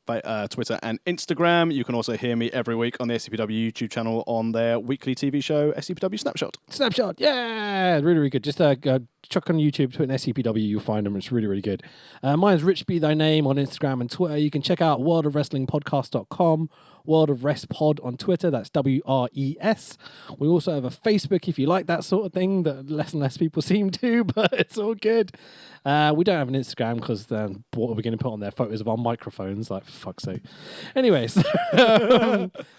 Twitter and Instagram. You can also hear me every week on the SCPW YouTube channel on their weekly TV show, SCPW Snapshot. Snapshot, yeah, really, really good. Just chuck on YouTube, put in SCPW, you'll find them. It's really, really good. Mine's Rich Be Thy Name on Instagram and Twitter. You can check out worldofwrestlingpodcast.com, World of Rest Pod on Twitter. That's WRES. We also have a Facebook if you like that sort of thing that less and less people seem to, but it's all good. We don't have an Instagram because what are we going to put on there? Photos of our microphones, like, for fuck's sake. Anyways,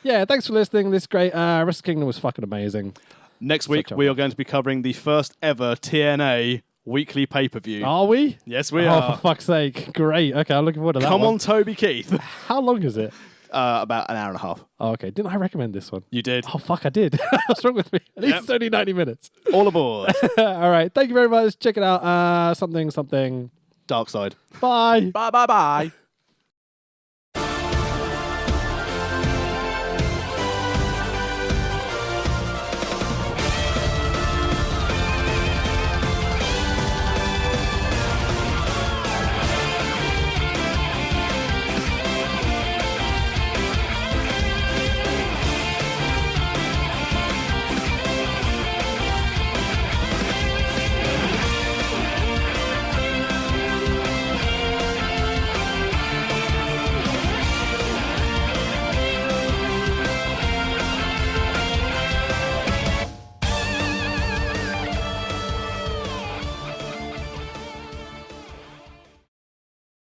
yeah, thanks for listening. This great Wrestle Kingdom was fucking amazing. Next week, we are going to be covering the first ever TNA weekly pay-per-view. Are we? Yes, we Oh, are. for fuck's sake. Great. Okay, I'm looking forward to that Come one. on, Toby Keith. How long is it? About an hour and a half. Oh, okay. Didn't I recommend this one? You did. Oh, fuck, I did. What's wrong with me? At least it's only 90 minutes. All aboard. All right. Thank you very much. Check it out. Something. Dark Side. Bye. Bye.